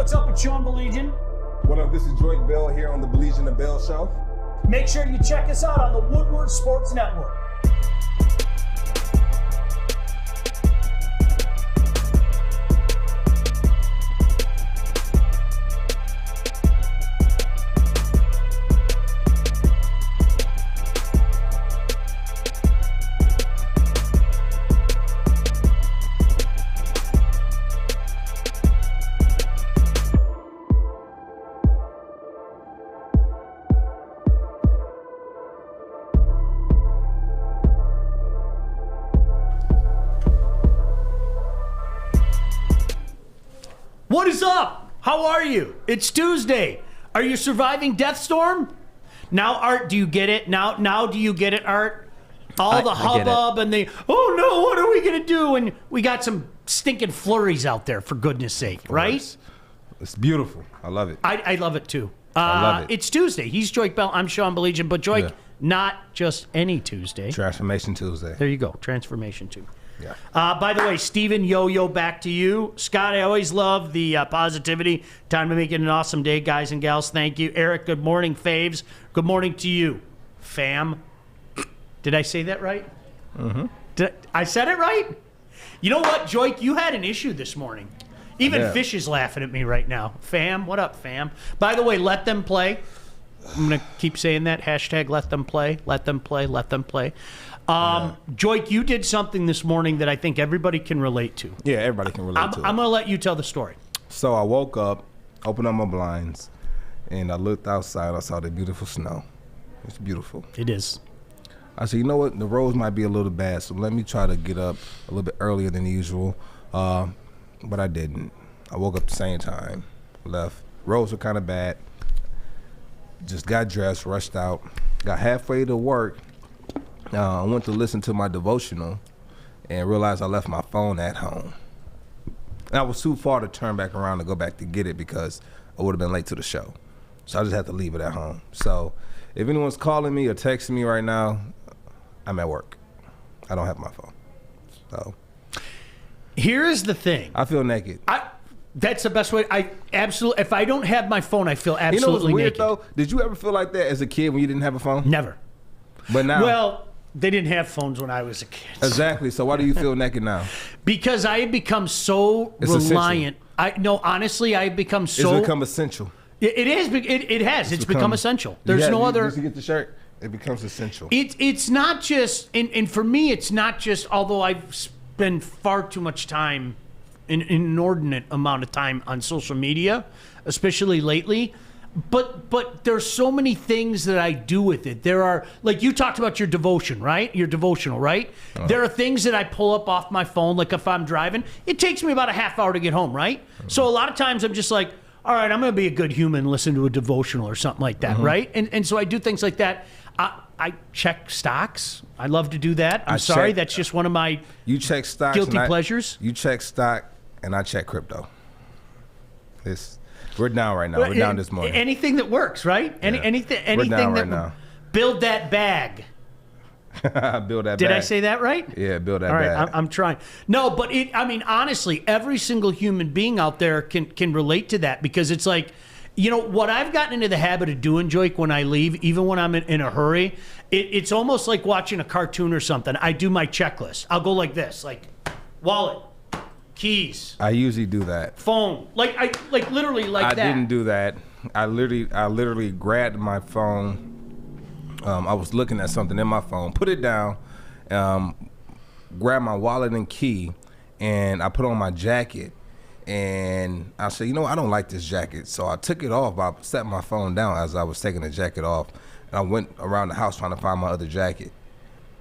what's up with Sean Baligian? What up, this is Joyce Bell here on the Baligian and Bell show. Make sure you check us out on the Woodward Sports Network. What is up? How are you? It's Tuesday. Are you surviving Death Storm? Now, Art, do you get it? Now, do you get it, Art? All the hubbub and the, oh no, what are we going to do? And we got some stinking flurries out there, for goodness sake, right? It's beautiful. I love it. I love it too. I love it. It's Tuesday. He's Joyce Bell. I'm Sean Baligian. But Joyce, not just any Tuesday. Transformation Tuesday. There you go. Transformation Tuesday. Yeah. By the way, Steven, yo, back to you. Scott, I always love the positivity. Time to make it an awesome day, guys and gals. Thank you. Eric, good morning. Faves, good morning to you. Fam. Did I say that right? Mm-hmm. I said it right? You know what, Joyce? You had an issue this morning. Even Fish is laughing at me right now. Fam, what up, fam? By the way, let them play. I'm going to keep saying that. Hashtag let them play. Let them play. Let them play. Joyce, you did something this morning that I think everybody can relate to. Yeah, everybody can relate to it. I'm going to let you tell the story. So I woke up, opened up my blinds, and I looked outside. I saw the beautiful snow. It's beautiful. It is. I said, you know what? The roads might be a little bad, so let me try to get up a little bit earlier than usual. But I didn't. I woke up at the same time, left. Roads were kind of bad. Just got dressed, rushed out, got halfway to work. I went to listen to my devotional and realized I left my phone at home. And I was too far to turn back around to go back to get it because I would have been late to the show. So I just had to leave it at home. So if anyone's calling me or texting me right now, I'm at work. I don't have my phone. So here is the thing. I feel naked. That's the best way. I absolutely. If I don't have my phone, I feel absolutely naked. You know what's weird though? Did you ever feel like that as a kid when you didn't have a phone? Never. But now, well, they didn't have phones when I was a kid. Exactly. So why do you feel naked now? Because I have become so reliant. Honestly, I have become so. It's become essential. It is. It has. It's become essential. There's no other. Once you get the shirt, it becomes essential. It's not just, and for me, it's not just. Although I've spent far too much time, an inordinate amount of time on social media, especially lately. But there's so many things that I do with it. There are, like you talked about your devotion, right? Your devotional, right? There are things that I pull up off my phone, like if I'm driving. It takes me about a half hour to get home, right? So a lot of times I'm just like, all right, I'm going to be a good human and listen to a devotional or something like that, right? And so I do things like that. I check stocks. I love to do that. I'm sorry, that's just one of my check stocks guilty pleasures. You check stock, and I check crypto. We're down right now. We're down this morning. Anything that works, right? Anything that now. Build that bag. Build that bag. Did I say that right? Yeah, build that bag. All right, I'm trying. No, but honestly, every single human being out there can relate to that because it's like, you know, what I've gotten into the habit of doing, Joyce, when I leave, even when I'm in a hurry, it's almost like watching a cartoon or something. I do my checklist. I'll go like this, like wallet. Keys. I usually do that. Phone. Like literally like that. I didn't do that. I literally grabbed my phone. I was looking at something in my phone, put it down, grabbed my wallet and key, and I put on my jacket. And I said, you know, I don't like this jacket. So I took it off. I set my phone down as I was taking the jacket off. And I went around the house trying to find my other jacket,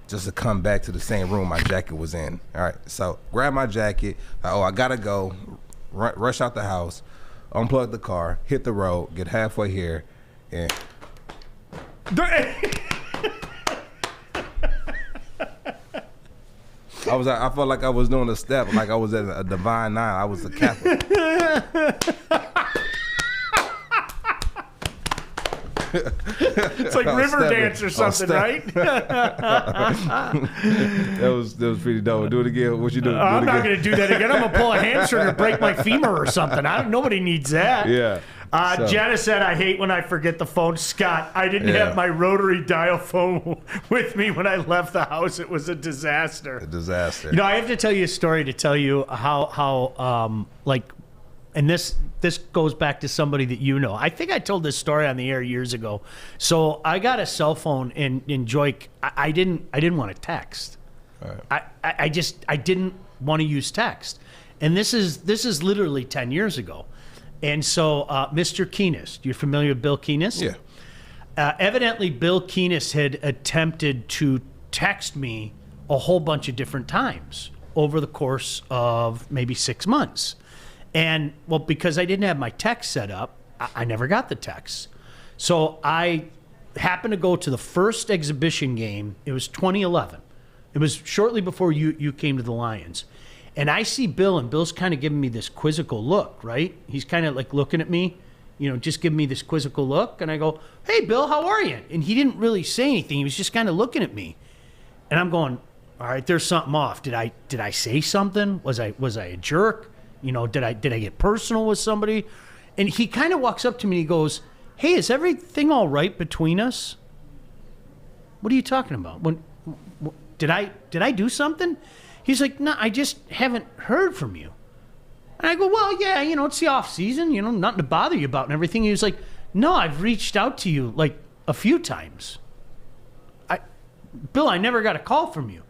just to come back to the same room my jacket was in. All right, so grab my jacket. I gotta go. Rush out the house, unplug the car, hit the road, get halfway here, and I felt like I was doing a step, like I was at a divine nine. I was a Catholic. It's like river dance or something, right? that was pretty dope. Do it again. What you do? I'm not going to do that again. I'm going to pull a hamstring or break my femur or something. Nobody needs that. Yeah. Jenna said, I hate when I forget the phone. Scott, I didn't have my rotary dial phone with me when I left the house. It was a disaster. I have to tell you a story to tell you how and this goes back to somebody that you know. I think I told this story on the air years ago. So I got a cell phone in Joik. I didn't want to text. Right. I didn't want to use text. And this is literally 10 years ago. And so Mr. Keenest, you're familiar with Bill Keenest? Yeah. Evidently, Bill Keenest had attempted to text me a whole bunch of different times over the course of maybe 6 months. And, well, because I didn't have my text set up, I never got the text. So I happened to go to the first exhibition game. It was 2011. It was shortly before you came to the Lions. And I see Bill, and Bill's kind of giving me this quizzical look, right? He's kind of like looking at me, just giving me this quizzical look. And I go, hey, Bill, how are you? And he didn't really say anything. He was just kind of looking at me. And I'm going, all right, there's something off. Did I say something? Was I a jerk? Did I get personal with somebody? And he kind of walks up to me and he goes, hey, is everything all right between us? What are you talking about? Did I do something? He's like, no, I just haven't heard from you. And I go, well, yeah, it's the off season, nothing to bother you about and everything. He was like, no, I've reached out to you like a few times. Bill, I never got a call from you.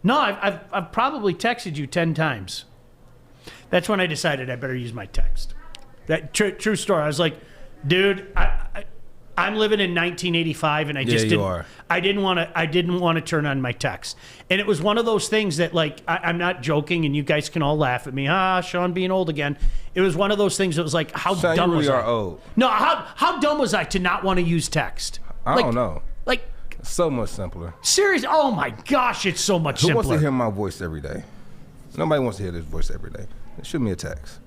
No, I've probably texted you 10 times. That's when I decided I better use my text. That true story. I was like, dude, I'm living in 1985, and I didn't want to turn on my text. And it was one of those things that, like, I'm not joking, and you guys can all laugh at me. Sean being old again. It was one of those things that was like, how Sean, dumb you really was I? are old. No, how dumb was I to not want to use text? I don't know. Like, so much simpler. Seriously? Oh my gosh, it's so much simpler. Who wants to hear my voice every day? Nobody wants to hear this voice every day. Shoot me a text.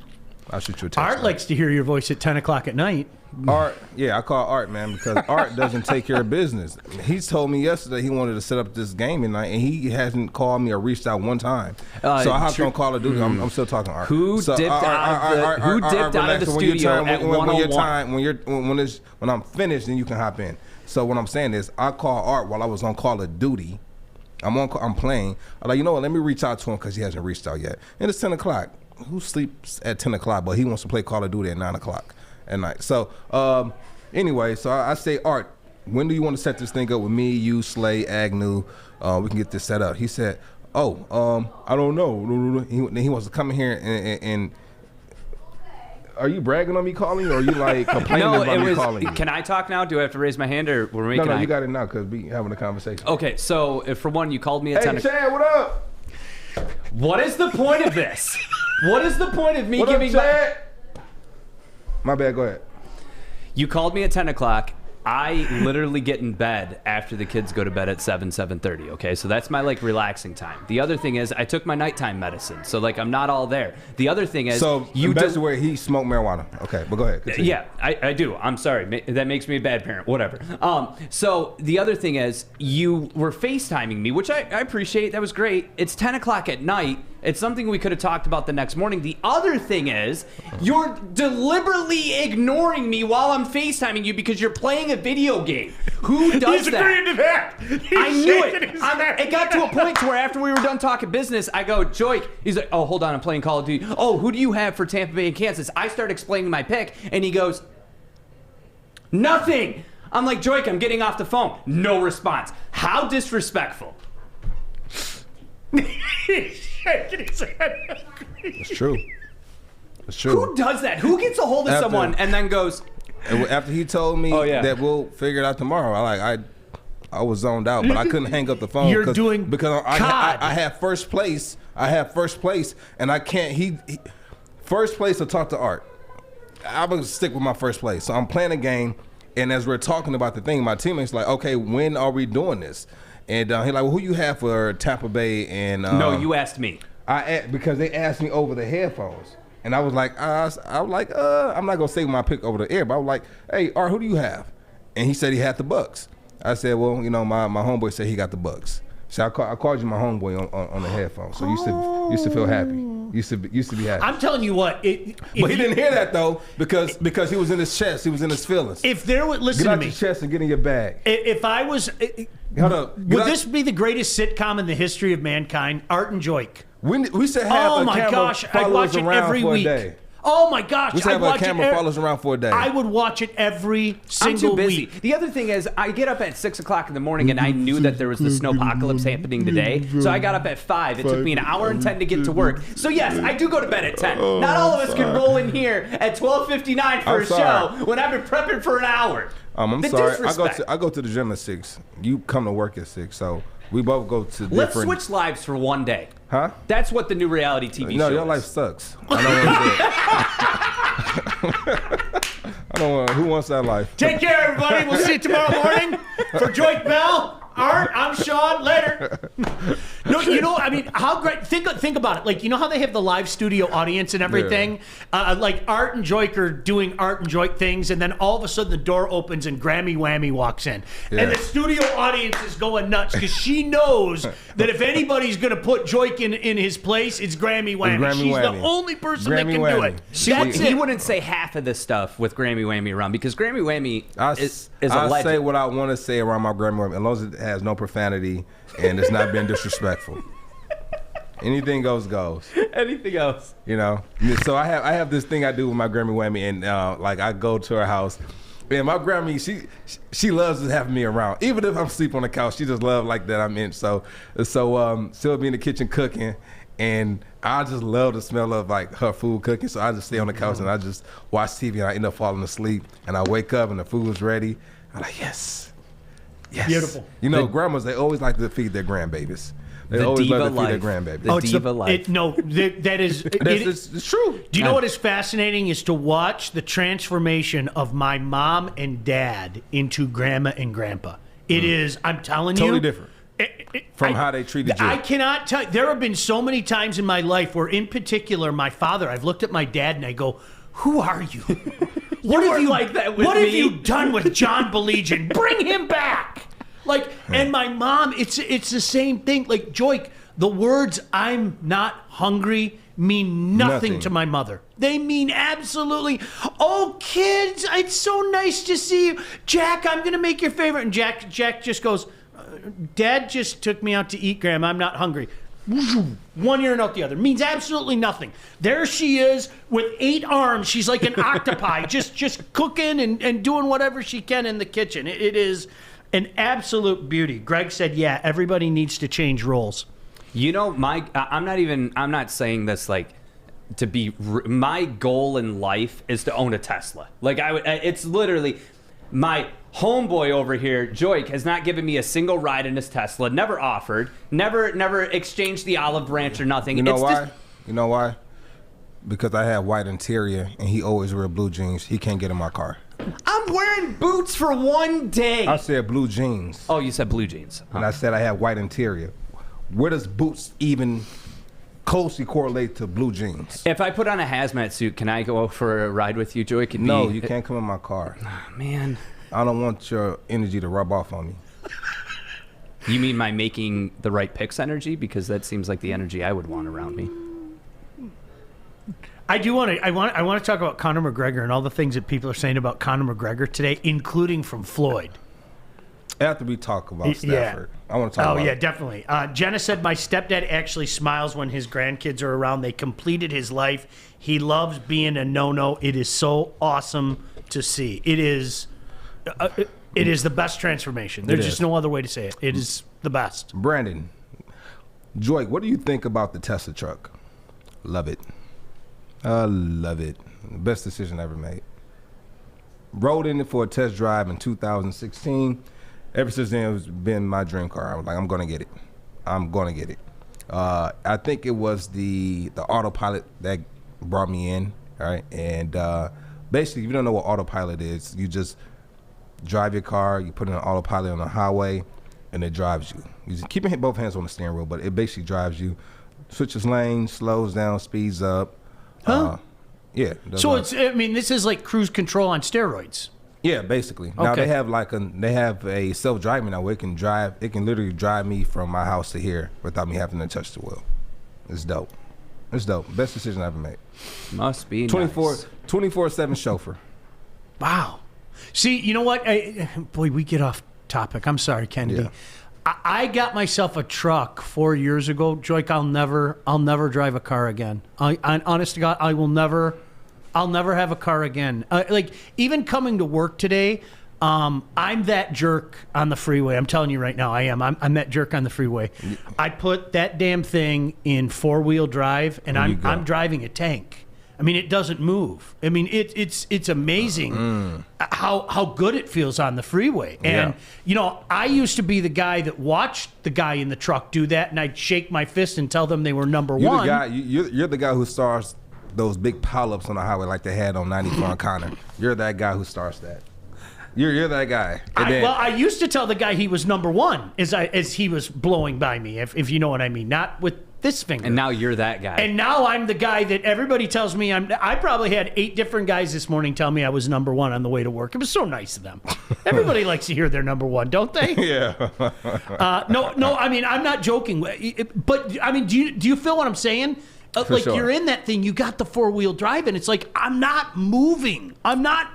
I'll shoot you a text. Art likes to hear your voice at 10 o'clock at night. Art, yeah, I call Art, man, because Art doesn't take care of business. He's told me yesterday he wanted to set up this game tonight, and he hasn't called me or reached out one time. So I hopped on Call of Duty. I'm still talking to Art. Who dipped out of the studio at 101? When I'm finished, then you can hop in. So what I'm saying is, I call Art while I was on Call of Duty. I'm playing. I'm like, you know what? Let me reach out to him because he hasn't reached out yet. And it's 10 o'clock. Who sleeps at 10 o'clock, but he wants to play Call of Duty at 9 o'clock at night. So anyway, so I say, Art, when do you want to set this thing up with me, you, Slay, Agnew? We can get this set up. He said, I don't know. He wants to come in here and are you bragging on me calling you, or are you like complaining about me calling you? Can I talk now? Do I have to raise my hand, or we're making? No, you got it now because we having a conversation. Okay, so for one, you called me at 10 o'clock. Hey, Chad, what up? What is the point of this? What is the point of me what giving up, my bad, go ahead. You called me at 10 o'clock. I literally get in bed after the kids go to bed at 7:30, okay? So that's my, like, relaxing time. The other thing is I took my nighttime medicine, so, like, I'm not all there. The other thing is... So, that's where he smoked marijuana. Okay, but go ahead. Continue. Yeah, I do. I'm sorry. That makes me a bad parent. Whatever. So the other thing is you were FaceTiming me, which I appreciate. That was great. It's 10 o'clock at night. It's something we could have talked about the next morning. The other thing is, you're deliberately ignoring me while I'm FaceTiming you because you're playing a video game. Who does He's that? agreeing to that. I knew it. It got to a point to where after we were done talking business, I go, Joik. He's like, oh, hold on, I'm playing Call of Duty. Oh, who do you have for Tampa Bay and Kansas? I start explaining my pick, and he goes, nothing. I'm like, Joik, I'm getting off the phone. No response. How disrespectful. It's true. It's true. Who does that? Who gets a hold of someone and then goes... After he told me that we'll figure it out tomorrow, I was zoned out, but I couldn't hang up the phone. Because I have first place. And I can't. First place to talk to Art. I'm gonna stick with my first place. So I'm playing a game, and as we're talking about the thing, my teammates like, okay, when are we doing this? And he's like, well, who you have for Tampa Bay? And no, you asked me. Because they asked me over the headphones, and I was like, I'm not gonna say my pick over the air, but I was like, hey, Art, who do you have? and he said he had the Bucks. I said, well, you know, my homeboy said he got the Bucks. So I called you my homeboy on the headphones. So you used to feel happy. Used to be happy. I'm telling you what. But he didn't hear that though because he was in his chest. He was in his feelings. If there would listen get out to me, your chest and get in your bag. If I was, Hold up. would this be the greatest sitcom in the history of mankind? Art and Joik. We should have a camera follow us around for a day. Oh my gosh! We should have a camera follow us around for a day. I would watch it every single I'm too busy. week. The other thing is, I get up at 6 o'clock in the morning, and I knew that there was the snowpocalypse happening today. So I got up at 5. It took me an hour and 10 to get to work. So yes, I do go to bed at 10. Not all of us can roll in here at 12:59 for a show when I've been prepping for an hour. I'm sorry. I go to the gym at 6. You come to work at 6. So we both go to different. Let's switch lives for one day. Huh? That's what the new reality TV show is. No, your life sucks. I don't want to do it. I don't want. Who wants that life? Take care, everybody. We'll see you tomorrow morning for Joik Bell. Art, I'm Sean. Later. No, you know, I mean, how great. Think about it. Like, you know how they have the live studio audience and everything? Yeah. Like, Art and Joik are doing Art and Joik things, and then all of a sudden the door opens and Grammy Whammy walks in. Yeah. And the studio audience is going nuts because she knows that if anybody's going to put Joik in his place, it's Grammy Whammy. She's the only person that can do it. He wouldn't say half of this stuff with Grammy Whammy around because Grammy Whammy is a legend. I say what I want to say around my Grammy Whammy, as long as it has no profanity and it's not being disrespectful. Anything goes. Anything else. You know. So I have this thing I do with my Grammy Whammy, and like I go to her house, and my Grammy she loves having me around. Even if I'm asleep on the couch, she just loves like that I'm in. So she'll be in the kitchen cooking, and I just love the smell of like her food cooking. So I just stay on the couch and I just watch TV, and I end up falling asleep, and I wake up and the food is ready. I'm like, yes. Yes. Beautiful. You know, grandmas, they always like to feed their grandbabies. They always like to feed their grandbabies. The diva life. That is... It's true. Do you know what is fascinating is to watch the transformation of my mom and dad into grandma and grandpa. It is, I'm telling you... Totally different. From how they treated you. I cannot tell you. There have been so many times in my life where, in particular, my father, I've looked at my dad and I go, who are you? What have you done with John Baligian? Bring him back. Like, and my mom, it's the same thing. Like, Joik, the words "I'm not hungry" mean nothing to my mother. They mean absolutely. Oh, kids, it's so nice to see you, Jack. I'm gonna make your favorite. And Jack just goes, Dad just took me out to eat, Grandma. I'm not hungry. One ear and out the other. Means absolutely nothing. There she is with 8 arms. She's like an octopi, just cooking and doing whatever she can in the kitchen. It is an absolute beauty. Greg said, yeah, everybody needs to change roles. You know, I'm not saying this like to be, my goal in life is to own a Tesla. Like it's literally, my homeboy over here, Joik, has not given me a single ride in his Tesla, never offered, never exchanged the olive branch or nothing. You know why? You know why? Because I have white interior and he always wear blue jeans. He can't get in my car. I'm wearing boots for one day. I said blue jeans. Oh, you said blue jeans. And I said I have white interior. Where does boots even closely correlate to blue jeans? If I put on a hazmat suit, can I go for a ride with you, Joik? No, you can't come in my car. Oh, man. I don't want your energy to rub off on me. You mean my making the right picks energy? Because that seems like the energy I would want around me. I want to talk about Conor McGregor and all the things that people are saying about Conor McGregor today, including from Floyd. After we talk about Stafford, I want to talk about it. Oh, yeah, definitely. Jenna said, my stepdad actually smiles when his grandkids are around. They completed his life. He loves being a no-no. It is so awesome to see. It is the best transformation. There's just no other way to say it. It is the best. Brandon, Joik, what do you think about the Tesla truck? Love it. I love it. Best decision I ever made. Rode in it for a test drive in 2016. Ever since then, it's been my dream car. I was like, I'm going to get it. I'm going to get it. I think it was the autopilot that brought me in, right? And basically, if you don't know what autopilot is, you just drive your car, you put it on autopilot on the highway, and it drives you. You just keep both hands on the steering wheel, but it basically drives you. Switches lanes, slows down, speeds up. Huh? Yeah. So this is like cruise control on steroids. Yeah, basically. Now Okay. they have a self-driving now where it can literally drive me from my house to here without me having to touch the wheel. It's dope. It's dope. Best decision I ever made. Must be 24/7 chauffeur. Wow. See, you know what? Boy, we get off topic. I'm sorry, Kennedy. Yeah. I got myself a truck 4 years ago. Joik, I'll never drive a car again. Honest to God, I'll never have a car again. Like, even coming to work today, I'm that jerk on the freeway. I'm telling you right now, I am. I'm that jerk on the freeway. I put that damn thing in 4-wheel drive, and I'm driving a tank. I mean, it doesn't move. I mean, it's amazing how good it feels on the freeway. And, you know, I used to be the guy that watched the guy in the truck do that, and I'd shake my fist and tell them they were number one. You're the guy who starts those big pileups on the highway like they had on 94 on Connor. You're that guy who starts that. You're that guy. I used to tell the guy he was number one as he was blowing by me, if you know what I mean. Not with this finger. And now you're that guy. And now I'm the guy that everybody tells me I probably had 8 different guys this morning tell me I was number one on the way to work. It was so nice of them. Everybody likes to hear they're number one, don't they? Yeah. No. I mean, I'm not joking. But I mean, do you feel what I'm saying? Like, sure. You're in that thing. You got the 4-wheel drive, and it's like I'm not moving. I'm not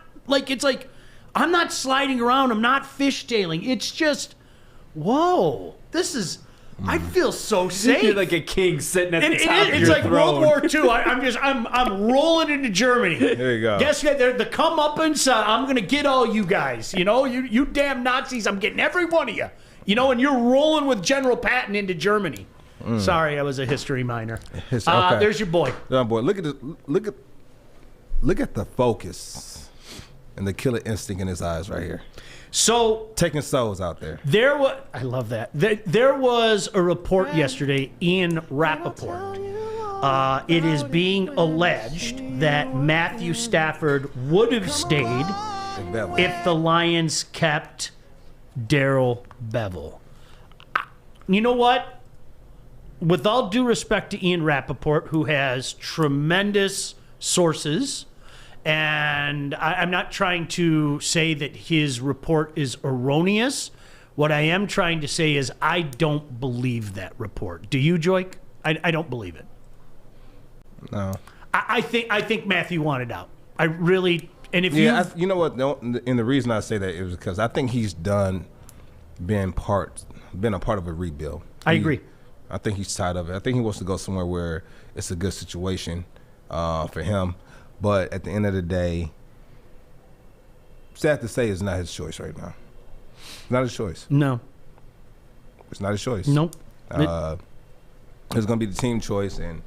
I'm not sliding around. I'm not fishtailing. It's just, whoa, this is. I feel so safe. You're like a king sitting at the top of your It's like throne. World War II. I'm rolling into Germany. There you go. Guess what? They're the comeuppance. I'm gonna get all you guys. You know, you damn Nazis. I'm getting every one of you. You know, and you're rolling with General Patton into Germany. Sorry, I was a history minor. Okay. There's your boy. Boy, look at this. Look at the focus and the killer instinct in his eyes right here. So Taking souls out there. I love that. There was a report yesterday, Ian Rappaport. It is being alleged that Matthew Stafford would have stayed if the Lions kept Darrell Bevell. You know what? With all due respect to Ian Rappaport, who has tremendous sources, and I'm not trying to say that his report is erroneous. What I am trying to say is I don't believe that report. Do you, Joik? I don't believe it. No. I think Matthew wanted out. I really, and if you know what? And the reason I say that is because I think he's been a part of a rebuild. I agree. I think he's tired of it. I think he wants to go somewhere where it's a good situation for him. But at the end of the day, sad to say, it's not his choice right now. It's not his choice. No. It's not his choice. Nope. It's going to be the team choice, and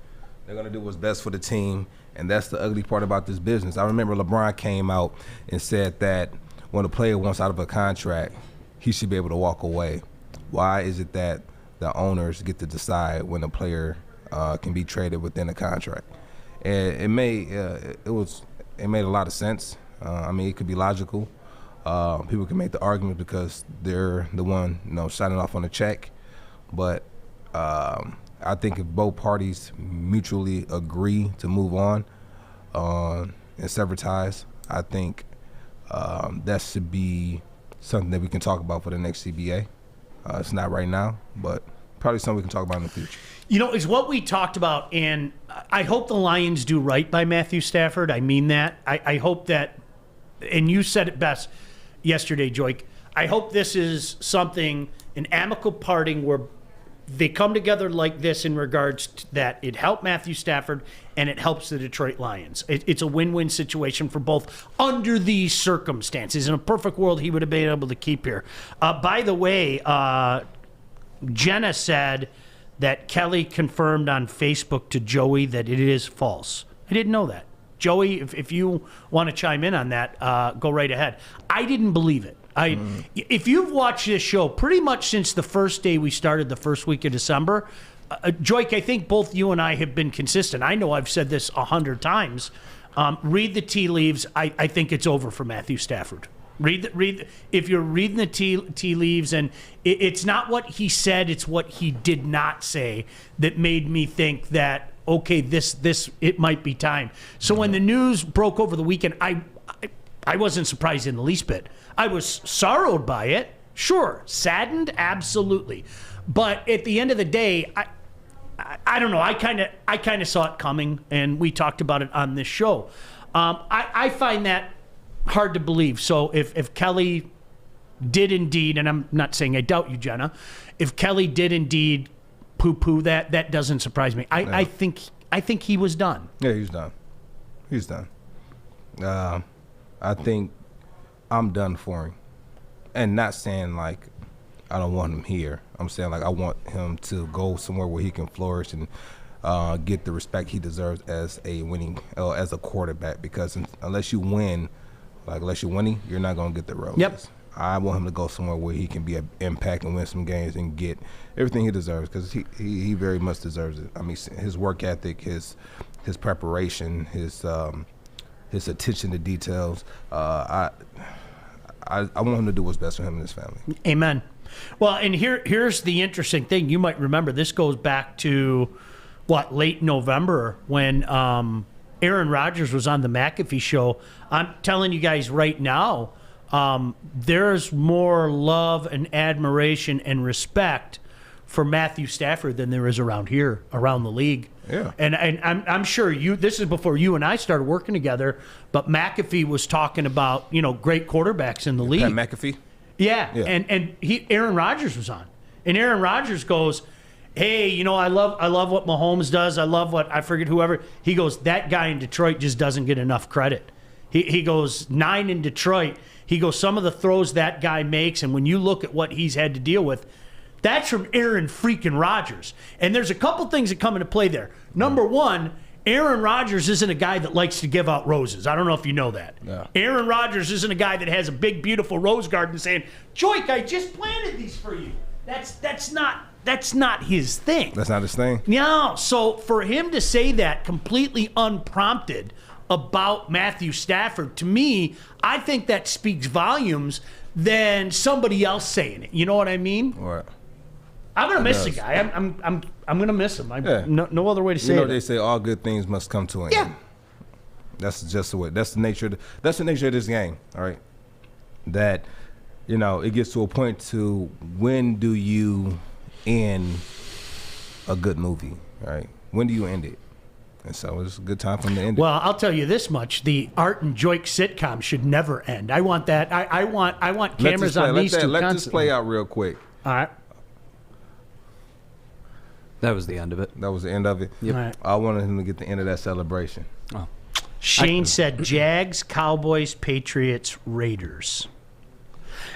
they're going to do what's best for the team, and that's the ugly part about this business. I remember LeBron came out and said that when a player wants out of a contract, he should be able to walk away. Why is it that the owners get to decide when a player can be traded within a contract? And it made a lot of sense. I mean, it could be logical. People can make the argument because they're the one, signing off on the check. But I think if both parties mutually agree to move on and sever ties, I think that should be something that we can talk about for the next CBA. It's not right now, but probably something we can talk about in the future. It's what we talked about, and I hope the Lions do right by Matthew Stafford. I mean that. I hope that, and you said it best yesterday, Joik, I hope this is something, an amicable parting where they come together like this in regards to that it helped Matthew Stafford and it helps the Detroit Lions. It's a win-win situation for both under these circumstances. In a perfect world, he would have been able to keep here. By the way, Jenna said that Kelly confirmed on Facebook to Joey that it is false. I didn't know that. Joey, if you want to chime in on that, go right ahead. I didn't believe it. If you've watched this show pretty much since the first day we started, the first week of December, Joik, I think both you and I have been consistent. I know I've said this 100 times. Read the tea leaves. I think it's over for Matthew Stafford. Read. If you're reading the tea leaves, and it's not what he said, it's what he did not say that made me think that, okay, this it might be time. So when the news broke over the weekend, I wasn't surprised in the least bit. I was sorrowed by it, sure. Saddened, absolutely. But at the end of the day, I don't know. I kind of saw it coming, and we talked about it on this show. I find that hard to believe. So if Kelly did indeed, and I'm not saying I doubt you, Jenna, if Kelly did indeed poo-poo that doesn't surprise me. I think he was done. Yeah, he's done. He's done. I think I'm done for him. And not saying like I don't want him here. I'm saying like I want him to go somewhere where he can flourish and get the respect he deserves as a as a quarterback. Because unless you're winning, you're not gonna get the roses. Yep. I want him to go somewhere where he can be an impact and win some games and get everything he deserves, because he very much deserves it. I mean, his work ethic, his preparation, his attention to details. I want him to do what's best for him and his family. Amen. Well, and here's the interesting thing. You might remember this goes back to late November when Aaron Rodgers was on the McAfee show. I'm telling you guys right now, there's more love and admiration and respect for Matthew Stafford than there is around the league. Yeah. And I'm sure this is before you and I started working together, but McAfee was talking about, great quarterbacks in the league. Pat McAfee? Yeah. And Aaron Rodgers was on. And Aaron Rodgers goes, hey, I love what Mahomes does. I love I forget whoever. He goes, that guy in Detroit just doesn't get enough credit. He goes 9 in Detroit. He goes, some of the throws that guy makes, and when you look at what he's had to deal with, that's from Aaron freaking Rodgers. And there's a couple things that come into play there. Number one, Aaron Rodgers isn't a guy that likes to give out roses. I don't know if you know that. Yeah. Aaron Rodgers isn't a guy that has a big, beautiful rose garden saying, Joik, I just planted these for you. That's not his thing. That's not his thing? No. So for him to say that completely unprompted about Matthew Stafford, to me, I think that speaks volumes than somebody else saying it. You know what I mean? Right. I'm gonna miss the guy. I'm gonna miss him. No other way to say it. They say all good things must come to an end. That's just the way. That's the nature of this game. All right. That it gets to a point to when do you end a good movie? Right. When do you end it? And so it's a good time for him to end it. Well, I'll tell you this much: the Art and Joik sitcom should never end. I want that. I want cameras on these two. Let this play out real quick. All right. That was the end of it. That was the end of it. Yep. All right. I wanted him to get the end of that celebration. Oh. Shane said Jags, Cowboys, Patriots, Raiders.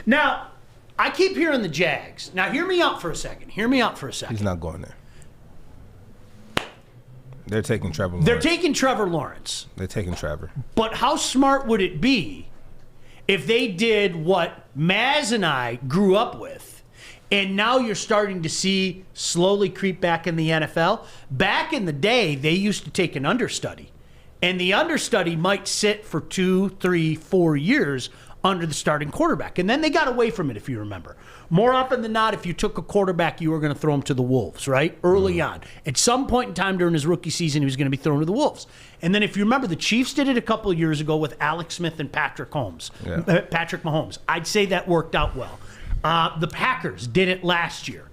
Now, I keep hearing the Jags. Now, hear me out for a second. He's not going there. They're taking Trevor Lawrence. They're taking Trevor Lawrence. They're taking Trevor. But how smart would it be if they did what Maz and I grew up with, and now you're starting to see slowly creep back in the NFL? Back in the day, they used to take an understudy, and the understudy might sit for 2, 3, 4 years under the starting quarterback. And then they got away from it, if you remember. More often than not, if you took a quarterback, you were going to throw him to the Wolves, right? Early on. At some point in time during his rookie season, he was going to be thrown to the Wolves. And then if you remember, the Chiefs did it a couple of years ago with Alex Smith and Patrick Mahomes. I'd say that worked out well. The Packers did it last year.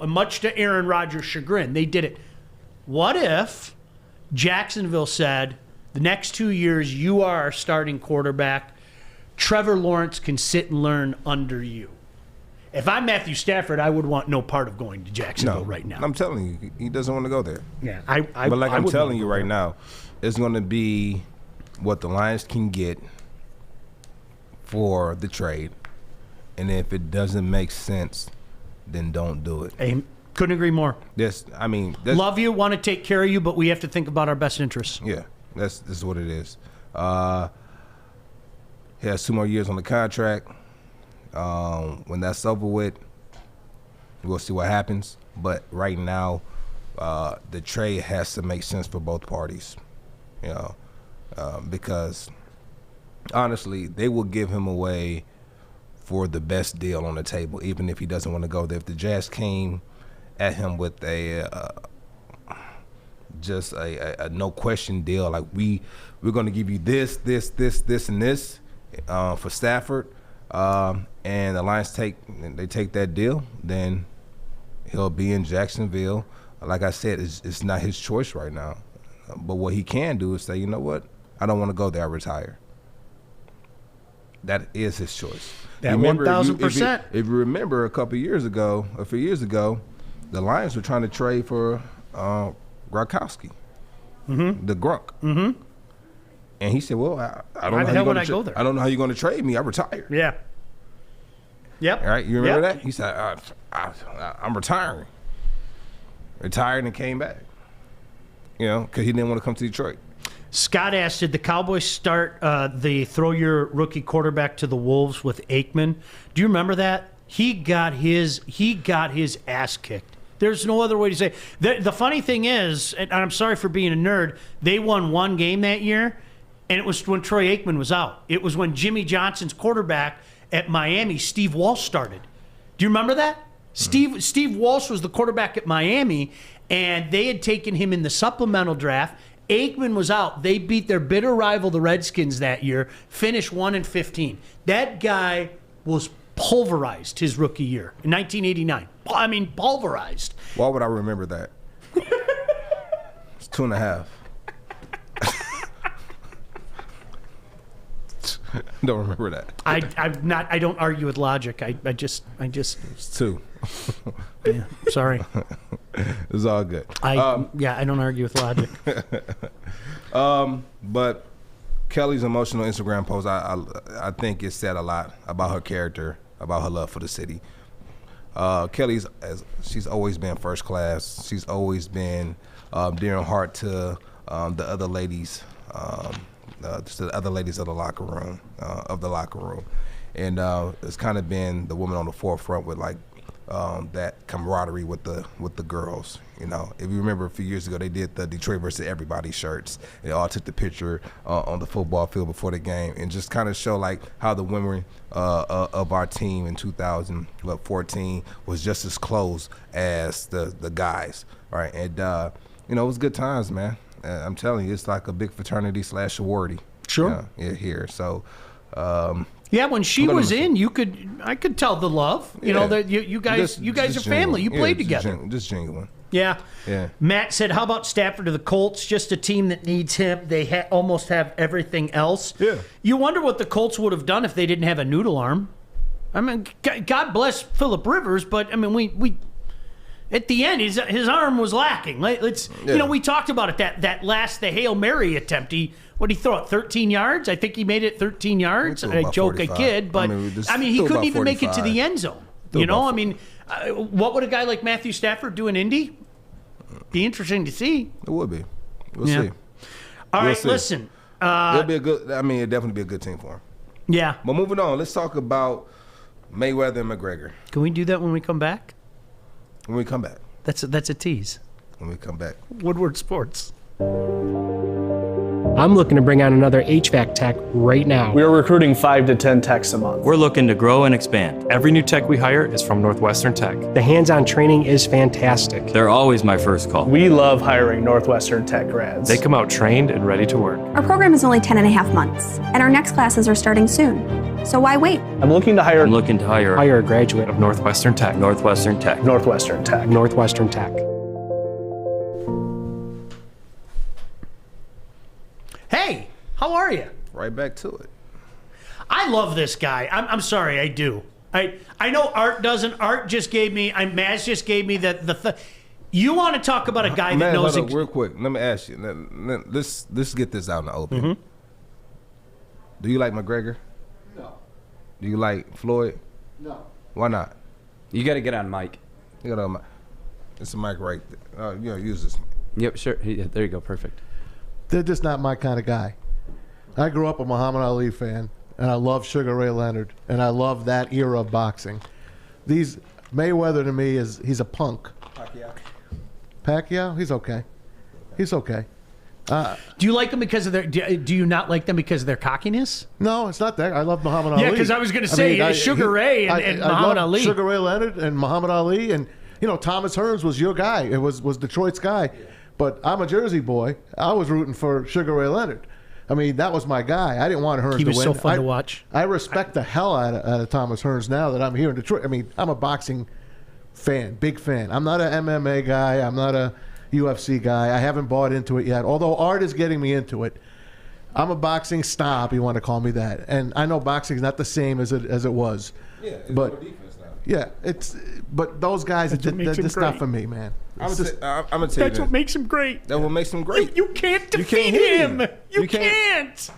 Much to Aaron Rodgers' chagrin, they did it. What if Jacksonville said, the next 2 years, you are our starting quarterback. Trevor Lawrence can sit and learn under you. If I'm Matthew Stafford, I would want no part of going to Jacksonville right now. I'm telling you, he doesn't want to go there. Yeah, but like I'm telling you right now, it's going to be what the Lions can get for the trade. And if it doesn't make sense, then don't do it. Couldn't agree more. Love you, want to take care of you, but we have to think about our best interests. Yeah, this is what it is. He has 2 more years on the contract. When that's over with, we'll see what happens. But right now, the trade has to make sense for both parties. Because honestly, they will give him away for the best deal on the table, even if he doesn't want to go there. If the Jazz came at him with a no question deal, like we're going to give you this, and this, for Stafford, and the Lions take that deal, then he'll be in Jacksonville. Like I said, it's not his choice right now. But what he can do is say, you know what? I don't want to go there. I retire. That is his choice. That 1,000%. If you remember a few years ago, the Lions were trying to trade for Gronkowski, the Grunk. Mm-hmm. And he said, well, I don't know how you're going to go there. I don't know how you're going to trade me. I retired. Yeah. Yep. All right, you remember that? He said, I'm retiring. Retired and came back. You know, because he didn't want to come to Detroit. Scott asked, did the Cowboys start the throw your rookie quarterback to the Wolves with Aikman? Do you remember that? He got his ass kicked. There's no other way to say it. The funny thing is, and I'm sorry for being a nerd, they won one game that year, and it was when Troy Aikman was out. It was when Jimmy Johnson's quarterback at Miami, Steve Walsh, started. Do you remember that? Steve Walsh was the quarterback at Miami, and they had taken him in the supplemental draft. Aikman was out. They beat their bitter rival, the Redskins, that year, finished 1-15. That guy was pulverized his rookie year in 1989. I mean, pulverized. Why would I remember that? It's 2.5. Don't remember that. I don't argue with logic. I just. It's 2. Yeah, sorry. It's all good. I don't argue with logic. But Kelly's emotional Instagram post, I think it said a lot about her character, about her love for the city. She's always been first class. She's always been dear in heart to the other ladies, to the other ladies of the locker room, and it's kind of been the woman on the forefront with like that camaraderie with the girls. You know, if you remember a few years ago, they did the Detroit versus everybody shirts. They all took the picture on the football field before the game, and just kind of show like how the women of our team in 2014 was just as close as the guys, right? And you know, it was good times, man. I'm telling you, it's like a big fraternity / sorority. Sure. Here. So. Yeah, when she was in, I could tell the love. You know, that you guys are family. You played together. Just genuine. Yeah. Yeah. Matt said, "How about Stafford to the Colts? Just a team that needs him. They almost have everything else." Yeah. You wonder what the Colts would have done if they didn't have a noodle arm. I mean, God bless Phillip Rivers, but I mean, we at the end his arm was lacking. You know, we talked about it the Hail Mary attempt. What did he throw it 13 yards? I think he made it 13 yards. I joke, 45. I kid, but I mean he couldn't even 45. Make it to the end zone. You know, I mean, what would a guy like Matthew Stafford do in Indy? Be interesting to see. It would be. We'll see. All right, listen. It'll be a good. I mean, it'll definitely be a good team for him. Yeah. But moving on, let's talk about Mayweather and McGregor. Can we do that when we come back? When we come back. That's a tease. When we come back. Woodward Sports. I'm looking to bring on another HVAC tech right now. We're recruiting 5 to 10 techs a month. We're looking to grow and expand. Every new tech we hire is from Northwestern Tech. The hands-on training is fantastic. They're always my first call. We love hiring Northwestern Tech grads. They come out trained and ready to work. Our program is only 10.5 months, and our next classes are starting soon. So why wait? I'm looking to hire a graduate of Northwestern Tech. Northwestern Tech. Northwestern Tech. Northwestern Tech. Hey, how are you? Right back to it. I love this guy. I'm sorry, I do. I know Art doesn't. Art just gave me. Maz just gave me the. You want to talk about a guy that knows? Real quick, let me ask you. Let's get this out in the open. Mm-hmm. Do you like McGregor? No. Do you like Floyd? No. Why not? You got to get on mic. You got on mic. It's a mic right there. Use this. Yep, sure. There you go. Perfect. They're just not my kind of guy. I grew up a Muhammad Ali fan, and I love Sugar Ray Leonard, and I love that era of boxing. Mayweather to me he's a punk. Pacquiao? He's okay. Do you like them because of their? Do you not like them because of their cockiness? No, it's not that. I love Muhammad Ali. Yeah, because I was going to say Sugar Ray and Muhammad Ali. Sugar Ray Leonard and Muhammad Ali, and Thomas Hearns was your guy. It was Detroit's guy. But I'm a Jersey boy. I was rooting for Sugar Ray Leonard. I mean, that was my guy. I didn't want Hearns to win. He was so fun to watch. I respect the hell out of Thomas Hearns now that I'm here in Detroit. I mean, I'm a boxing fan, big fan. I'm not an MMA guy. I'm not a UFC guy. I haven't bought into it yet, although Art is getting me into it. I'm a boxing snob, you want to call me that. And I know boxing is not the same as it was. Yeah, it's but more defense now. yeah, but those guys, it's not for me, man. I'm gonna tell you That's what makes him great. That's what makes him great. You can't defeat hit him. You can't.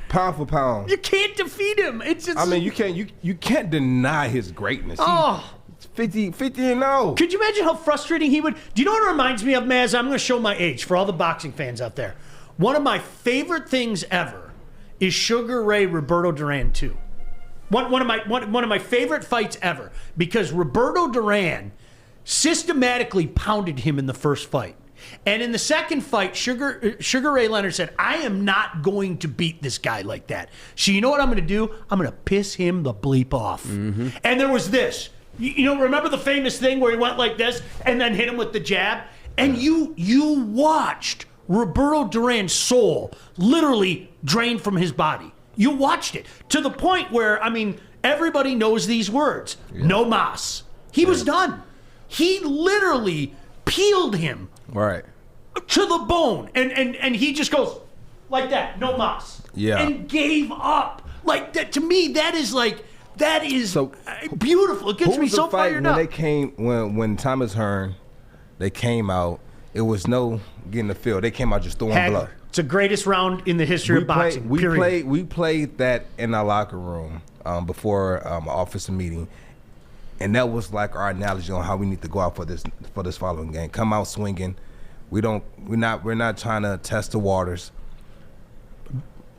Pound for pound. You can't defeat him. It's just. I mean, you can't deny his greatness. Oh. 50-0. Could you imagine how frustrating he would? Do you know what it reminds me of, Maz? I'm going to show my age for all the boxing fans out there. One of my favorite things ever is Sugar Ray Roberto Duran 2. One of my favorite fights ever, because Roberto Duran systematically pounded him in the first fight. And in the second fight, Sugar Ray Leonard said, I am not going to beat this guy like that. So you know what I'm going to do? I'm going to piss him the bleep off. Mm-hmm. And there was this. You know, remember the famous thing where he went like this and then hit him with the jab? And you watched Roberto Duran's soul literally drain from his body. You watched it to the point where, I mean, everybody knows these words. Yeah. No mas. He was done. He literally peeled him right to the bone. And he just goes like that. No mas. Yeah. And gave up. Like that. To me, that is so beautiful. It gets me so fired up. When they came, when Thomas Hearn, they came out, it was no getting the field. They came out just throwing blood. It's the greatest round in the history of boxing. We played that in our locker room before officer meeting, and that was like our analogy on how we need to go out for this following game. Come out swinging. We're not trying to test the waters.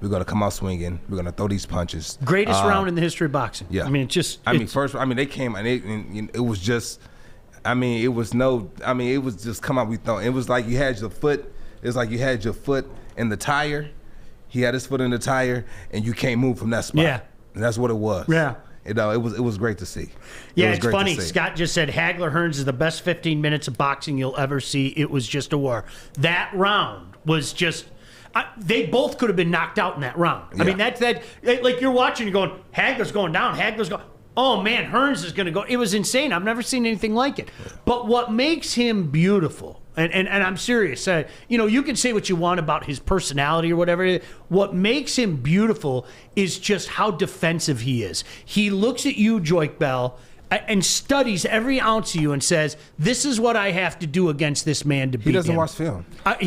We're gonna come out swinging. We're gonna throw these punches. Greatest round in the history of boxing. Yeah, I mean, they came and it was just. I mean, it was just come out. We thought it was like you had your foot. It's like you had your foot in the tire. He had his foot in the tire, and you can't move from that spot. Yeah, and that's what it was. Yeah, it was great to see. Yeah, it's funny. Scott just said Hagler Hearns is the best 15 minutes of boxing you'll ever see. It was just a war. That round was just. They both could have been knocked out in that round. Yeah. I mean, that's like you're watching, you're going, Hagler's going down, Hagler's going. Oh man, Hearns is going to go. It was insane. I've never seen anything like it. But what makes him beautiful, and I'm serious, you can say what you want about his personality or whatever. What makes him beautiful is just how defensive he is. He looks at you, Joik Bell, and studies every ounce of you and says, "This is what I have to do against this man to beat him." He doesn't watch film. But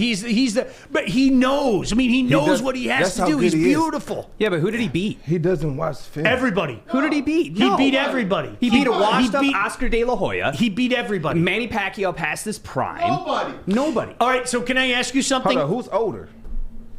he knows. I mean, he knows what he has to do. He's beautiful. Yeah, but who did he beat? He doesn't watch film. Everybody. Who did he beat? He beat everybody. He beat a washed-up Oscar De La Hoya. He beat everybody. Manny Pacquiao past his prime. Nobody. All right, so can I ask you something? Hold on, who's older?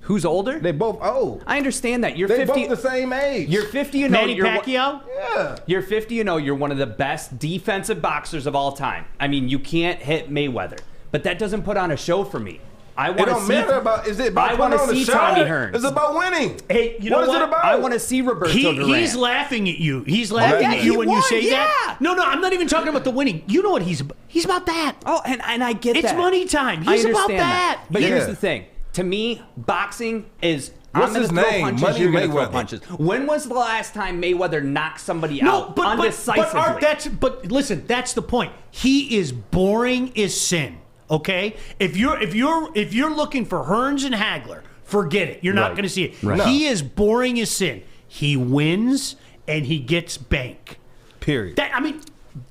Who's older? They both old. I understand that. They're both the same age. You're 50 and Manny Pacquiao? Yeah. You're 50 and 0. You're one of the best defensive boxers of all time. I mean, you can't hit Mayweather, but that doesn't put on a show for me. I want to see. It don't matter about. Is it about putting on a show? Tommy Hearns. It's about winning. Hey, you know what? What is it about? I want to see Roberto Duran. He's laughing at you. He's laughing at you when you say that. No, I'm not even talking about the winning. You know what he's about? He's about that. Oh, and I get that. It's money time. He's about that. But here's the thing. To me, boxing is. What's his name? Punches, Money you're gonna throw Mayweather. punches. When was the last time Mayweather knocked somebody out undecisively? But listen, that's the point. He is boring as sin. Okay, if you're looking for Hearns and Hagler, forget it. You're not going to see it. Right. He is boring as sin. He wins and he gets bank. Period.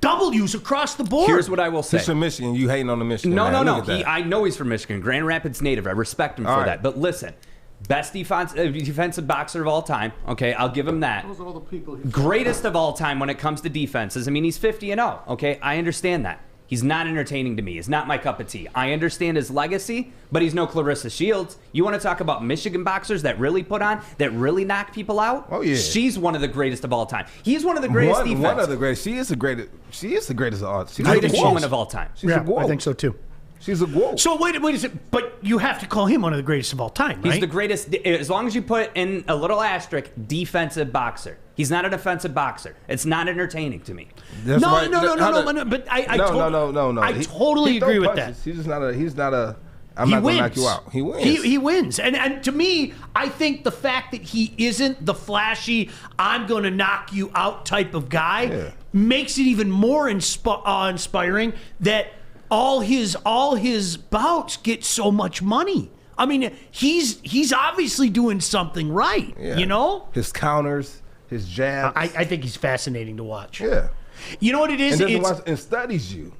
W's across the board. Here's what I will say. He's from Michigan. You hating on the Michigan? No. I know he's from Michigan. Grand Rapids native. I respect him for that. But listen, best defensive boxer of all time. Okay, I'll give him that. Those are all the people. Greatest of all time when it comes to defenses. I mean, he's 50 and 0. Okay, I understand that. He's not entertaining to me. He's not my cup of tea. I understand his legacy, but he's no Clarissa Shields. You want to talk about Michigan boxers that really put on, that really knock people out? Oh, yeah. She's one of the greatest of all time. He's one of the greatest defense. One of the greatest. She is the greatest. She is the greatest of all time. Greatest woman of all time. She's a I think so too. She's a whoa. So wait a second. But you have to call him one of the greatest of all time, right? He's the greatest, as long as you put in a little asterisk, defensive boxer. He's not an offensive boxer. It's not entertaining to me. No. But I totally agree with that. He's just not a. He's not a. I'm not going to knock you out. He wins. He wins. And to me, I think the fact that he isn't the flashy, I'm going to knock you out type of guy makes it even more inspiring that all his bouts get so much money. I mean, he's obviously doing something right, you know? His counters, his jabs. I think he's fascinating to watch. Yeah. You know what it is? And studies you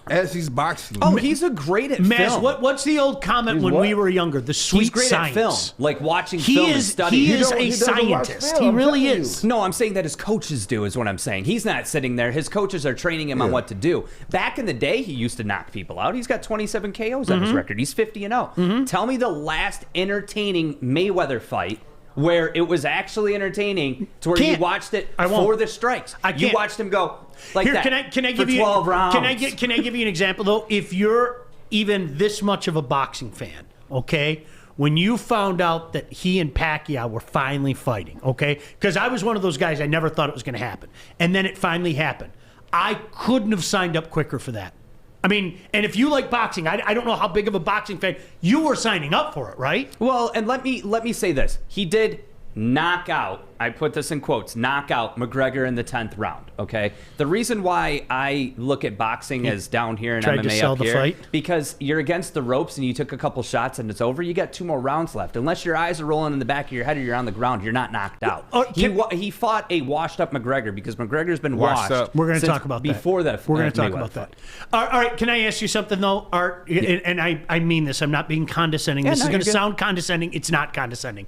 as he's boxing. Oh, he's a great at film. What's the old comment when we were younger? The sweet He's great science. at film, like watching film and studying. He is a scientist. He really is. No, I'm saying that his coaches do is what I'm saying. He's not sitting there. His coaches are training him on what to do. Back in the day, he used to knock people out. He's got 27 KOs on his record. He's 50-0. Tell me the last entertaining Mayweather fight where it was actually entertaining to where you watched it for the strikes. You watched him go like Here, that. Can I for give you 12 rounds. Can I give you an example though? If you're even this much of a boxing fan, okay, when you found out that he and Pacquiao were finally fighting, okay, because I was one of those guys, I never thought it was going to happen, and then it finally happened. I couldn't have signed up quicker for that. I mean, and if you like boxing, I don't know how big of a boxing fan you were signing up for it, right? Well, and let me say this: he did knock out. I put this in quotes. Knock out McGregor in the 10th round. Okay. The reason why I look at boxing as down here and tried MMA to sell up the here, fight? because you're against the ropes and you took a couple shots and it's over. You got 2 more rounds left. Unless your eyes are rolling in the back of your head or you're on the ground, you're not knocked out. He fought a washed up McGregor because McGregor's been washed. We're going to talk about that before that. We're going to talk about that. All right. Can I ask you something though, Art? And I mean this. I'm not being condescending. This is going to sound condescending. It's not condescending.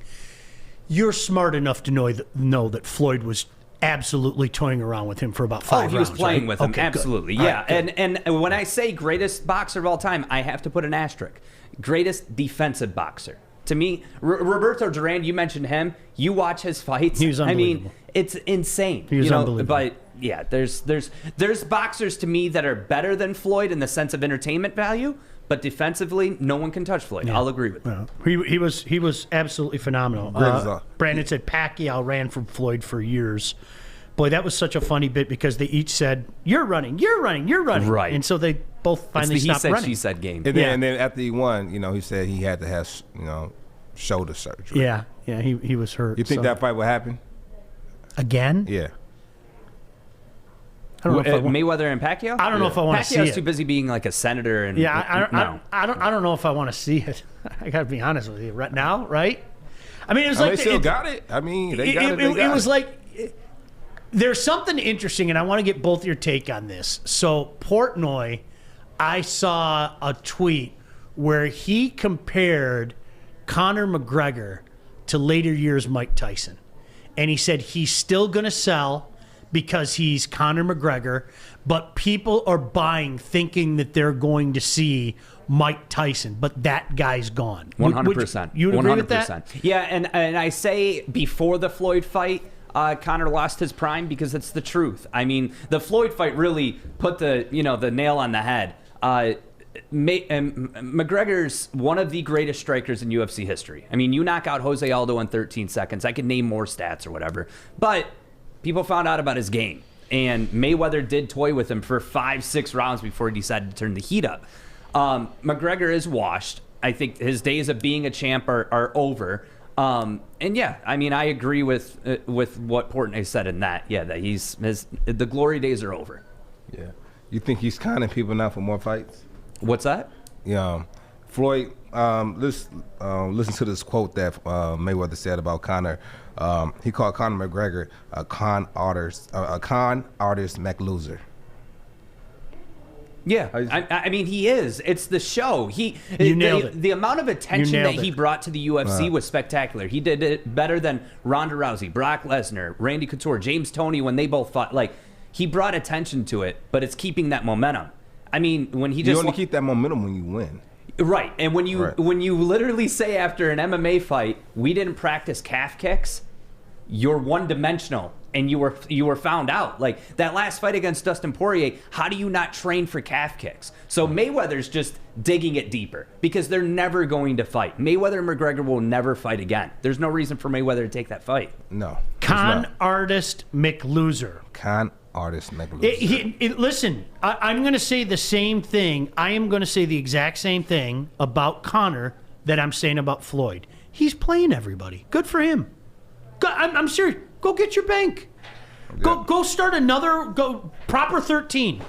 You're smart enough to know that Floyd was absolutely toying around with him for about 5 rounds. He was playing with him, Okay, absolutely. good. Yeah, Right, and when I say greatest boxer of all time, I have to put an asterisk. Greatest defensive boxer. To me, Roberto Duran, you mentioned him. You watch his fights. He was unbelievable. I mean, it's insane. He was unbelievable. But yeah, there's boxers to me that are better than Floyd in the sense of entertainment value. But defensively, no one can touch Floyd. I'll agree with that. He was absolutely phenomenal. Brandon said Pacquiao ran from Floyd for years. Boy, that was such a funny bit because they each said, "You're running, you're running, you're running." Right. And so they both finally it's the stopped running. He said, she said game. And then after he won, he said he had to have shoulder surgery. Yeah, he was hurt. You think that fight would happen again? Yeah. I don't know if Mayweather and Pacquiao? I don't know if I want to see it. Pacquiao's too busy being like a senator. And I don't know if I want to see it. I got to be honest with you right now, right? I mean, it was like they still got it. I mean, they got it. It was like there's something interesting, and I want to get both your take on this. So Portnoy, I saw a tweet where he compared Conor McGregor to later years Mike Tyson, and he said he's still going to sell because he's Conor McGregor, but people are buying thinking that they're going to see Mike Tyson, but that guy's gone. 100%. You would agree with that? Yeah, and I say before the Floyd fight, Conor lost his prime because it's the truth. I mean, the Floyd fight really put the nail on the head. McGregor's one of the greatest strikers in UFC history. I mean, you knock out Jose Aldo in 13 seconds. I could name more stats or whatever, but people found out about his game, and Mayweather did toy with him for 5-6 rounds before he decided to turn the heat up. McGregor is washed. I think his days of being a champ are over. And yeah, I mean, I agree with what Portnoy said in that. Yeah, that the glory days are over. Yeah. You think he's conning people now for more fights? What's that? Yeah. Floyd, listen to this quote that Mayweather said about Conor. He called Conor McGregor a con artist McLoser. Yeah, I mean, he is. It's the show. You nailed it. The amount of attention that he brought to the UFC was spectacular. He did it better than Ronda Rousey, Brock Lesnar, Randy Couture, James Toney when they both fought. Like, he brought attention to it, but it's keeping that momentum. I mean, when he you only keep that momentum when you win. Right, and when you literally say after an MMA fight, we didn't practice calf kicks, you're one-dimensional, and you were found out. Like that last fight against Dustin Poirier, how do you not train for calf kicks? So Mayweather's just digging it deeper because they're never going to fight. Mayweather and McGregor will never fight again. There's no reason for Mayweather to take that fight. No. Artist McLoser. Artist McLoser. Listen, I'm going to say the same thing. I am going to say the exact same thing about Conor that I'm saying about Floyd. He's playing everybody. Good for him. I'm serious. Go get your bank. Yeah. Go start another. Proper 13.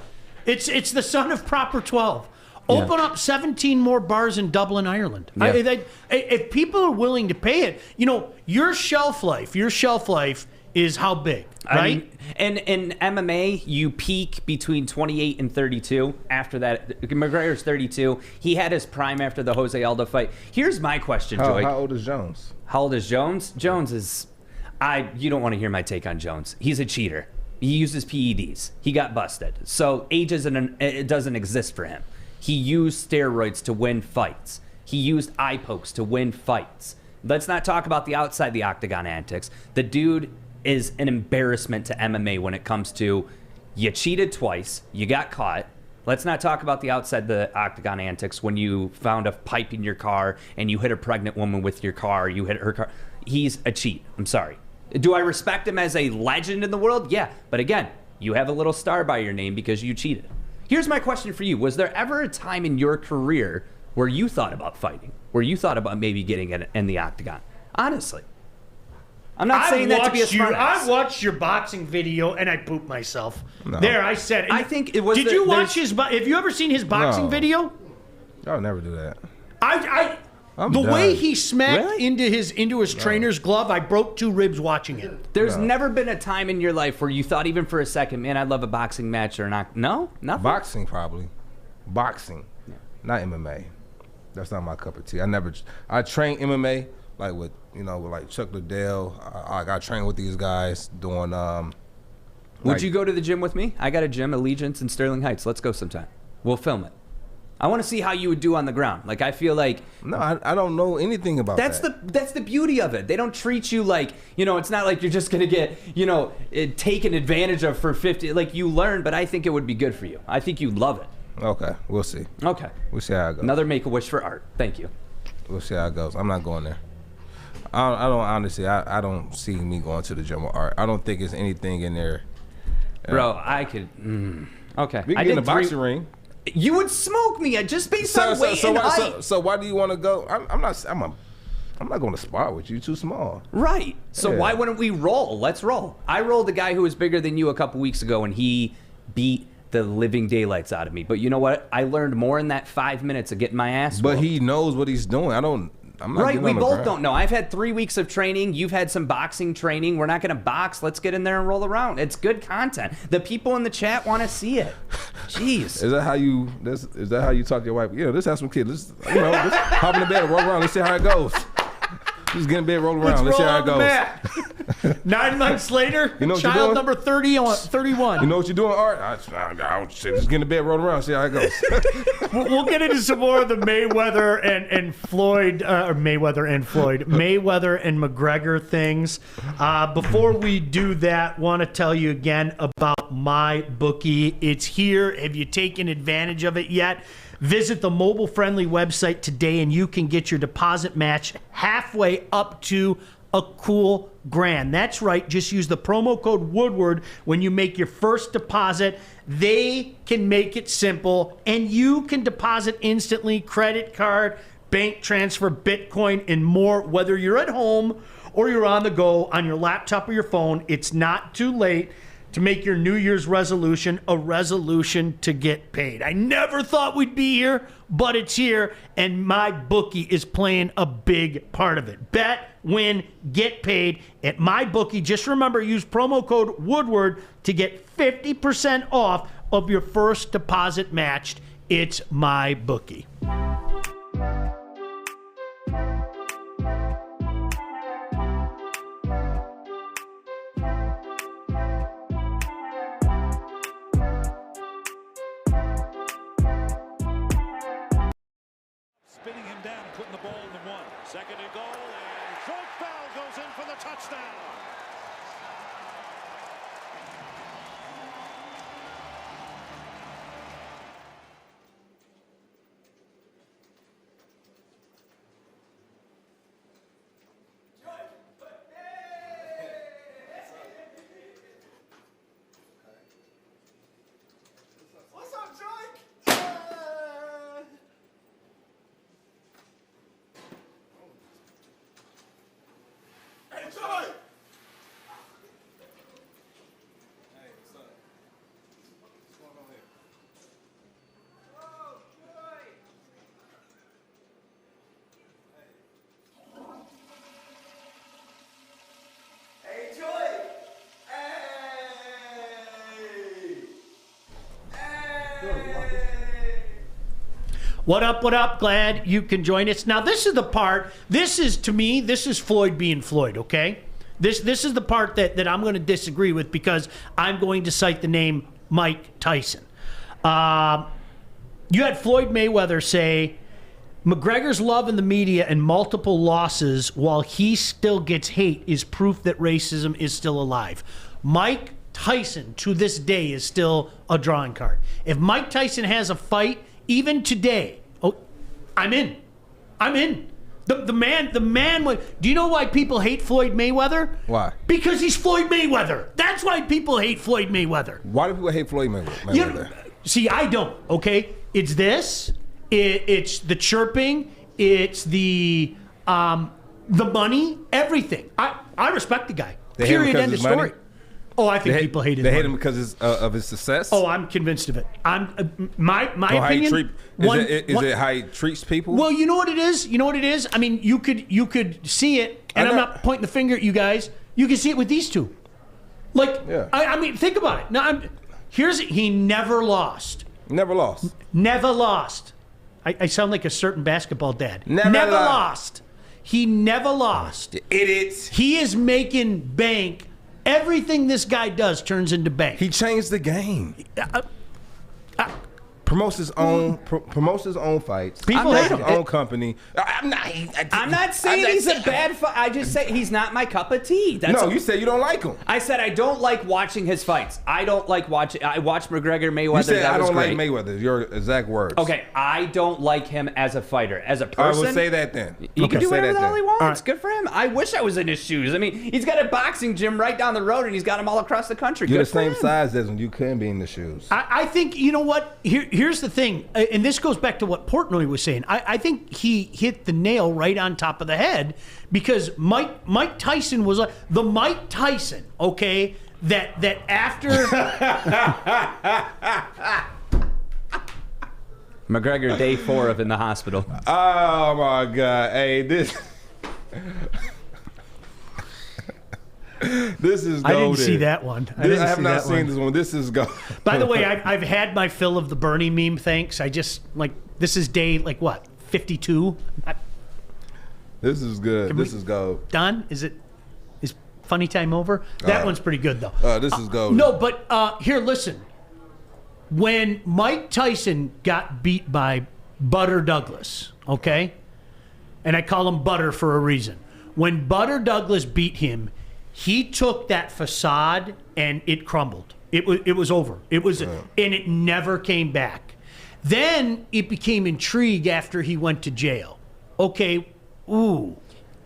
It's the son of Proper 12. Open up 17 more bars in Dublin, Ireland. Yeah. If people are willing to pay it, your shelf life is how big, right? I mean, and in MMA, you peak between 28 and 32. After that, McGregor's 32. He had his prime after the Jose Aldo fight. Here's my question, Joy. How old is Jones? How old is Jones? Jones is... You don't want to hear my take on Jones. He's a cheater. He uses PEDs. He got busted. So age it doesn't exist for him. He used steroids to win fights. He used eye pokes to win fights. Let's not talk about the outside the octagon antics. The dude is an embarrassment to MMA when it comes to you cheated twice, you got caught. Let's not talk about the outside the octagon antics when you found a pipe in your car and you hit a pregnant woman with your car, you hit her car. He's a cheat. I'm sorry. Do I respect him as a legend in the world? Yeah. But again, you have a little star by your name because you cheated. Here's my question for you. Was there ever a time in your career where you thought about fighting? Where you thought about maybe getting in the octagon? Honestly. I'm not saying that to be a smart ass. I watched your boxing video and I pooped myself. No. There, I said. I think it was. Did you watch his? Have you ever seen his boxing No. video? I would never do that. The done. way he smacked Really? into his trainer's glove, I broke 2 ribs watching it. There's never been a time in your life where you thought even for a second, man, I'd love a boxing match or not. No? Nothing? Boxing, probably. Boxing. Not MMA. That's not my cup of tea. I train MMA like with like Chuck Liddell. I train with these guys doing Would you go to the gym with me? I got a gym, Allegiance in Sterling Heights. Let's go sometime. We'll film it. I want to see how you would do on the ground. Like, I feel like... No, I don't know anything about that. That's the beauty of it. They don't treat you like, it's not like you're just going to get, taken advantage of for 50. Like, you learn, but I think it would be good for you. I think you'd love it. Okay, we'll see. Okay. We'll see how it goes. Another Make-A-Wish for Art. Thank you. We'll see how it goes. I'm not going there. I don't honestly. I don't see me going to the gym with Art. I don't think it's anything in there. Bro, I could... Okay. We can get in the boxing ring. You would smoke me just based on weight and height. So why do you want to go? I'm not going to spar with you. Too small. Right. So Yeah. why wouldn't we roll? Let's roll. I rolled a guy who was bigger than you a couple weeks ago, and he beat the living daylights out of me. But you know what? I learned more in that 5 minutes of getting my ass But whooped. he knows what he's doing. I'm not Right, getting we on the both ground. don't know. I've had 3 weeks of training. You've had some boxing training. We're not going to box. Let's get in there and roll around. It's good content. The people in the chat want to see it. Jeez. Is that how you talk to your wife? Yeah, let's have some kids. Let's hop in the bed and roll around. Let's see how it goes. Just get in bed, roll around. Let's see how it goes. 9 months later, You know what you're child doing? number 31. You know what you're doing, Art? Just get in the bed, roll around, see how it goes. We'll get into some more of the Mayweather and Floyd, or Mayweather and McGregor things. Before we do that, want to tell you again about my bookie. It's here. Have you taken advantage of it yet? Visit the mobile-friendly website today, and you can get your deposit match halfway up to a cool $1,000. That's right. Just use the promo code Woodward when you make your first deposit. They can make it simple, and you can deposit instantly, credit card, bank transfer, Bitcoin, and more. Whether you're at home or you're on the go on your laptop or your phone, it's not too late to make your New Year's resolution a resolution to get paid. I never thought we'd be here, but it's here, and my bookie is playing a big part of it. Bet, win, get paid at my bookie. Just remember, use promo code Woodward to get 50% off of your first deposit matched. It's my bookie. Spinning him down and putting the ball in the one. Second and goal, and short foul goes in for the touchdown. What up, what up? Glad you can join us. Now, this is the part, to me, this is Floyd being Floyd, okay? This is the part that I'm going to disagree with because I'm going to cite the name Mike Tyson. You had Floyd Mayweather say, McGregor's love in the media and multiple losses while he still gets hate is proof that racism is still alive. Mike Tyson, to this day, is still a drawing card. If Mike Tyson has a fight, even today, I'm in. The man. Do you know why people hate Floyd Mayweather? Why? Because he's Floyd Mayweather. That's why people hate Floyd Mayweather. Why do people hate Floyd Mayweather? See, I don't. Okay, it's this. It's the chirping. It's the money. Everything. I respect the guy. They hate him Period. because End of of his story. money? Oh, I think people hate him. They hate him because of his success. Oh, I'm convinced of it. My So how he opinion. is it how he treats people? Well, you know what it is. I mean, you could see it, and I'm not pointing the finger at you guys. You can see it with these two. Like, Yeah. I mean, think about it. Now, he never lost. Never lost. Never lost. I sound like a certain basketball dad. Never lost. He never lost. Idiots. He is making bank. Everything this guy does turns into bank. He changed the game. Promotes his own fights. People hate hate his him. own company. I'm not saying he's a bad fight. I just say he's not my cup of tea. You said you don't like him. I said I don't like watching his fights. I don't like watching. I watched McGregor Mayweather. You said that I was don't great. like Mayweather. Your exact words. Okay, I don't like him as a fighter. As a person, I will say that then. He can do Say whatever that the hell then. he wants. right. Good for him. I wish I was in his shoes. I mean, he's got a boxing gym right down the road, and he's got them all across the country. You're Good the for same him. size as him. You couldn't be in the shoes. I think, you know what? Here's the thing, and this goes back to what Portnoy was saying. I think he hit the nail right on top of the head because Mike Tyson was the Mike Tyson, okay, that after... McGregor, day 4 of in the hospital. Oh, my God. Hey, this... This is golden. I didn't see that one. I have not seen this one. This is golden. By the way, I've had my fill of the Bernie meme, thanks. I just, this is day, 52? This is good. This is gold. Done? Is funny time over? That one's pretty good, though. This is golden. No, but here, listen. When Mike Tyson got beat by Butter Douglas, okay? And I call him Butter for a reason. When Butter Douglas beat him, he took that facade and it crumbled. It was over. And it never came back. Then it became intrigue after he went to jail. Okay,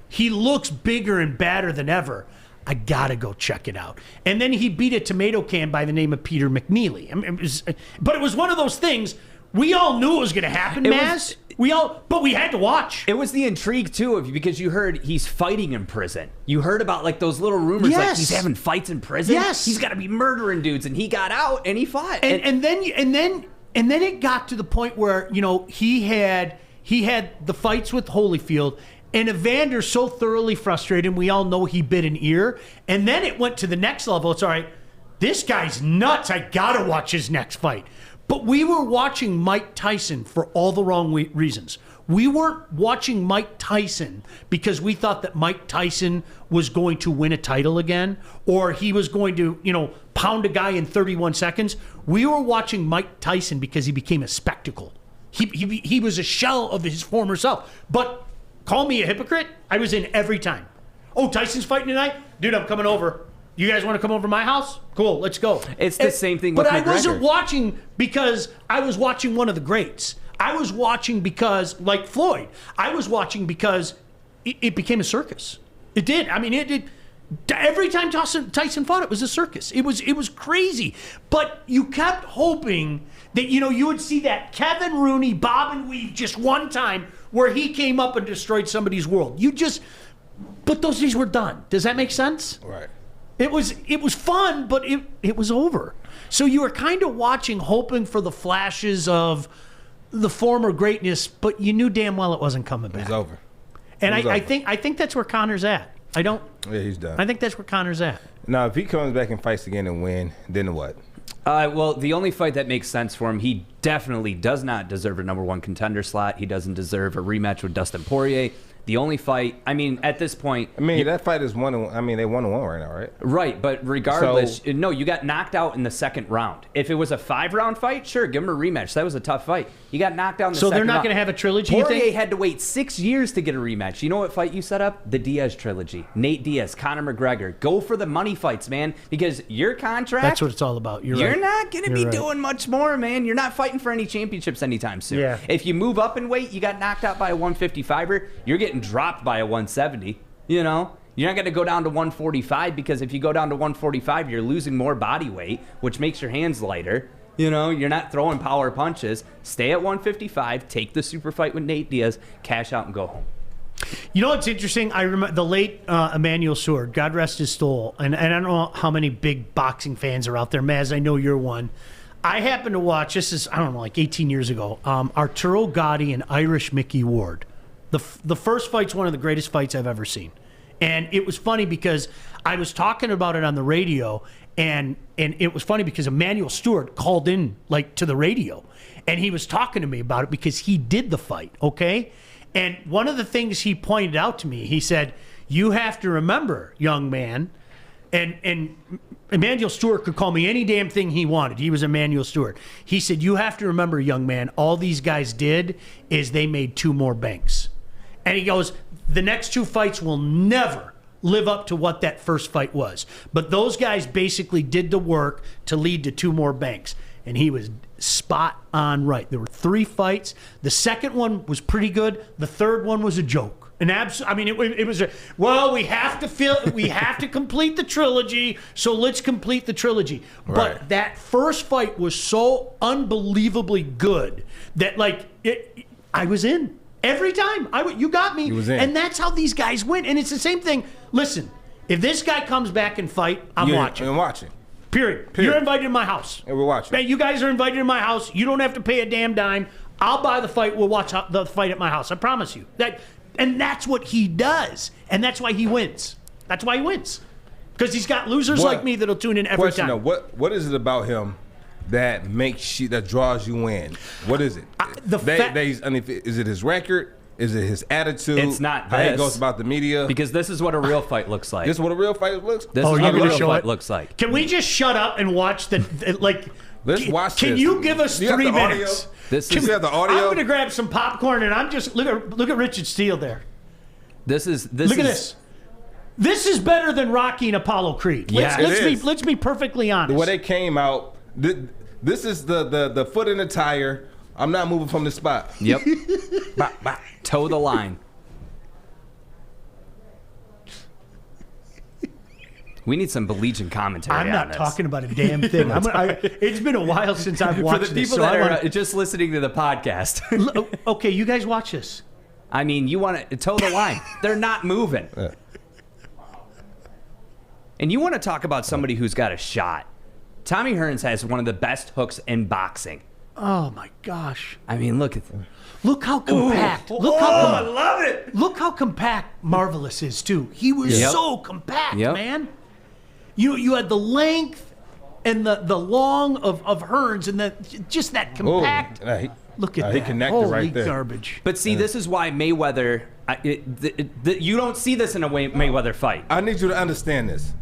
he looks bigger and badder than ever. I gotta go check it out. And then he beat a tomato can by the name of Peter McNeely. I mean, but it was one of those things. We all knew it was going to happen, Maz. But we had to watch. It was the intrigue too of you because you heard he's fighting in prison. You heard about those little rumors like he's having fights in prison. Yes, he's got to be murdering dudes, and he got out and he fought. And then it got to the point where he had the fights with Holyfield. And Evander so thoroughly frustrated, and we all know he bit an ear. And then it went to the next level. It's all right, this guy's nuts. I gotta watch his next fight. But we were watching Mike Tyson for all the wrong reasons. We weren't watching Mike Tyson because we thought that Mike Tyson was going to win a title again, or he was going to, pound a guy in 31 seconds. We were watching Mike Tyson because he became a spectacle. He was a shell of his former self. But call me a hypocrite, I was in every time. Oh, Tyson's fighting tonight? Dude, I'm coming over. You guys want to come over to my house? Cool, let's go. It's the same thing with McGregor. But I wasn't watching because I was watching one of the greats. I was watching because, like Floyd, I was watching because it became a circus. It did. I mean, it did. Every time Tyson fought, it was a circus. It was crazy. But you kept hoping that, you would see that Kevin Rooney bob and weave just one time where he came up and destroyed somebody's world. But those days were done. Does that make sense? Right. It was fun, but it was over. So you were kind of watching, hoping for the flashes of the former greatness, but you knew damn well it wasn't coming back. It was over. And I think that's where Connor's at. Yeah, he's done. I think that's where Connor's at. Now, if he comes back and fights again and win, then what? Well, the only fight that makes sense for him, he definitely does not deserve a number 1 contender slot. He doesn't deserve a rematch with Dustin Poirier. The only fight, I mean, at this point... I mean, that fight is 1-1. I mean, they 1-1 right now, right? Right, but regardless, no, you got knocked out in the second round. If it was a 5-round fight, sure, give him a rematch. That was a tough fight. You got knocked out in the second round. So they're not going to have a trilogy, you Poirier think? had to wait 6 years to get a rematch. You know what fight you set up? The Diaz trilogy. Nate Diaz, Conor McGregor. Go for the money fights, man, because your contract... That's what it's all about. You're right. not going to be doing much more, man. You're not fighting for any championships anytime soon. Yeah. If you move up in weight, you got knocked out by a 155er, you're getting dropped by a 170, you know? You're not going to go down to 145 because if you go down to 145, you're losing more body weight, which makes your hands lighter. You know, you're not throwing power punches. Stay at 155, take the super fight with Nate Diaz, cash out and go home. You know what's interesting? I remember the late Emmanuel Sword, God rest his soul, and I don't know how many big boxing fans are out there. Maz, I know you're one. I happened to watch, this is, I don't know, like 18 years ago, Arturo Gatti and Irish Mickey Ward. The first fight's one of the greatest fights I've ever seen. And it was funny because I was talking about it on the radio, and it was funny because Emmanuel Stewart called in like to the radio, and he was talking to me about it because he did the fight, okay? And one of the things he pointed out to me, he said, you have to remember, young man, and Emmanuel Stewart could call me any damn thing he wanted. He was Emmanuel Stewart. He said, you have to remember, young man, all these guys did is they made 2 more banks. And he goes, the next 2 fights will never live up to what that first fight was. But those guys basically did the work to lead to 2 more banks. And he was spot on right. There were 3 fights. The second one was pretty good. The third one was a joke. I mean, it was we have to complete the trilogy, so let's complete the trilogy. Right. But that first fight was so unbelievably good that I was in. Every time. You got me. He was in. And that's how these guys win. And it's the same thing. Listen, if this guy comes back and fight, I'm watching. I'm watching. Period. You're invited to my house. And we're watching. Man, you guys are invited to my house. You don't have to pay a damn dime. I'll buy the fight. We'll watch the fight at my house. I promise you. And that's what he does. And that's why he wins. That's why he wins. Because he's got losers like me that'll tune in every time. Though, what is it about him that that draws you in? What is it? Is it his record? Is it his attitude? It's not how this. he goes about the media. Because this is what a real fight looks like. This is what a real fight looks. This is what a real fight looks like. Can we just shut up and watch Let's watch Can this. you give us 3 minutes? You have the audio. I'm going to grab some popcorn and I'm just look at Richard Steele there. Look at this. This is better than Rocky and Apollo Creed. Let's be perfectly honest. The way they came out, this is the foot in the tire. I'm not moving from the spot. Yep. Toe the line. We need some Baligian commentary. I'm not talking about a damn thing. It's been a while since I've watched this. For the people that are just listening to the podcast. Okay, you guys watch this. I mean, you want to toe the line. They're not moving. And you want to talk about somebody who's got a shot. Tommy Hearns has one of the best hooks in boxing. Oh my gosh! I mean, look how compact. I love it. Look how compact Marvelous is too. He was so compact, man. You had the length and the long of Hearns and just that compact. Look at that. He connected Holy right there. Garbage. But see, this is why Mayweather. You don't see this in a Mayweather fight. I need you to understand this.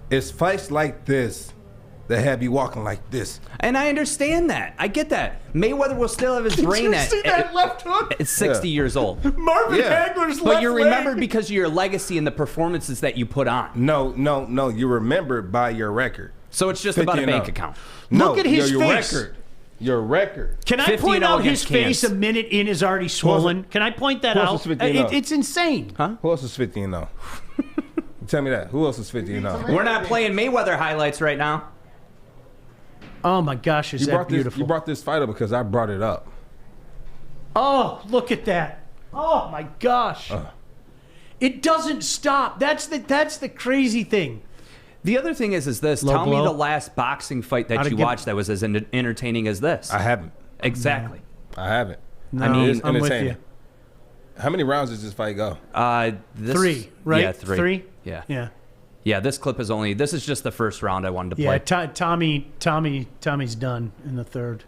It's fights like this that have you walking like this. And I understand that. I get that. Mayweather will still have his brain Did you see that left hook? It's 60 years old. Marvin Hagler's left But you're leg. remembered because of your legacy and the performances that you put on. No. You're remembered by your record. So it's just about a bank account. Look at his your face. record. Your record. Can I point out his face a minute in is already swollen? Can I point that out? It's insane. Huh? Who else is 50-0? Tell me that. Who else is 50-0? We're not playing Mayweather highlights right now. Oh my gosh, is that beautiful? You brought this fight up because I brought it up. Oh, look at that. Oh my gosh. It doesn't stop. That's the crazy thing. The other thing is this. Tell me the last boxing fight that you watched that was as entertaining as this. I haven't. Exactly. I haven't. No, I mean, I'm with you. How many rounds does this fight go? 3, right? Yeah, 3. Yeah. Yeah, this clip is this is just the first round I wanted to Yeah, play. Tommy's done in the third.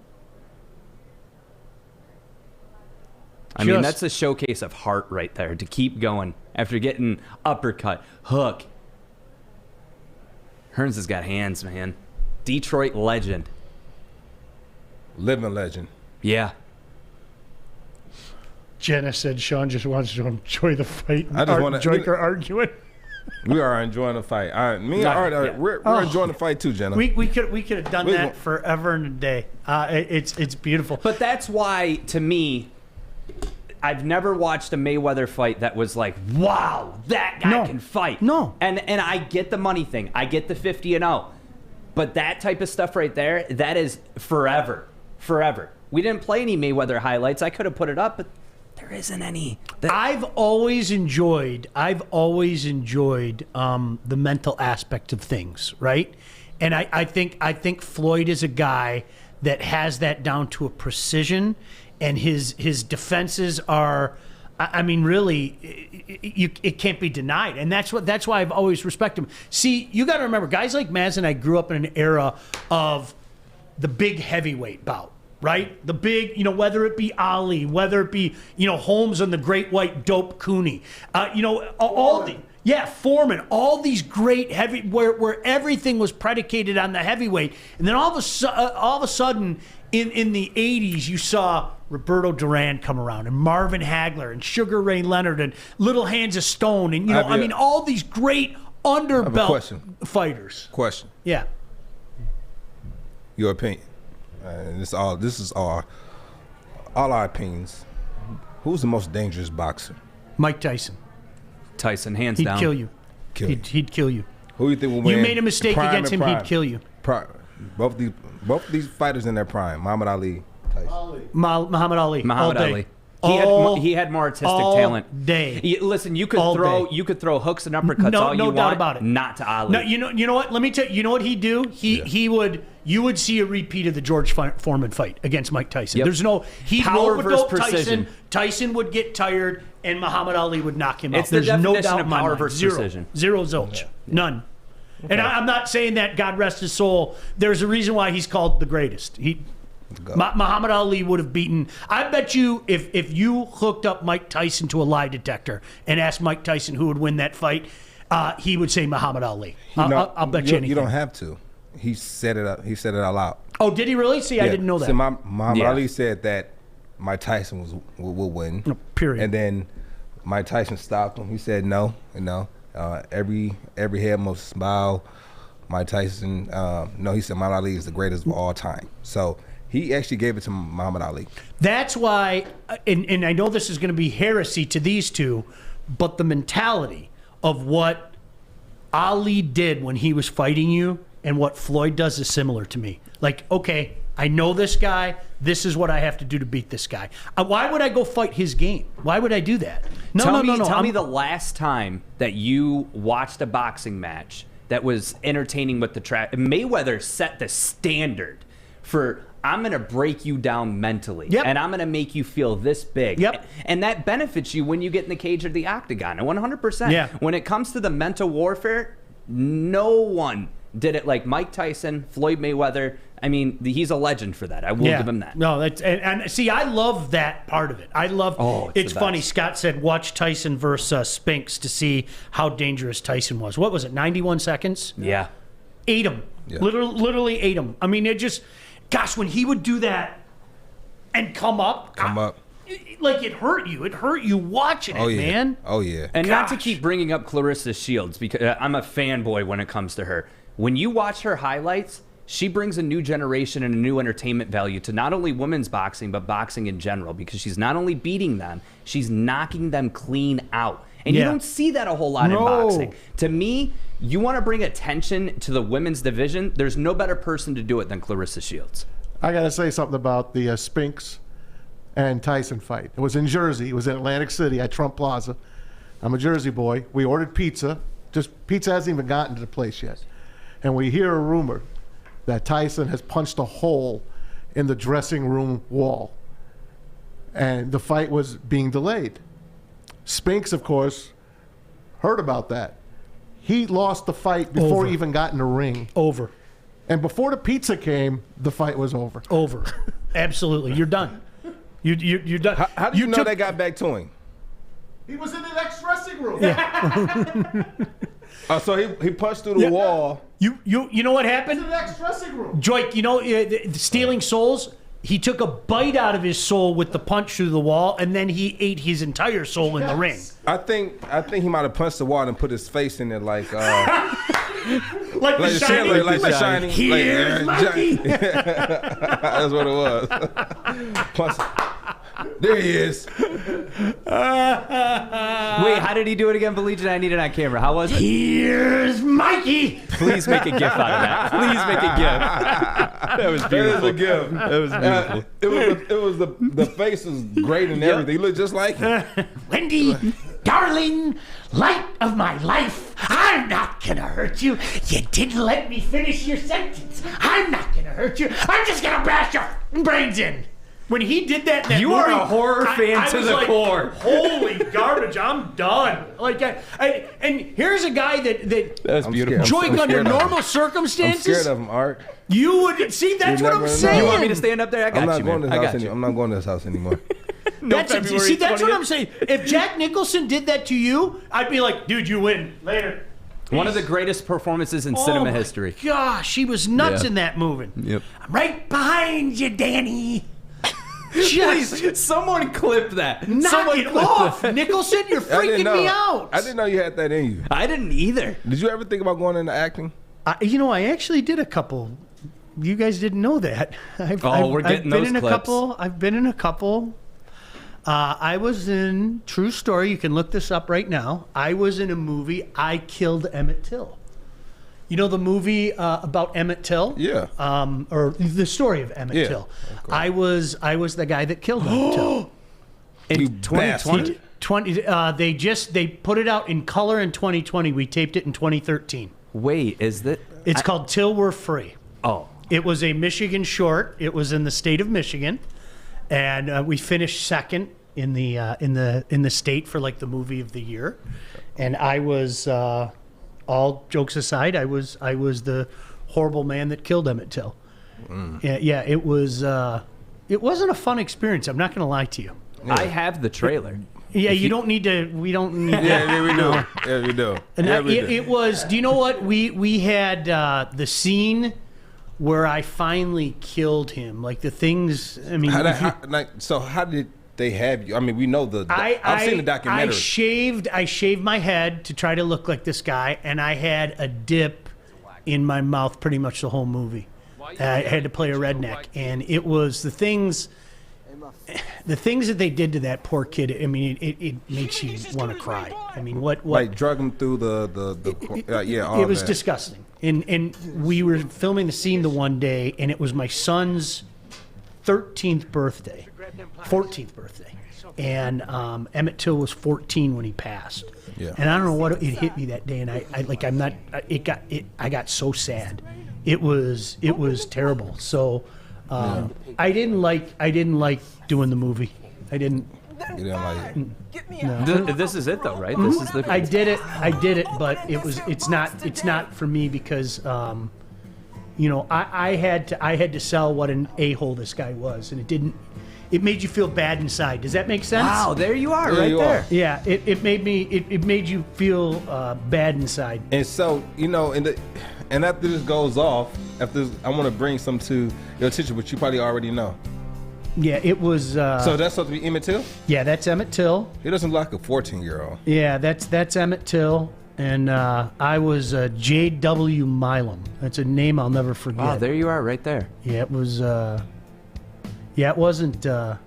I mean, that's a showcase of heart right there, to keep going after getting uppercut, hook. Hearns has got hands, man. Detroit legend. Living legend. Yeah. Jenna said Sean just wants to enjoy the fight. I just want to enjoy her arguing. We are enjoying the fight. Me and Art, we're enjoying the fight too, Jenna. We could have done that forever and a day. It's beautiful. But that's why, to me, I've never watched a Mayweather fight that was like, wow, that guy can fight. No. And I get the money thing. I get the 50-0. But that type of stuff right there, that is forever. Forever. We didn't play any Mayweather highlights. I could have put it up, but there isn't any. I've always enjoyed the mental aspect of things, right? And I think Floyd is a guy that has that down to a precision, and his defenses are, I mean, really, it can't be denied, and that's why I've always respected him. See, you got to remember, guys like Maz and I grew up in an era of the big heavyweight bout. Right? The big, whether it be Ali, whether it be, Holmes and the Great White Dope Cooney, Foreman, all these great heavy, where everything was predicated on the heavyweight. And then all of a sudden, in the 80s, you saw Roberto Duran come around, and Marvin Hagler, and Sugar Ray Leonard, and Little Hands of Stone, and, all these great underbelt fighters. Question. Yeah. Your opinion. This is all our opinions. Who's the most dangerous boxer? Mike Tyson. Tyson, hands He'd down. kill you. He'd kill you. Who do you think will win? You made a mistake against him, he'd kill you. Both these fighters in their prime, Muhammad Ali, Tyson. Muhammad Ali. Muhammad Ali. He had more artistic talent. Day. Listen, you could throw hooks and uppercuts all you want. No doubt about it. Not to Ali. No, you know what? Let me tell you. You know what he'd do? You would see a repeat of the George Foreman fight against Mike Tyson. Yep. There's no power versus precision. Tyson would get tired, and Muhammad Ali would knock him out. There's no doubt of power versus precision. Zero zilch. Yeah. None. Okay. And I'm not saying that, God rest his soul. There's a reason why he's called the greatest. Muhammad Ali would have beaten. I bet you if you hooked up Mike Tyson to a lie detector and asked Mike Tyson who would win that fight, he would say Muhammad Ali. I'll bet you anything. You don't have to. He set it up. He said it all out. Oh, did he really? See, I didn't know that. So Muhammad Ali said that Mike Tyson will win. No, period. And then Mike Tyson stopped him. He said no. Every head must bow. Mike Tyson. No, he said Muhammad Ali is the greatest of all time. So he actually gave it to Muhammad Ali. That's why, and I know this is going to be heresy to these two, but the mentality of what Ali did when he was fighting you and what Floyd does is similar to me. Like, okay, I know this guy. This is what I have to do to beat this guy. Why would I go fight his game? Why would I do that? No. Tell me the last time that you watched a boxing match that was entertaining with the Mayweather set the standard for, I'm going to break you down mentally. Yep. And I'm going to make you feel this big. Yep. And that benefits you when you get in the cage or the octagon. 100%. Yeah. When it comes to the mental warfare, no one did it like Mike Tyson, Floyd Mayweather. I mean, he's a legend for that. I will give him that. No, that's and see, I love that part of it. I love. It's funny. Scott said, "Watch Tyson versus Spinks to see how dangerous Tyson was." What was it? 91 seconds. Yeah. Ate him. Yeah. Literally ate him. I mean, it just, gosh, when he would do that and come up. Like it hurt you. It hurt you watching it, man. Oh yeah. And not to keep bringing up Clarissa Shields because I'm a fanboy when it comes to her. When you watch her highlights, she brings a new generation and a new entertainment value to not only women's boxing, but boxing in general, because she's not only beating them, she's knocking them clean out. And you don't see that a whole lot in boxing. To me, you want to bring attention to the women's division, there's no better person to do it than Clarissa Shields. I got to say something about the Spinks and Tyson fight. It was in Jersey. It was in Atlantic City at Trump Plaza. I'm a Jersey boy. We ordered pizza. Pizza hasn't even gotten to the place yet. And we hear a rumor that Tyson has punched a hole in the dressing room wall. And the fight was being delayed. Spinks, of course, heard about that. he lost the fight before Over. he even got in the ring. Over. And before the pizza came, the fight was over. Over. Absolutely. You're done. You're done. How do you know they got back to him? He was in the next dressing room. So he punched through the wall. You know what In happened? the next dressing room. Joik, you know, stealing souls, he took a bite out of his soul with the punch through the wall, and then he ate his entire soul in the ring. I think he might have punched the wall and put his face in it like Like the Shining. like the Shining. Here's Mikey. That's what it was. Punch. There he is. Wait, how did he do it again, Baligian? I need it on camera. How was it? Here's Mikey. Please make a gif out of that. Please make a gif. That was beautiful. That is a gift. That was beautiful. It was the face was great and everything. He looked just like him. Wendy, darling, light of my life, I'm not gonna hurt you. You didn't let me finish your sentence. I'm not gonna hurt you. I'm just gonna bash your brains in. When he did that, in that You movie, are a horror fan I to was the like, core. Holy garbage! I'm done. Like, and here's a guy that That's beautiful. Joik under scared of him. normal I'm circumstances. scared of him, Art. You would see. That's You what I'm never know. saying. You want me to stand up there? I got I'm not you, going to man. this I house got you. anymore. I'm not going to this house anymore. February That's what 20th. I'm saying. If Jack Nicholson did that to you, I'd be like, dude, you win. Later. One of the greatest performances in Oh cinema my history. Gosh, he was nuts Yeah. in that movie. Yep. I'm right behind you, Danny. Please, someone clip that. Knock Someone it clip off, that. Nicholson. You're freaking me out. I didn't know you had that in you. I didn't either. Did you ever think about going into acting? I actually did a couple. You guys didn't know that. We're getting those clips. I've been in a couple. I was in, true story, you can look this up right now. I was in a movie, I Killed Emmett Till. You know the movie about Emmett Till? Yeah. Or the story of Emmett Till. I was the guy that killed Emmett Till. In 2020? 20, they put it out in color in 2020. We taped it in 2013. Wait, is that? It's called Till We're Free. Oh. It was a Michigan short. It was in the state of Michigan, and we finished second in the state for like the movie of the year. And I was, all jokes aside, I was the horrible man that killed Emmett Till. Yeah, it was. It wasn't a fun experience. I'm not going to lie to you. I have the trailer. Yeah, you don't need to. We don't need. Yeah, we do. Yeah, we do. And Yeah, we do. it was. Do you know what we had the scene where I finally killed him? Like the things. I mean, How did they have you? I mean, we know I've seen the documentary. I shaved my head to try to look like this guy, and I had a dip in my mouth pretty much the whole movie. I had to play a redneck, and it was the things that they did to that poor kid. I mean, it makes you want to cry. I mean, what? Like drug him through all It was that. disgusting. And we were filming the scene the one day, and it was my son's 14th birthday. And Emmett Till was 14 when he passed. Yeah. And I don't know what it hit me that day, and I got so sad. It was terrible. So I didn't like doing the movie. I didn't. You didn't like it. This is it though, right? This is the. I did it, but it's not for me because I had to sell what an a-hole this guy was, and it made you feel bad inside. Does that make sense? Wow, there you are, There right you there. are. Yeah, it made you feel bad inside. And so, and after this goes off, I want to bring some to your attention, which you probably already know. Yeah, it was. So that's supposed to be Emmett Till? Yeah, that's Emmett Till. He doesn't look like a 14-year-old. Yeah, that's Emmett Till, and I was J.W. Milam. That's a name I'll never forget. Wow, there you are, right there. Yeah, it was. It wasn't. I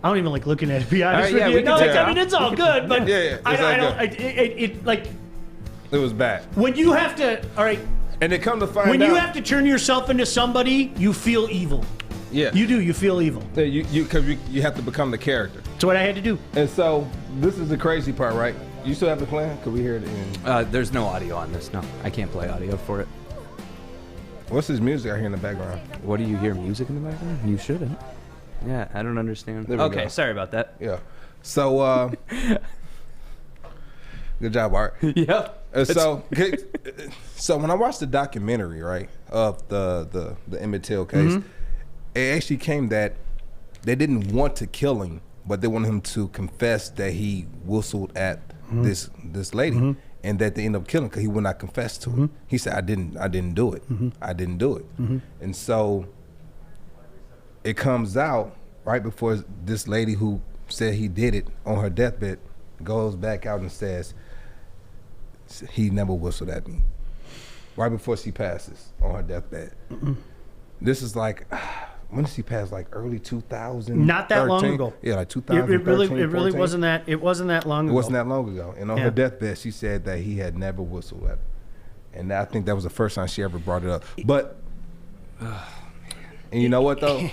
don't even like looking at it. To be honest All right, yeah, with we you. can take it I out. mean, it's all good, but Yeah, it's all I don't. good. It like It was bad. when you have to. All right. And they come to find When out. you have to turn yourself into somebody, you feel evil. Yeah. You do. You feel evil. Because you have to become the character. That's what I had to do. And so this is the crazy part, right? You still have the plan? Could we hear it in? There's no audio on this. No, I can't play audio for it. What's this music I hear in the background? What do you hear? Music in the background? You shouldn't. Yeah, I don't understand. There we Okay, go. sorry about that. Yeah. So, good job, Art. Yep. So when I watched the documentary, right, of the Emmett Till case, it actually came that they didn't want to kill him, but they wanted him to confess that he whistled at this lady, and that they ended up killing because he would not confess to it. He said, "I didn't do it. I didn't do it." And so it comes out right before this lady who said he did it on her deathbed goes back out and says, "He never whistled at me." Right before she passes on her deathbed. This is like, when did she pass? Like early 2000? Not that long ago. Yeah, like 2013, It really wasn't that. It wasn't that long ago. It wasn't that long ago. And on her deathbed, she said that he had never whistled at her. And I think that was the first time she ever brought it up. But, and you know what though?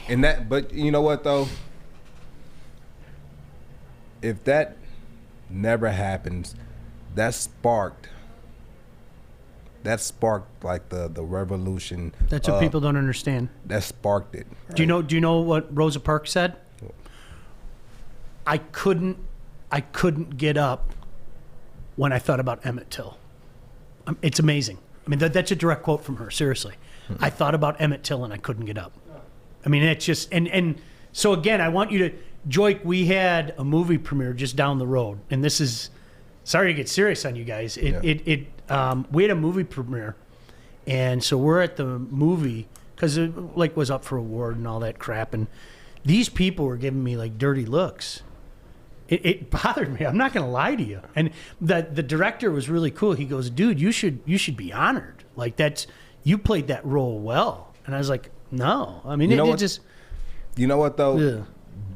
But you know what though? If that never happens, that sparked like the revolution. That's what people don't understand. That sparked it. Right? Do you know what Rosa Parks said? I couldn't get up when I thought about Emmett Till. It's amazing. I mean, that's a direct quote from her. Seriously, I thought about Emmett Till and I couldn't get up. I mean, it's just and so again, I want you to, Joik. We had a movie premiere just down the road, and this is, sorry to get serious on you guys. We had a movie premiere, and so we're at the movie because it was up for award and all that crap, and these people were giving me like dirty looks. It bothered me. I'm not gonna lie to you. And the director was really cool. He goes, "Dude, you should be honored. Like you played that role well." And I was like, "No, I mean, you know what though." Yeah.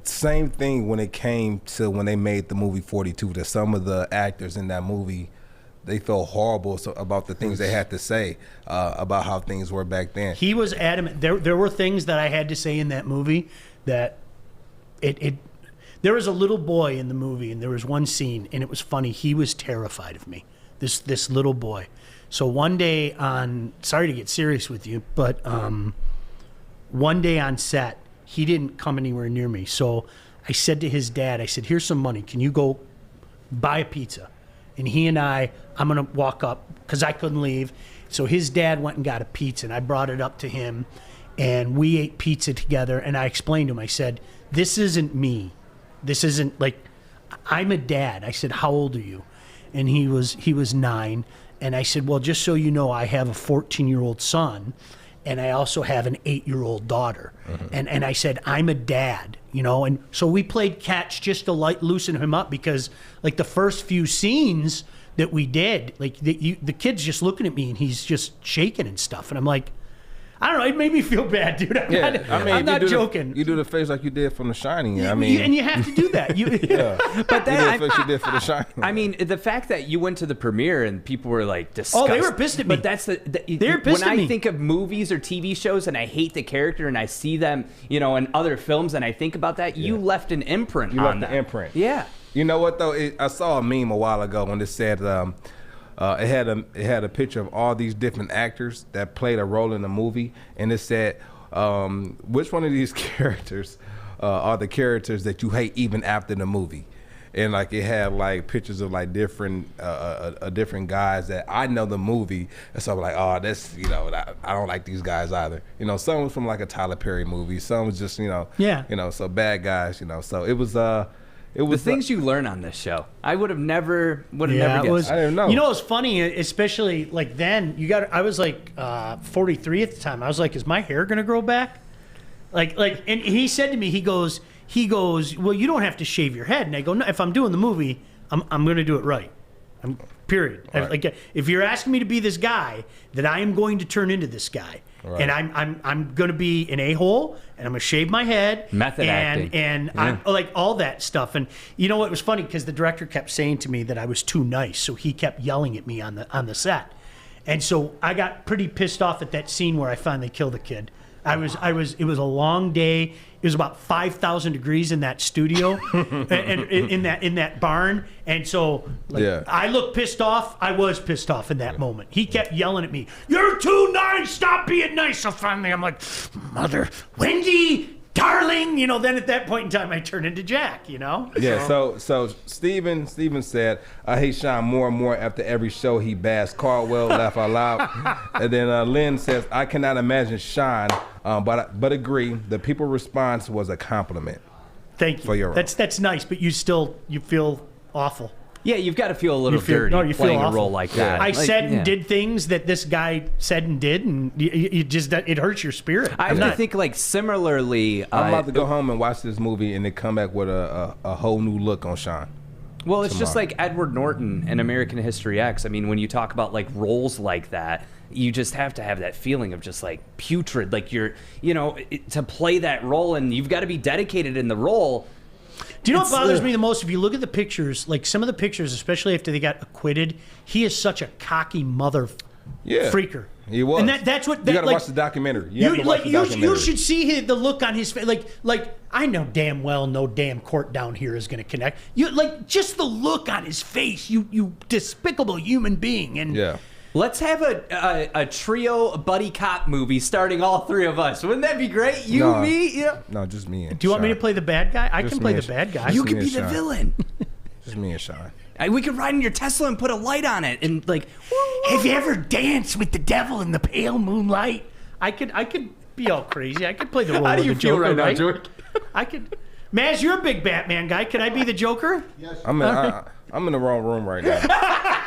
Same thing when it came to when they made the movie 42, that some of the actors in that movie, they felt horrible about the things they had to say about how things were back then. He was adamant. There were things that I had to say in that movie that there was a little boy in the movie, and there was one scene, and it was funny. He was terrified of me, this little boy. So one day sorry to get serious with you, but one day on set, he didn't come anywhere near me. So I said to his dad, I said, "Here's some money. Can you go buy a pizza?" And I'm going to walk up because I couldn't leave. So his dad went and got a pizza, and I brought it up to him, and we ate pizza together. And I explained to him, I said, "This isn't me. This isn't like, I'm a dad." I said, "How old are you?" And he was 9. And I said, "Well, just so you know, I have a 14-year-old son. And I also have an 8-year-old daughter." And I said, "I'm a dad, you know." And so we played catch just to loosen him up, because like the first few scenes that we did, like the kid's just looking at me and he's just shaking and stuff. And I'm like, I don't know, it made me feel bad, dude. I'm not joking. You do the face like you did from The Shining. And you have to do that. But that, you did for The Shining. I mean, the fact that you went to the premiere and people were like disgusted. Oh, they were pissed at me. But that's they're pissed at me. When I think of movies or TV shows and I hate the character and I see them, in other films and I think about that, you left an imprint on them. You left an imprint. Yeah. You know what though? I saw a meme a while ago when it said it had a picture of all these different actors that played a role in the movie, and it said, which one of these characters are the characters that you hate even after the movie? And like it had like pictures of like different guys that I know the movie, and so I'm like, oh, that's I don't like these guys either. Some was from like a Tyler Perry movie, some was just so bad guys. So it was. It was the things you learn on this show. I would have never guessed. I didn't know. You know, it's funny, especially like then. I was like 43 at the time. I was like, is my hair gonna grow back? Like, and he said to me, he goes, well, you don't have to shave your head. And I go, no, if I'm doing the movie, I'm gonna do it right. Period. Right. Like, if you're asking me to be this guy, then I am going to turn into this guy. Right. And I'm going to be an a-hole, and I'm going to shave my head. Method acting. And I'm like all that stuff. And you know what was funny? Because the director kept saying to me that I was too nice, so he kept yelling at me on the set. And so I got pretty pissed off at that scene where I finally killed the kid. It was a long day. It was about 5,000 degrees in that studio and in that barn. And so I looked pissed off. I was pissed off in that moment. He kept yelling at me, "You're too nice. Stop being nice." So finally I'm like, "Mother, Wendy, darling, then at that point in time I turn into Jack, Yeah, so Steven said, I hate Sean more and more after every show he bashed Caldwell, laugh out loud. And then Lynn says, I cannot imagine Sean, but agree, the people response was a compliment. Thank you. For your that's nice, but you feel awful. Yeah, you've got to feel a little dirty playing a role like that. I said and did things that this guy said and did, and it hurts your spirit. I have to think like similarly. I'm about to go home and watch this movie and then come back with a whole new look on Sean. Well, it's just like Edward Norton in American History X. I mean, when you talk about like roles like that, you just have to have that feeling of just like putrid, like you're, to play that role, and you've got to be dedicated in the role. Do you know what bothers me the most? If you look at the pictures, like some of the pictures, especially after they got acquitted, he is such a cocky freaker. He was. And that's what... You got to watch the documentary. You should see the look on his face. Like I know damn well no damn court down here is going to connect. Just the look on his face, you despicable human being. And yeah. Let's have a trio buddy cop movie starting all three of us. Wouldn't that be great? Me? Yeah. No, just me and Do you want Sean. me to play the bad guy? I can play the bad guy. You can be the villain. Just me and Sean. We could ride in your Tesla and put a light on it and like. Have you ever danced with the devil in the pale moonlight? I could be all crazy. I could play the role of the Joker. How do you feel right now, George? I could. Maz, you're a big Batman guy. Could I be the Joker? Yes. I'm in the wrong room right now.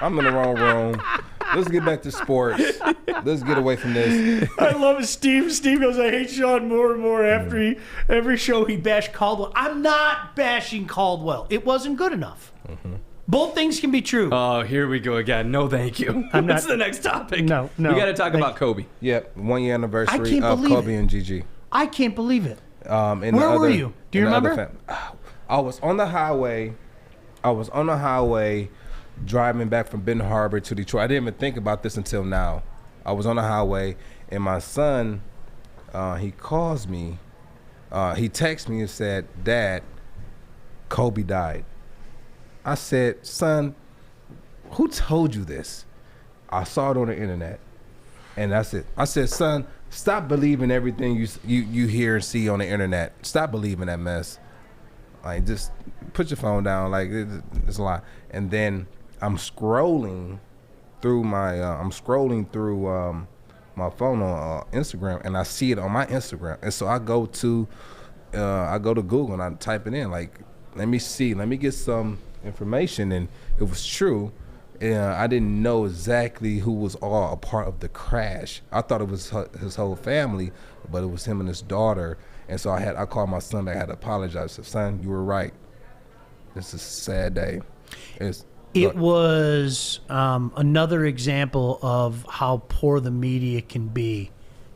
I'm in the wrong room. Let's get back to sports. Let's get away from this. I love it. Steve goes, I hate Sean more and more after every show he bashed Caldwell. I'm not bashing Caldwell. It wasn't good enough. Mm-hmm. Both things can be true. Oh, here we go again. No, thank you. What's the next topic? No. We got to talk about Kobe. Yep, 1 year anniversary of Kobe and Gigi. I can't believe it. Where were you? Do you remember? I was on the highway. Driving back from Benton Harbor to Detroit. I didn't even think about this until now. I was on the highway, and my son, he calls me. He texts me and said, Dad, Kobe died. I said, son, who told you this? I saw it on the internet, and that's it. I said, son, stop believing everything you hear and see on the internet. Stop believing that mess. Like, just put your phone down. Like, it's a lot. And then I'm scrolling through my my phone on Instagram, and I see it on my Instagram, and so I go to Google and I type it in, like, let me get some information, and it was true. I didn't know exactly who was all a part of the crash. I thought it was his whole family, but it was him and his daughter. And so I called my son back. I had to apologize. I said, son, you were right. This is a sad day. It was another example of how poor the media can be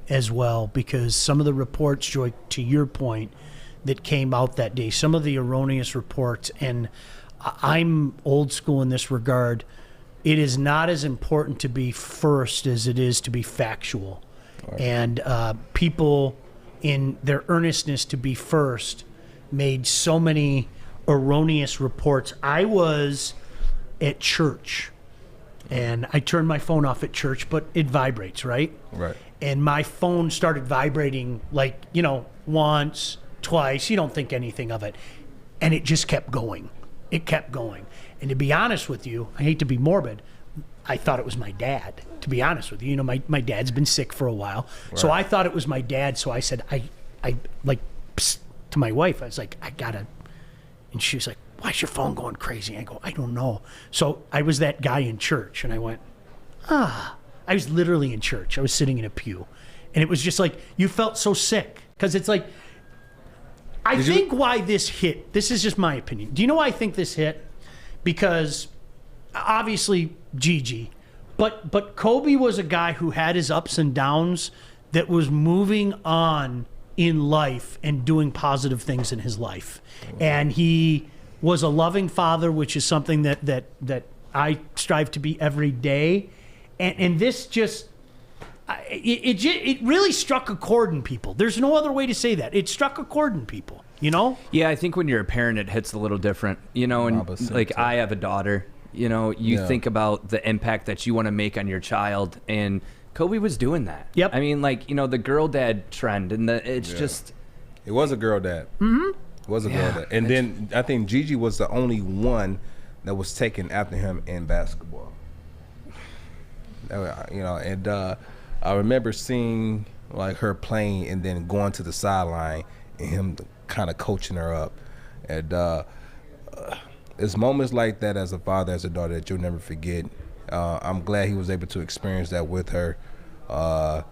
as well, because some of the reports, Joy, to your point, that came out that day, some of the erroneous reports, and I'm old school in this regard, it is not as important to be first as it is to be factual. Right. And people, in their earnestness to be first, made so many erroneous reports. I was at church, and I turned my phone off at church, but it vibrates, right? Right. And my phone started vibrating, like, once, twice. You don't think anything of it. And it just kept going. It kept going. And to be honest with you, I hate to be morbid, I thought it was my dad, to be honest with you. My dad's been sick for a while. Right. So I thought it was my dad. So I said, I like, psst, to my wife, I was like, I gotta. And she was like, why's your phone going crazy? I go, I don't know. So I was that guy in church, and I went, I was literally in church. I was sitting in a pew. And it was just like, you felt so sick. Because it's like, I think why this hit, this is just my opinion. Do you know why I think this hit? Because obviously Gigi, but Kobe was a guy who had his ups and downs, that was moving on in life and doing positive things in his life. And he was a loving father, which is something that I strive to be every day. And this just, it really struck a chord in people. There's no other way to say that. It struck a chord in people, Yeah, I think when you're a parent, it hits a little different, and like I have a daughter, you think about the impact that you want to make on your child, and Kobe was doing that. Yep. I mean, like, the girl dad trend, and it's just. It was a girl dad. Mm-hmm. It was a girl dad. And then I think Gigi was the only one that was taken after him in basketball. And I remember seeing like her playing and then going to the sideline and him kind of coaching her up. And it's moments like that as a father, as a daughter, that you'll never forget. I'm glad he was able to experience that with her. Heart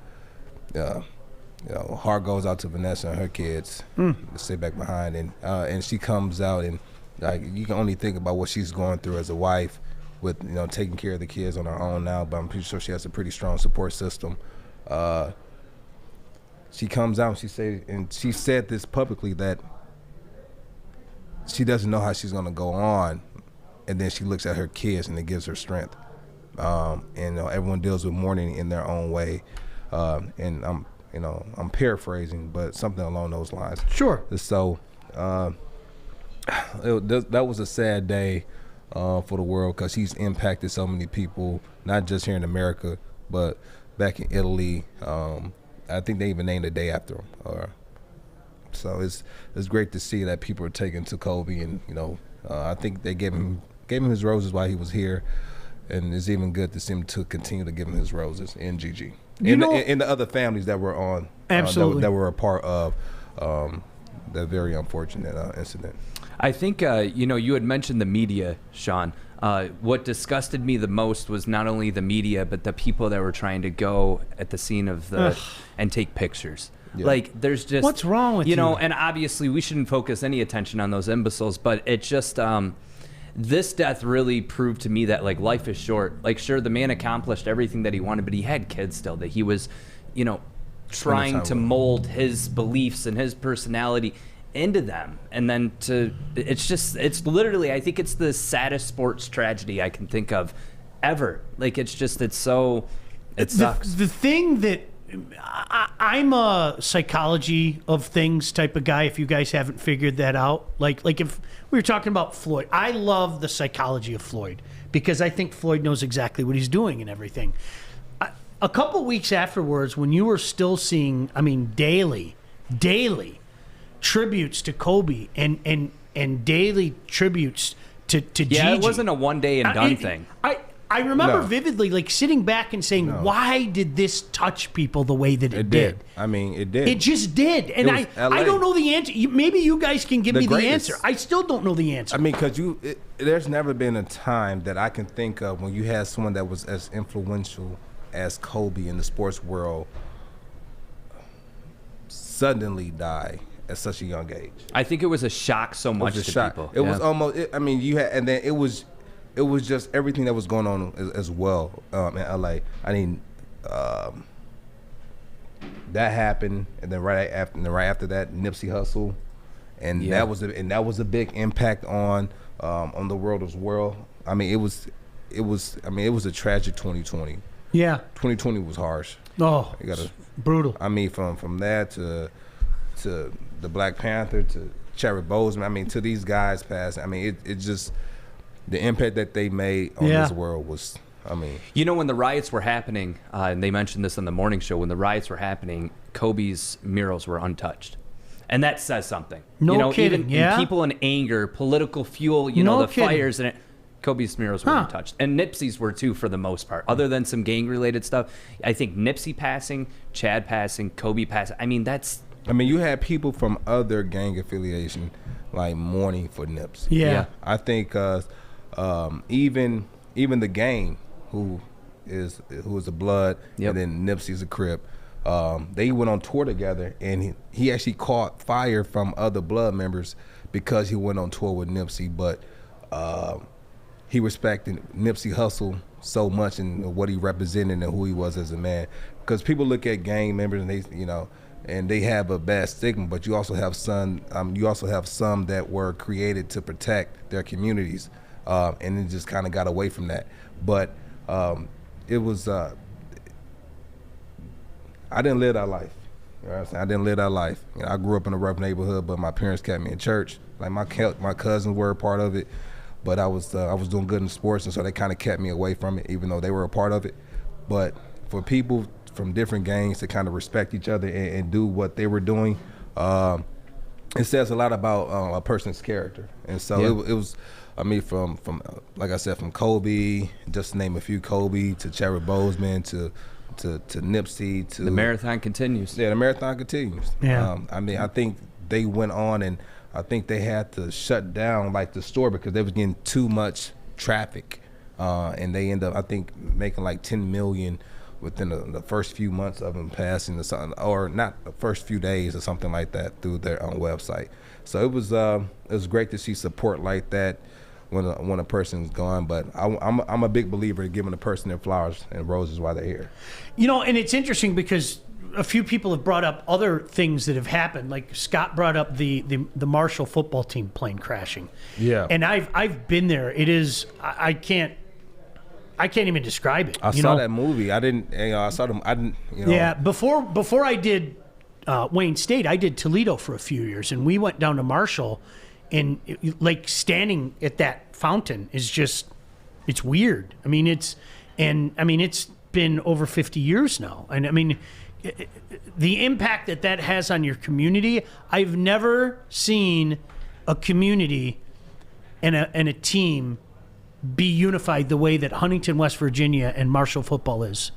goes out to Vanessa and her kids to sit back behind, and she comes out, and like you can only think about what she's going through as a wife, with taking care of the kids on her own now. But I'm pretty sure she has a pretty strong support system. She comes out and she said this publicly, that she doesn't know how she's going to go on, and then she looks at her kids and it gives her strength. And everyone deals with mourning in their own way, and I'm paraphrasing, but something along those lines. Sure. So that was a sad day for the world, because he's impacted so many people, not just here in America, but back in Italy. I think they even named the day after him. So it's great to see that people are taking to Kobe, and I think they gave him his roses while he was here, and it's even good to see him to continue to give him his roses in GG. And the other families that were on, absolutely, that were a part of that very unfortunate incident. I think you had mentioned the media, Sean. What disgusted me the most was not only the media, but the people that were trying to go at the scene of and take pictures. Yeah. Like, there's just, what's wrong with you? And obviously we shouldn't focus any attention on those imbeciles, but it just this death really proved to me that, like, life is short. Like, sure, the man accomplished everything that he wanted, but he had kids still that he was, trying to mold his beliefs and his personality into them. And then it's literally, I think it's the saddest sports tragedy I can think of ever. Like, it sucks. The thing that I'm a psychology of things type of guy, if you guys haven't figured that out. Like if we were talking about Floyd, I love the psychology of Floyd, because I think Floyd knows exactly what he's doing and everything. A couple weeks afterwards, when you were still seeing, daily tributes to Kobe and daily tributes to Gigi. Yeah, it wasn't a one day and done thing. I remember vividly, like, sitting back and saying, why did this touch people the way that it did? It did. It just did. And I don't know the answer. Maybe you guys can give me the answer. I still don't know the answer. Because there's never been a time that I can think of when you had someone that was as influential as Kobe in the sports world suddenly die at such a young age. I think it was a shock so much to people. It was almost, you had, and then it was just everything that was going on as well in LA. That happened, and then right after that, Nipsey Hussle, and that was a big impact on the world as well. It was a tragic 2020. Yeah, 2020 was harsh. Oh, brutal. From that to the Black Panther to Chadwick Boseman. To these guys passed. It just, the impact that they made on this world was, when the riots were happening, and they mentioned this on the morning show, when the riots were happening, Kobe's murals were untouched. And that says something. No kidding, even people in anger, political fuel, the fires, and Kobe's murals were untouched. And Nipsey's were too, for the most part. Other than some gang-related stuff, I think Nipsey passing, Chad passing, Kobe passing, you had people from other gang affiliation, like, mourning for Nips. Yeah. I think even the Game, who is a Blood, and then Nipsey's a Crip, they went on tour together, and he actually caught fire from other Blood members because he went on tour with Nipsey, but he respected Nipsey Hussle so much and what he represented and who he was as a man. Because people look at gang members and they have a bad stigma, but you also have some that were created to protect their communities, and it just kind of got away from that. But it was I didn't live that life. You know what I'm saying? I didn't live that life. I grew up in a rough neighborhood, but my parents kept me in church. Like, my cousins were a part of it, but I was doing good in sports, and so they kind of kept me away from it, even though they were a part of it. But for people from different gangs to kind of respect each other and do what they were doing, it says a lot about a person's character. And so it was, I mean, from like I said, from Kobe, just to name a few, Kobe to Chadwick Boseman to Nipsey to the marathon continues. Yeah, the marathon continues. Yeah. I mean, I think they went on, and I think they had to shut down like the store because they was getting too much traffic, and they end up, I think, making like $10 million within the first few months of them passing or something, or not the first few days or something like that through their own website. So it was great to see support like that when a person's gone. But I'm a big believer in giving a person their flowers and roses while they're here. You know, and it's interesting because a few people have brought up other things that have happened. Like Scott brought up the Marshall football team plane crashing. Yeah. And I've been there. It is, I can't even describe it. I saw that movie. I didn't. I saw them. I didn't. Yeah. Before I did Wayne State, I did Toledo for a few years, and we went down to Marshall, and like standing at that fountain is just, it's weird. I mean, it's been over 50 years now, and I mean, the impact that has on your community. I've never seen a community and a team be unified the way that Huntington, West Virginia and Marshall football is.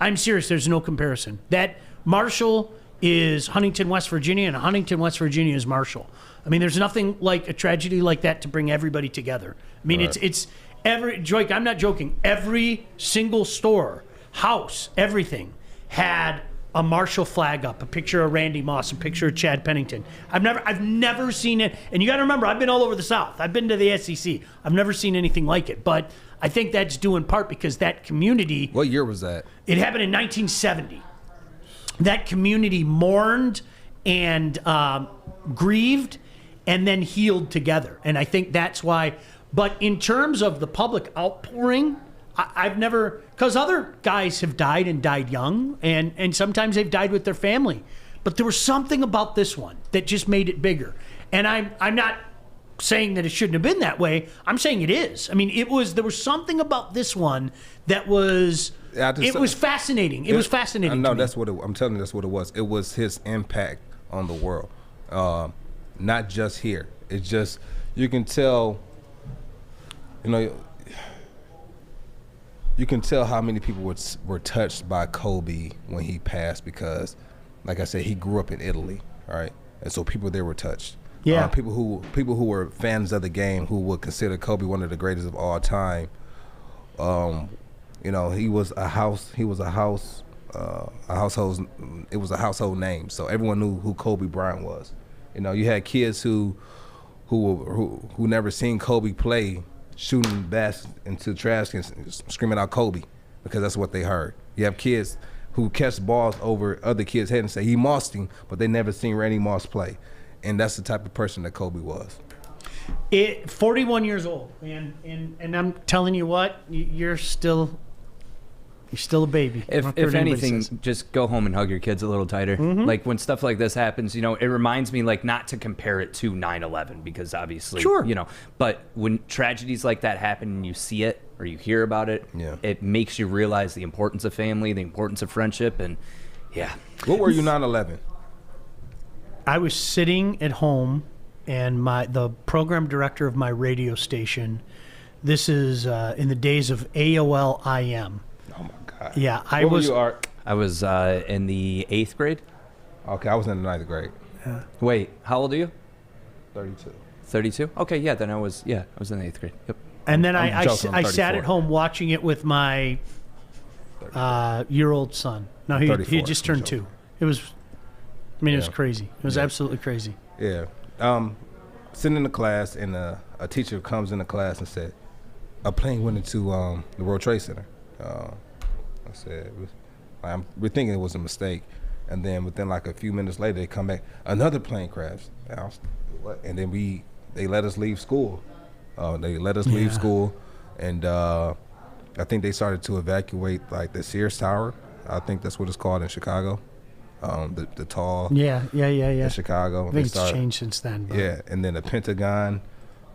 I'm serious, there's no comparison. That Marshall is Huntington, West Virginia, and Huntington, West Virginia is Marshall. I mean, there's nothing like a tragedy like that to bring everybody together. I mean, Right. it's Joik, I'm not joking, every single store, house, everything had a Marshall flag up, a picture of Randy Moss, a picture of Chad Pennington. I've never seen it. And you got to remember, I've been all over the South. I've been to the SEC. I've never seen anything like it. But I think that's due in part because that community. What year was that? It happened in 1970. That community mourned and grieved and then healed together. And I think that's why. But in terms of the public outpouring, I've never, because other guys have died and died young, and sometimes they've died with their family. But there was something about this one that just made it bigger. And I'm not saying that it shouldn't have been that way. I'm saying it is. I mean, there was something about this one that was, it was fascinating. It was fascinating. No, to me. that's what I'm telling you. That's what it was. It was his impact on the world, not just here. It's just, you can tell, you can tell how many people were touched by Kobe when he passed because, like I said, he grew up in Italy, all right? And so people there were touched. Yeah. People who were fans of the game who would consider Kobe one of the greatest of all time. He was a household name. So everyone knew who Kobe Bryant was. You had kids who never seen Kobe play, shooting bats into trash cans, screaming out Kobe because that's what they heard. You have kids who catch balls over other kids' head and say he mossed him, but they never seen Randy Moss play, and that's the type of person that Kobe was. 41 years old, man, and I'm telling you what, you're still a baby. If anything, just go home and hug your kids a little tighter. Mm-hmm. Like when stuff like this happens, it reminds me like not to compare it to 9/11 because obviously, Sure. But when tragedies like that happen and you see it or you hear about it, Yeah. it makes you realize the importance of family, the importance of friendship, and yeah. What were you 9/11? I was sitting at home, and the program director of my radio station. This is in the days of AOL IM. Oh my God. Yeah, What were you, Art? I was in the 8th grade. Okay, I was in the 9th grade. Wait, how old are you? 32. 32? Okay, yeah, then I was in the 8th grade. Yep. And then I'm I joking, I'm sat 34. at home watching it with my year-old son. No, he 34, had just turned I'm joking. 2. It was, it was Yeah. crazy. It was absolutely crazy. Yeah. Sitting in the class, and a teacher comes in the class and said, a plane went into the World Trade Center. I said, we're thinking it was a mistake. And then within like a few minutes later, they come back, another plane crashed. And then they let us leave school. Leave school. And I think they started to evacuate like the Sears Tower. I think that's what it's called in Chicago. The tall Yeah. in Chicago. I think it's changed since then. But. Yeah, and then the Pentagon.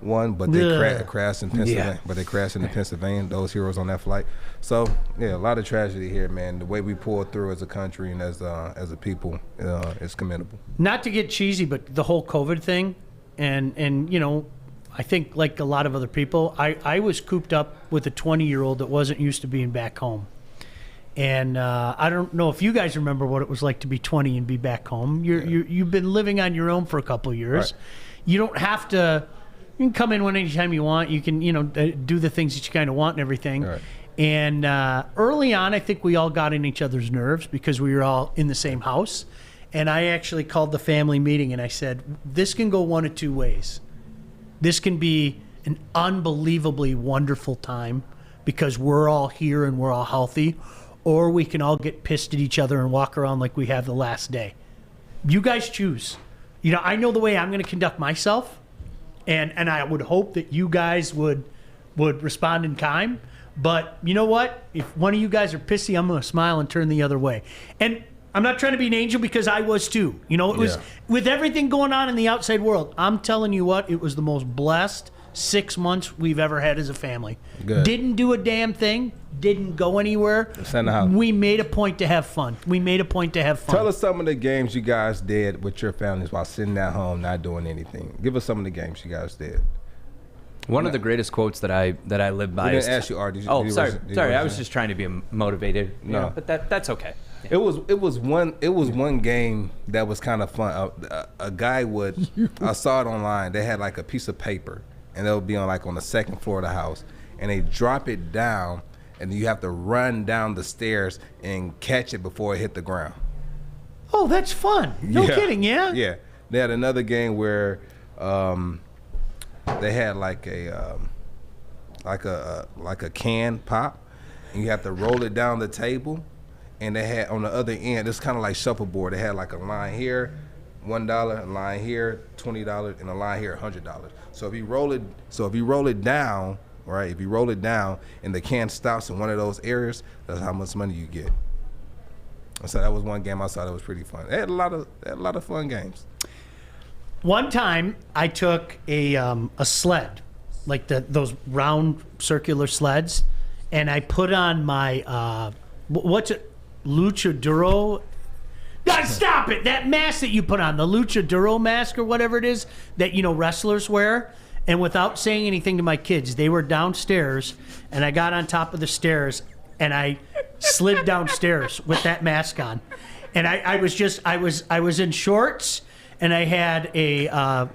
one, but they Ugh. crashed in Pennsylvania. Yeah. But they crashed in Pennsylvania. Those heroes on that flight. So yeah, a lot of tragedy here, man. The way we pulled through as a country and as a people is commendable. Not to get cheesy, but the whole COVID thing, and you know, I think like a lot of other people, I was cooped up with a 20-year-old that wasn't used to being back home. And I don't know if you guys remember what it was like to be 20 and be back home. You've been living on your own for a couple of years. Right. You don't have to. You can come in anytime you want. You can, do the things that you kind of want and everything. Right. And early on, I think we all got in each other's nerves because we were all in the same house. And I actually called the family meeting and I said, this can go one of two ways. This can be an unbelievably wonderful time because we're all here and we're all healthy, or we can all get pissed at each other and walk around like we have the last day. You guys choose. I know the way I'm going to conduct myself, and I would hope that you guys would respond in kind. But you know what? If one of you guys are pissy, I'm going to smile and turn the other way. And I'm not trying to be an angel because I was too. It was with everything going on in the outside world. I'm telling you what, it was the most blessed 6 months we've ever had as a family. Good. Didn't do a damn thing. Didn't go anywhere. Sat in the house. We made a point to have fun. Tell us some of the games you guys did with your families while sitting at home, not doing anything. Give us some of the games you guys did. One of the greatest quotes that I live by. We didn't is ask you, Art. Sorry. I was just trying to be motivated. No. But that's okay. Yeah. It was one game that was kind of fun. A guy I saw it online. They had like a piece of paper, and it would be on the second floor of the house, and they drop it down, and you have to run down the stairs and catch it before it hit the ground. Oh, that's fun. No kidding, yeah? Yeah. They had another game where they had like a can pop, and you have to roll it down the table, and they had on the other end, it's kind of like shuffleboard. They had like a line here, $1, a line here, $20, and a line here, $100. So if you roll it down, right? If you roll it down and the can stops in one of those areas, that's how much money you get. So that was one game I saw that was pretty fun. They had a lot of fun games. One time, I took a sled, like those round circular sleds, and I put on my luchador. God, stop it! That mask that you put on, the luchador mask or whatever it is that wrestlers wear. And without saying anything to my kids, they were downstairs, and I got on top of the stairs, and I slid downstairs with that mask on, and I was in shorts. And I had a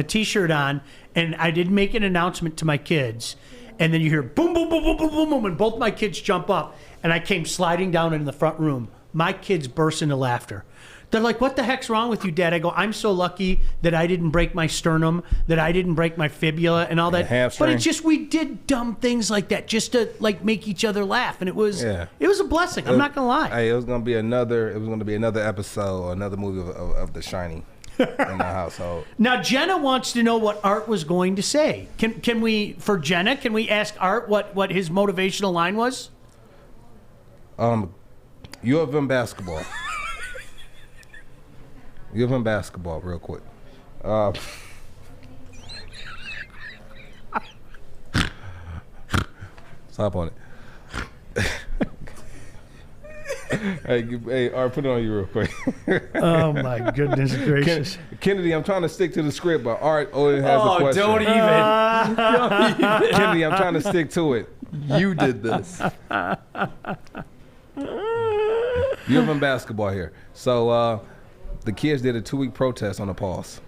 T-shirt on, and I didn't make an announcement to my kids. And then you hear boom, boom, boom, boom, boom, boom, boom, and both my kids jump up. And I came sliding down in the front room. My kids burst into laughter. They're like, "What the heck's wrong with you, Dad?" I go, "I'm so lucky that I didn't break my sternum, that I didn't break my fibula and all that." But it's just we did dumb things like that just to make each other laugh, and it was a blessing. I'm not gonna lie. Hey, it was gonna be another episode or another movie of The Shining. In the household. Now Jenna wants to know what Art was going to say. Can we ask Art what his motivational line was? U of M basketball. U of M basketball, real quick. Stop on it. Hey, Art, put it on you real quick. Oh my goodness gracious, Kennedy, I'm trying to stick to the script, but Art always has a question. Don't even. Kennedy, I'm trying to stick to it. You did this. You have basketball here. So the kids did a 2-week protest on a pause.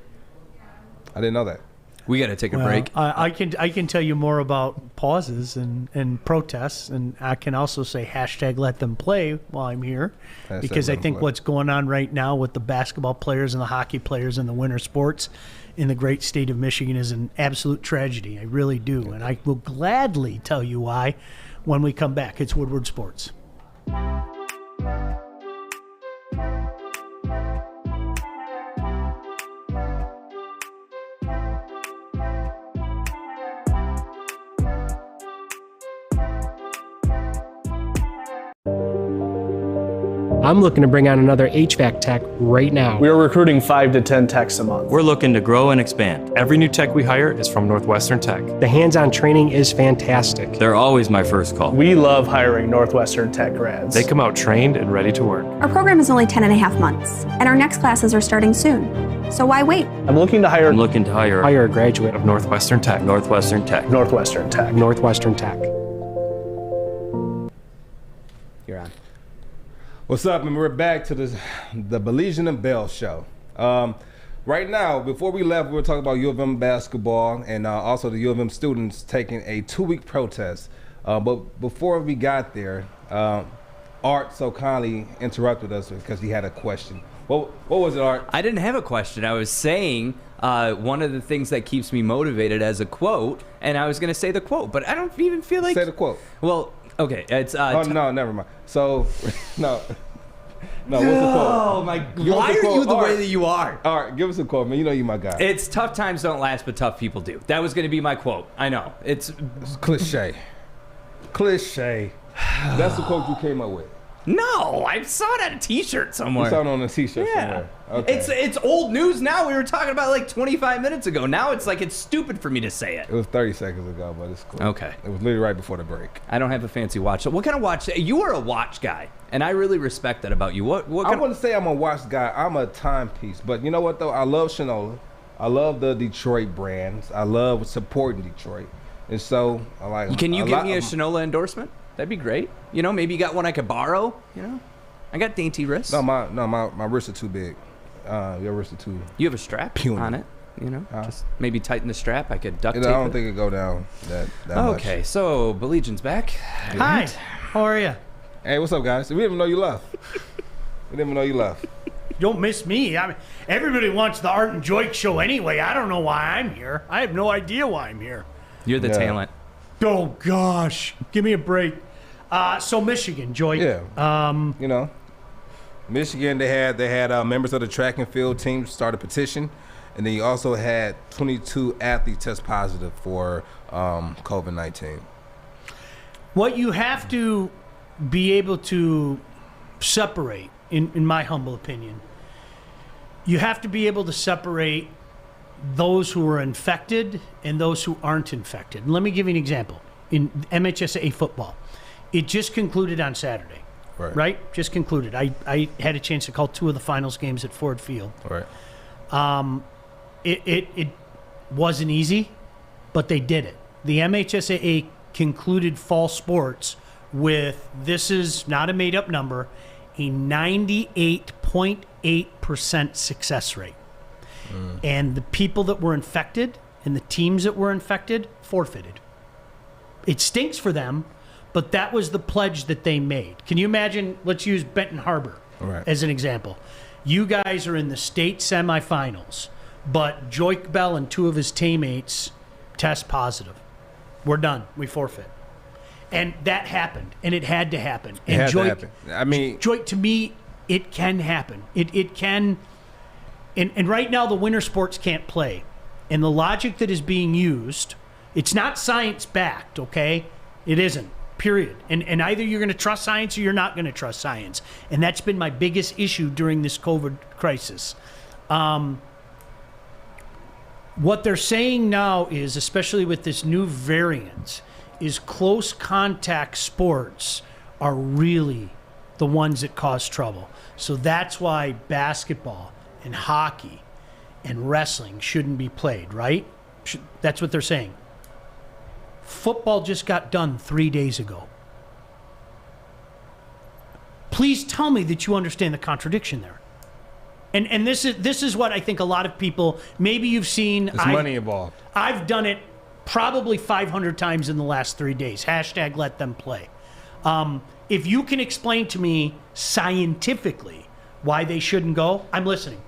I didn't know that. We got to take a break. I can tell you more about pauses and protests, and I can also say #let them play while I'm here, because I think what's going on right now with the basketball players and the hockey players and the winter sports in the great state of Michigan is an absolute tragedy. I really do, and I will gladly tell you why when we come back. It's Woodward Sports. I'm looking to bring on another HVAC tech right now. We are recruiting 5 to 10 techs a month. We're looking to grow and expand. Every new tech we hire is from Northwestern Tech. The hands-on training is fantastic. They're always my first call. We love hiring Northwestern Tech grads. They come out trained and ready to work. Our program is only 10 and a half months, and our next classes are starting soon. So why wait? I'm looking to hire Hire a graduate of Northwestern Tech. Northwestern Tech. Northwestern Tech. Northwestern Tech. You're on. What's up? And we're back to the Baligian and Bell show. Right now, before we left, we were talking about U of M basketball and also the U of M students taking a 2-week protest. But before we got there, Art so kindly interrupted us because he had a question. What was it, Art? I didn't have a question. I was saying one of the things that keeps me motivated as a quote, and I was going to say the quote, but I don't even feel like... Say the quote. Well, okay. It's no, never mind. So, no, what's the quote? Oh, my... Why are you the way that you are? All right, give us a quote, man. You know you my guy. It's tough times don't last, but tough people do. That was going to be my quote. I know. It's cliche. Cliche. That's the quote you came up with. No, I saw it on a T-shirt somewhere. You saw it on a T-shirt somewhere. Okay. It's old news now. We were talking about it like 25 minutes ago. Now it's like it's stupid for me to say it. It was 30 seconds ago, but it's cool. Okay. It was literally right before the break. I don't have a fancy watch. So what kind of watch? You are a watch guy, and I really respect that about you. What I wouldn't say I'm a watch guy. I'm a timepiece. But you know what, though? I love Shinola. I love the Detroit brands. I love supporting Detroit. And so, I like... Can you give me a Shinola endorsement? That'd be great. You know, maybe you got one I could borrow, you know? I got dainty wrists. No, my wrists are too big. Your wrists are too... You have a strap puny on it, you know? Just maybe tighten the strap. I could duct tape I don't think it'd go down that much. Okay, so Baligian's back. Hi, how are you? Hey, what's up, guys? We didn't even know you left. You don't miss me. I mean, everybody wants the Art and Joik show anyway. I don't know why I'm here. I have no idea why I'm here. You're the talent. Oh, gosh. Give me a break. So Michigan, Joik. Yeah. You know, Michigan, they had members of the track and field team start a petition, and then you also had 22 athletes test positive for COVID-19. What you have to be able to separate, in my humble opinion, you have to be able to separate those who are infected and those who aren't infected. And let me give you an example. In MHSAA football, it just concluded on Saturday. Right? Just concluded. I had a chance to call 2 of the finals games at Ford Field. Right. It wasn't easy, but they did it. The MHSAA concluded fall sports with, this is not a made-up number, a 98.8% success rate. And the people that were infected and the teams that were infected forfeited. It stinks for them, but that was the pledge that they made. Can you imagine, let's use Benton Harbor as an example. You guys are in the state semifinals, but Joik Bell and 2 of his teammates test positive. We're done. We forfeit. And that happened, and it had to happen. It had to happen. I mean... Joik, to me, it can happen. It can... And right now, the winter sports can't play. And the logic that is being used, it's not science-backed, okay? It isn't, period. And either you're going to trust science or you're not going to trust science. And that's been my biggest issue during this COVID crisis. What they're saying now is, especially with this new variant, is close contact sports are really the ones that cause trouble. So that's why basketball and hockey and wrestling shouldn't be played, right? That's what they're saying. Football just got done 3 days ago. Please tell me that you understand the contradiction there. And this is what I think a lot of people, maybe you've seen. There's money involved. I've done it probably 500 times in the last 3 days. Hashtag let them play. If you can explain to me scientifically why they shouldn't go, I'm listening.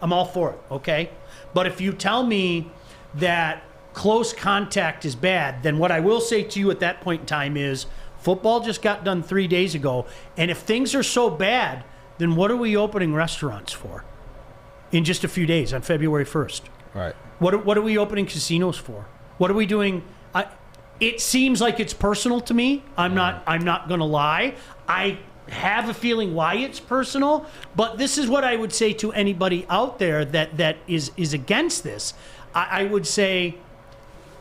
I'm all for it, okay? But if you tell me that close contact is bad, then what I will say to you at that point in time is football just got done 3 days ago, and if things are so bad, then what are we opening restaurants for in just a few days on February 1st? Right. What are we opening casinos for? What are we doing? It seems like it's personal to me. I'm not going to lie. I have a feeling why it's personal, but this is what I would say to anybody out there that is against this. I would say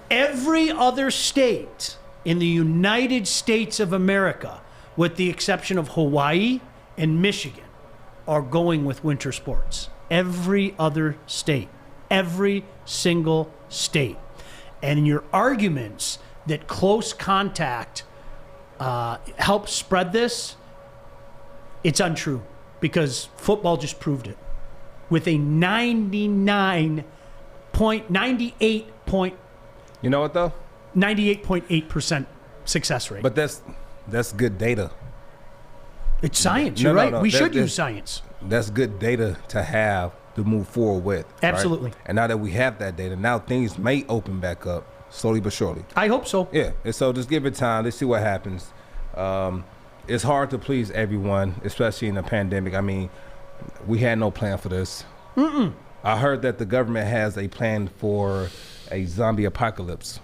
every other state in the United States of America, with the exception of Hawaii and Michigan, are going with winter sports. Every other state. Every single state. And your arguments that close contact helps spread this, it's untrue, because football just proved it with a 98.8% success rate. But that's good data. It's science. You're right. We should use science. That's good data to have to move forward with. Absolutely. Right? And now that we have that data, now things may open back up slowly but surely. I hope so. Yeah. And so just give it time. Let's see what happens. It's hard to please everyone, especially in a pandemic. I mean, we had no plan for this. I heard that the government has a plan for a zombie apocalypse.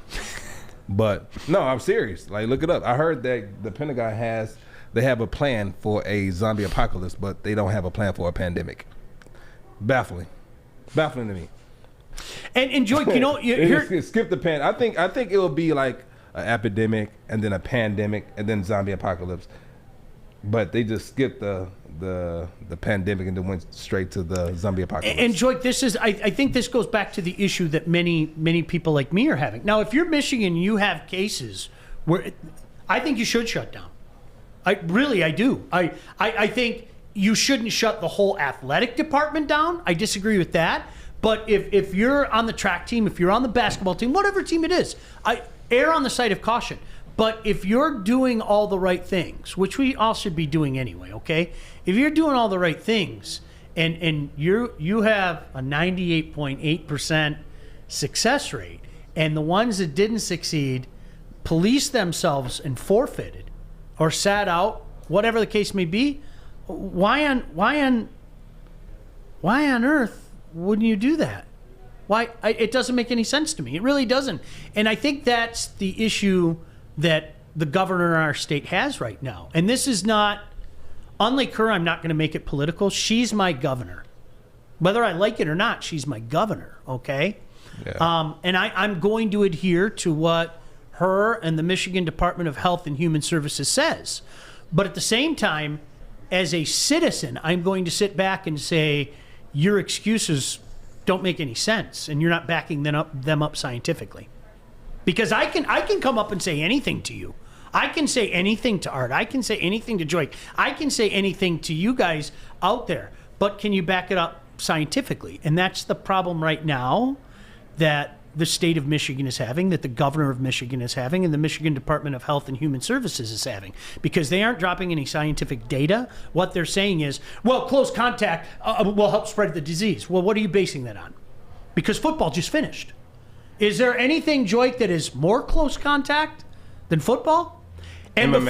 But no, I'm serious. Like, look it up. I heard that the Pentagon have a plan for a zombie apocalypse, but they don't have a plan for a pandemic. Baffling to me. And Joy, skip the pan. I think it will be like an epidemic and then a pandemic and then zombie apocalypse. But they just skipped the pandemic and then went straight to the zombie apocalypse. And Joy, I think this goes back to the issue that many people like me are having. Now, if you're Michigan, you have cases where I think you should shut down. I do. I think you shouldn't shut the whole athletic department down. I disagree with that. But if you're on the track team, if you're on the basketball team, whatever team it is, I err on the side of caution. But if you're doing all the right things, which we all should be doing anyway, okay? If you're doing all the right things and you have a 98.8% success rate, and the ones that didn't succeed policed themselves and forfeited or sat out, whatever the case may be, why on earth wouldn't you do that? It doesn't make any sense to me. It really doesn't. And I think that's the issue that the governor in our state has right now. And this is not, unlike her, I'm not going to make it political. She's my governor. Whether I like it or not, she's my governor, okay? Yeah. And I'm going to adhere to what her and the Michigan Department of Health and Human Services says. But at the same time, as a citizen, I'm going to sit back and say, your excuses don't make any sense, and you're not backing them up scientifically. Because I can come up and say anything to you. I can say anything to Art. I can say anything to Joy. I can say anything to you guys out there. But can you back it up scientifically? And that's the problem right now that the state of Michigan is having, that the governor of Michigan is having, and the Michigan Department of Health and Human Services is having. Because they aren't dropping any scientific data. What they're saying is, well, close contact will help spread the disease. Well, what are you basing that on? Because football just finished. Is there anything, Joy, that is more close contact than football? And MMA.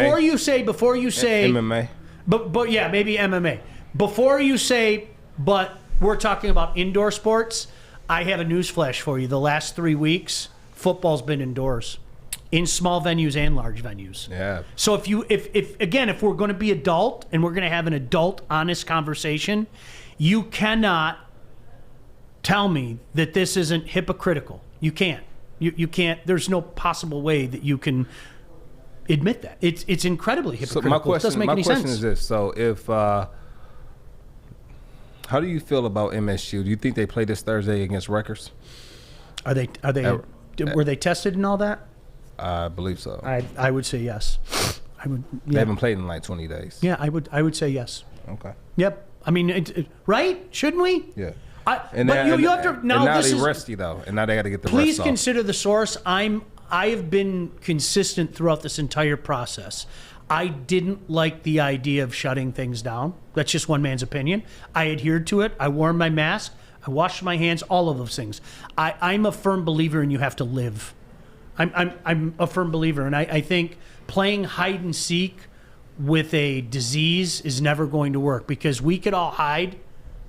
before you say MMA. But yeah, maybe MMA. Before you say, but we're talking about indoor sports, I have a news flash for you. The last 3 weeks, football's been indoors, in small venues and large venues. Yeah. So if we're going to be adult and we're going to have an adult, honest conversation, you cannot tell me that this isn't hypocritical. You can't. You can't. There's no possible way that you can admit that. It's incredibly hypocritical. It doesn't make any sense. My question is this. So if how do you feel about MSU? Do you think they play this Thursday against Rutgers? Were they tested and all that? I believe so. I would say yes. I would. Yeah. They haven't played in like 20 days. Yeah, I would say yes. Okay. Yep. I mean, right? Shouldn't we? Yeah. But you have to now. And now this they're is rusty though, and now they got to get the please rest off. Consider the source. I have been consistent throughout this entire process. I didn't like the idea of shutting things down. That's just one man's opinion. I adhered to it. I wore my mask. I washed my hands. All of those things. I'm a firm believer in you have to live. I'm a firm believer, and I think playing hide and seek with a disease is never going to work, because we could all hide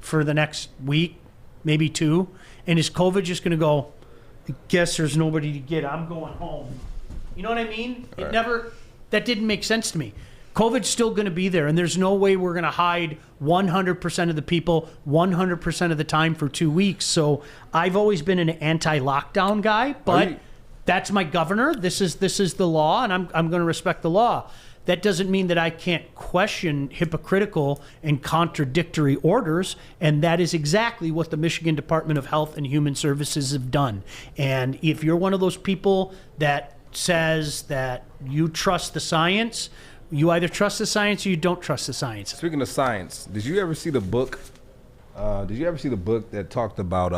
for the next week, maybe two, and is COVID just going to go, I guess there's nobody to get, I'm going home. You know what I mean? Right. That didn't make sense to me. COVID's still going to be there, and there's no way we're going to hide 100% of the people 100% of the time for 2 weeks. So I've always been an anti-lockdown guy, but that's my governor. This is the law, and I'm going to respect the law. That doesn't mean that I can't question hypocritical and contradictory orders, and that is exactly what the Michigan Department of Health and Human Services have done. And if you're one of those people that says that you trust the science, you either trust the science or you don't trust the science. Speaking of science, did you ever see the book? That talked about?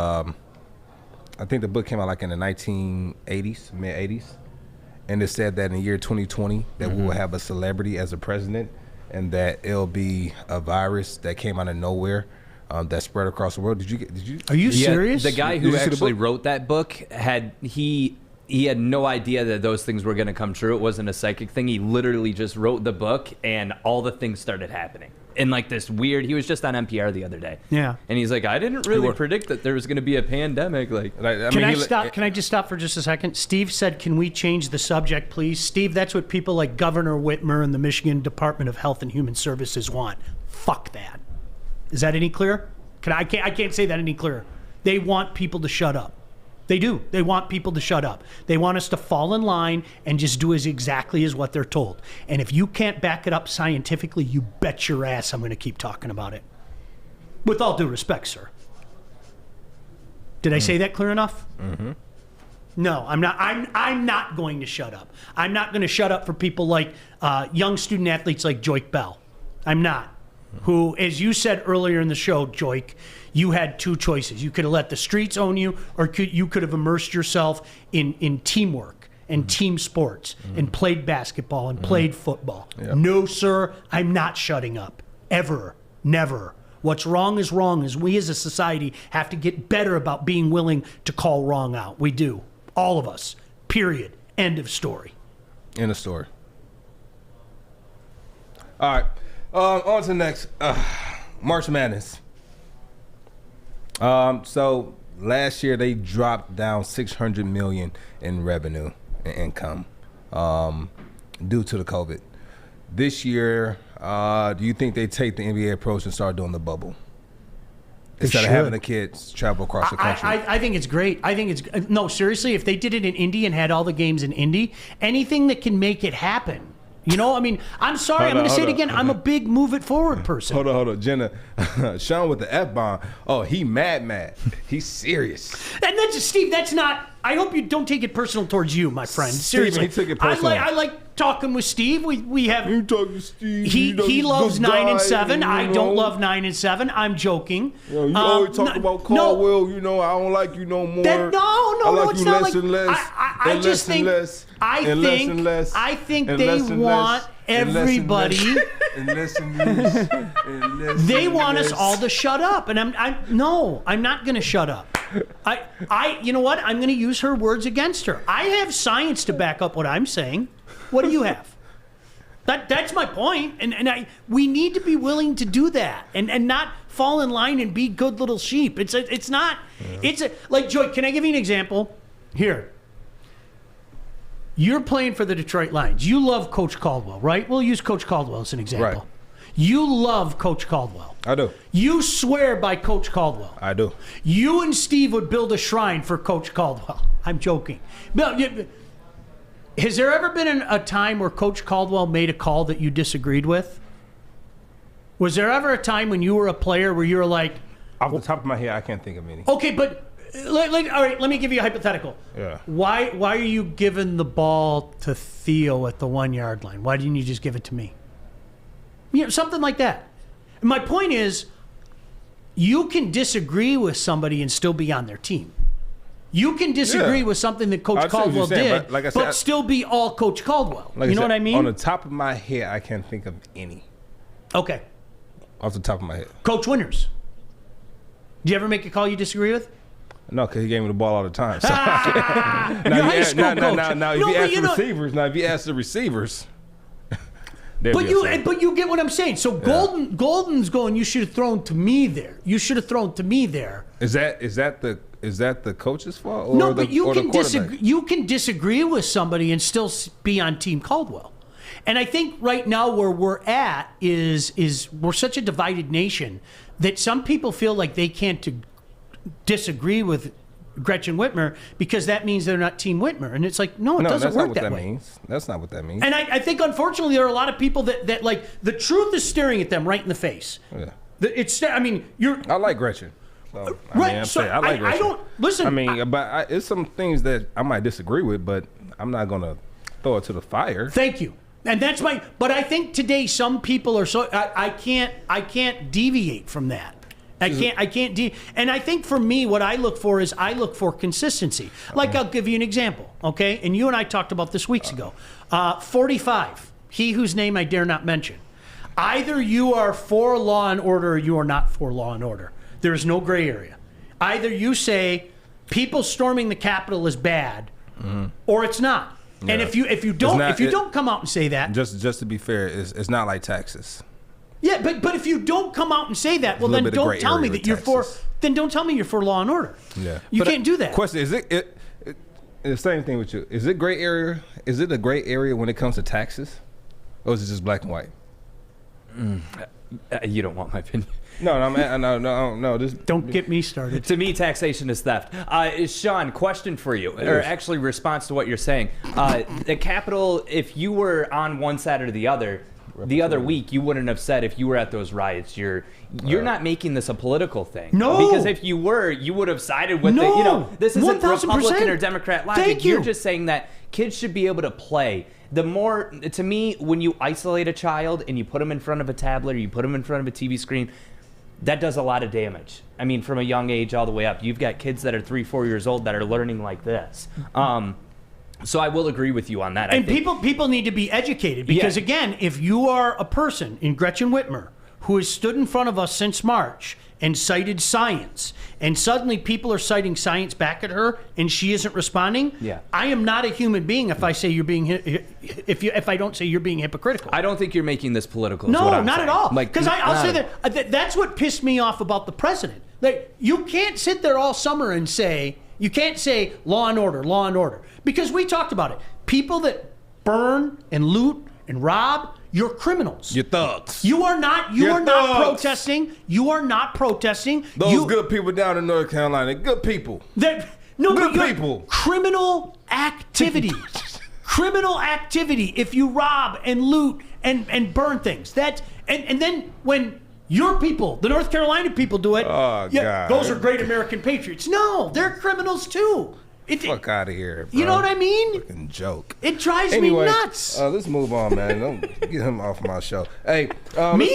I think the book came out like in the 1980s, mid 80s, and it said that in the year 2020 that we will have a celebrity as a president, and that it'll be a virus that came out of nowhere that spread across the world. Did you? Are you serious? The guy who actually wrote that book had no idea that those things were going to come true. It wasn't a psychic thing. He literally just wrote the book, and all the things started happening. And like this weird, he was just on NPR the other day. Yeah. And he's like, I didn't really predict that there was going to be a pandemic. Can I just stop for just a second? Steve said, can we change the subject, please? Steve, that's what people like Governor Whitmer and the Michigan Department of Health and Human Services want. Fuck that. Is that any clearer? I can't say that any clearer. They want people to shut up. They do. They want people to shut up. They want us to fall in line and just do exactly as what they're told. And if you can't back it up scientifically, you bet your ass I'm going to keep talking about it. With all due respect, sir. Did I say that clear enough? Mm-hmm. No, I'm not. I'm not going to shut up. I'm not going to shut up for people like young student athletes like Joik Bell. I'm not. Who, as you said earlier in the show, Joik, you had two choices. You could have let the streets own you, or you could have immersed yourself in teamwork and team sports and played basketball and played football. Yep. No, sir, I'm not shutting up. Ever. Never. What's wrong is wrong, is we as a society have to get better about being willing to call wrong out. We do. All of us. Period. End of story. End of story. All right. On to the next. March Madness. So last year they dropped down $600 million in revenue and income due to the COVID. This year, do you think they take the NBA approach and start doing the bubble instead of having the kids travel across the country? I think it's great. No, seriously, if they did it in Indy and had all the games in Indy, anything that can make it happen. You know, I mean, I'm sorry, I'm going to say it again. I'm a big move it forward person. Hold on. Jenna, Sean with the F-bomb. Oh, he mad. He's serious. And that's, Steve, that's not, I hope you don't take it personal towards you, my friend. Seriously. He took it personal. I like talking with Steve. We have. You talking to Steve. He loves 9 and 7. I don't love 9 and 7. I'm joking. You always talk about Caldwell. You know, I don't like you no more. No, it's not like. I just think. I think they want everybody. They want us all to shut up, and I'm not going to shut up. You know what? I'm going to use her words against her. I have science to back up what I'm saying. What do you have? That's my point, and we need to be willing to do that, and not fall in line and be good little sheep. It's not. Yeah. Like Joy. Can I give you an example? Here. You're playing for the Detroit Lions. You love Coach Caldwell, right? We'll use Coach Caldwell as an example. Right. You love Coach Caldwell. I do. You swear by Coach Caldwell. I do. You and Steve would build a shrine for Coach Caldwell. I'm joking. Has there ever been a time where Coach Caldwell made a call that you disagreed with? Was there ever a time when you were a player where you were like... Off the top of my head, I can't think of any. Okay, but... all right, let me give you a hypothetical. Yeah. Why are you giving the ball to Theo at the 1 yard line? Why didn't you just give it to me? Something like that. And my point is, you can disagree with somebody and still be on their team. You can disagree with something that Coach Caldwell did, but still be all Coach Caldwell. You know what I mean? On the top of my head, I can't think of any. Okay. Off the top of my head. Coach Winters. Do you ever make a call you disagree with? No, because he gave me the ball all the time. So Your high school coach. Now, if you ask the receivers, but you get what I'm saying. So Golden's going, you should have thrown to me there. You should have thrown to me there. Is that the coach's fault? Or no, but you can disagree with somebody and still be on Team Caldwell. And I think right now where we're at is we're such a divided nation that some people feel like they can't disagree with Gretchen Whitmer because that means they're not Team Whitmer. And it's like, no, it doesn't work that way. Means. That's not what that means. And I think, unfortunately, there are a lot of people that like, the truth is staring at them right in the face. Yeah. I like Gretchen. So, right. I like Gretchen. I don't, listen. But it's some things that I might disagree with, but I'm not going to throw it to the fire. Thank you. And that's but I think today some people are so, I can't deviate from that. I can't and I think for me, what I look for is consistency. Like, I'll give you an example, okay? And you and I talked about this weeks ago. 45, he whose name I dare not mention. Either you are for law and order or you are not for law and order. There is no gray area. Either you say people storming the Capitol is bad, or it's not. Yeah. And if you don't come out and say that, just to be fair, it's not like Texas. Yeah, but if you don't come out and say that, well, then don't tell me that you're for. Then don't tell me you're for law and order. Yeah, you can't do that. Question: Is it the same thing with you? Is it gray area? Is it a gray area when it comes to taxes, or is it just black and white? You don't want my opinion. No. Just don't get me started. To me, taxation is theft. Sean, question for you, or actually response to what you're saying. The Capitol, if you were on one side or the other week, you wouldn't have said if you were at those riots, you're not making this a political thing. No. Because if you were, you would have sided with this isn't 1000%. Republican or Democrat logic. Thank you. You're just saying that kids should be able to play. To me, when you isolate a child and you put them in front of a tablet or you put them in front of a TV screen, that does a lot of damage. I mean, from a young age all the way up. You've got kids that are 3-4 years old that are learning like this. So I will agree with you on that. And people need to be educated because, again, if you are a person in Gretchen Whitmer who has stood in front of us since March and cited science, and suddenly people are citing science back at her and she isn't responding, I am not a human being if I say you're being if I don't say you're being hypocritical. I don't think you're making this political. No, not at all. Like, because I'll say that's what pissed me off about the president. Like, you can't sit there all summer and say, you can't say law and order, because we talked about it. People that burn and loot and rob, you're criminals. You're thugs. You are not protesting. You are not protesting. Those good people down in North Carolina, good people. Good people. Criminal activity. Criminal activity if you rob and loot and burn things. And then when your people, the North Carolina people, do it, God. Those are great American patriots. No, they're criminals too. Fuck out of here, bro. You know what I mean? Fucking joke. It drives me nuts. Let's move on, man. Don't get him off my show. Hey, me?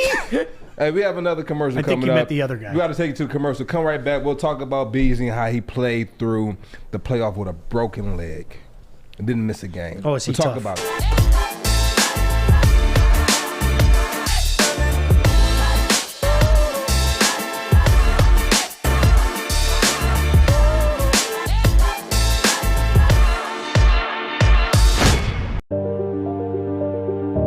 Hey, we have another commercial coming up. I think you meant the other guy. We got to take it to the commercial. Come right back. We'll talk about Beasley and how he played through the playoff with a broken leg and didn't miss a game. Oh, is he We'll talk tough? about it.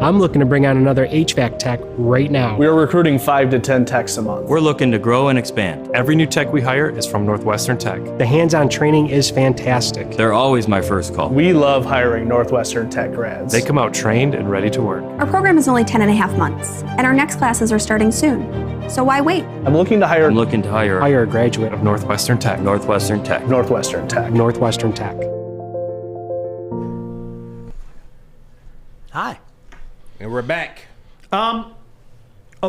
I'm looking to bring on another HVAC tech right now. We are recruiting 5 to 10 techs a month. We're looking to grow and expand. Every new tech we hire is from Northwestern Tech. The hands-on training is fantastic. They're always my first call. We love hiring Northwestern Tech grads. They come out trained and ready to work. Our program is only 10 and a half months, and our next classes are starting soon. So why wait? I'm looking to hire Hire a graduate of Northwestern Tech. Northwestern Tech. Northwestern Tech. Northwestern Tech. Hi. And we're back. A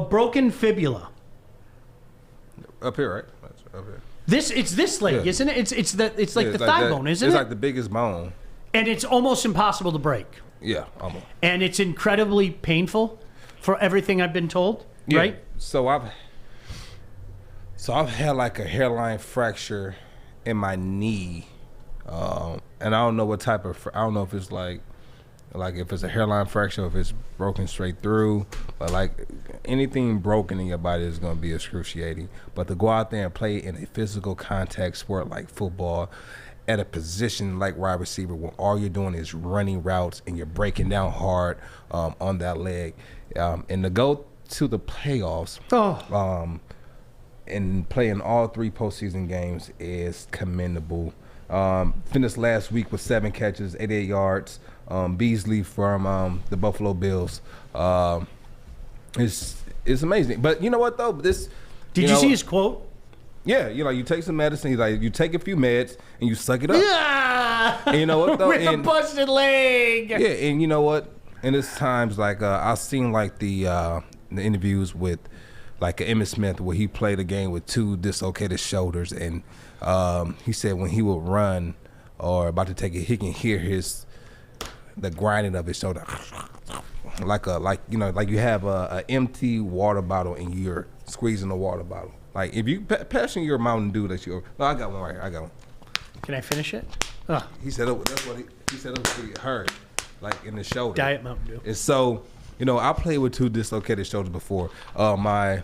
broken fibula. Up here, right? Up here. It's this leg, isn't it? It's like the thigh bone, isn't it? It's like the biggest bone. And it's almost impossible to break. Yeah, almost. And it's incredibly painful for everything I've been told, right? So I've had like a hairline fracture in my knee, and I don't know what type of. I don't know if it's like if it's a hairline fracture, or if it's broken straight through, but like anything broken in your body is going to be excruciating. But to go out there and play in a physical contact sport like football, at a position like wide receiver, where all you're doing is running routes and you're breaking down hard on that leg, and to go to the playoffs, and playing all 3 postseason games is commendable. Finished last week with 7 catches, 88 yards. Beasley from the Buffalo Bills. It's amazing. But you know what though? Did you see his quote? Yeah, you take some medicine. He's like, you take a few meds and you suck it up. Yeah. And you know what though? With a busted leg. Yeah, and you know what? And it's times like I've seen like the interviews with like Emmitt Smith where he played a game with 2 dislocated shoulders, and he said when he would run or about to take it, he can hear the grinding of his shoulder, like you have a empty water bottle and you're squeezing the water bottle. Like if you passing your Mountain Dew I got one right here. I got one. Can I finish it? He said that's what he said. It was hurt, like in the shoulder. Diet Mountain Dew. And so, I played with 2 dislocated shoulders before. My